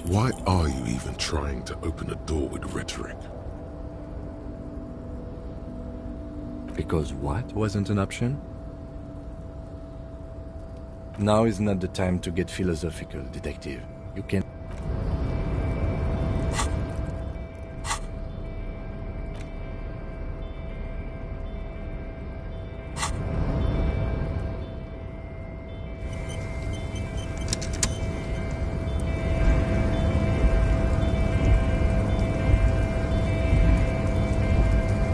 Why are you even trying to open a door with rhetoric? Because what wasn't an option? Now is not the time to get philosophical, detective. You can...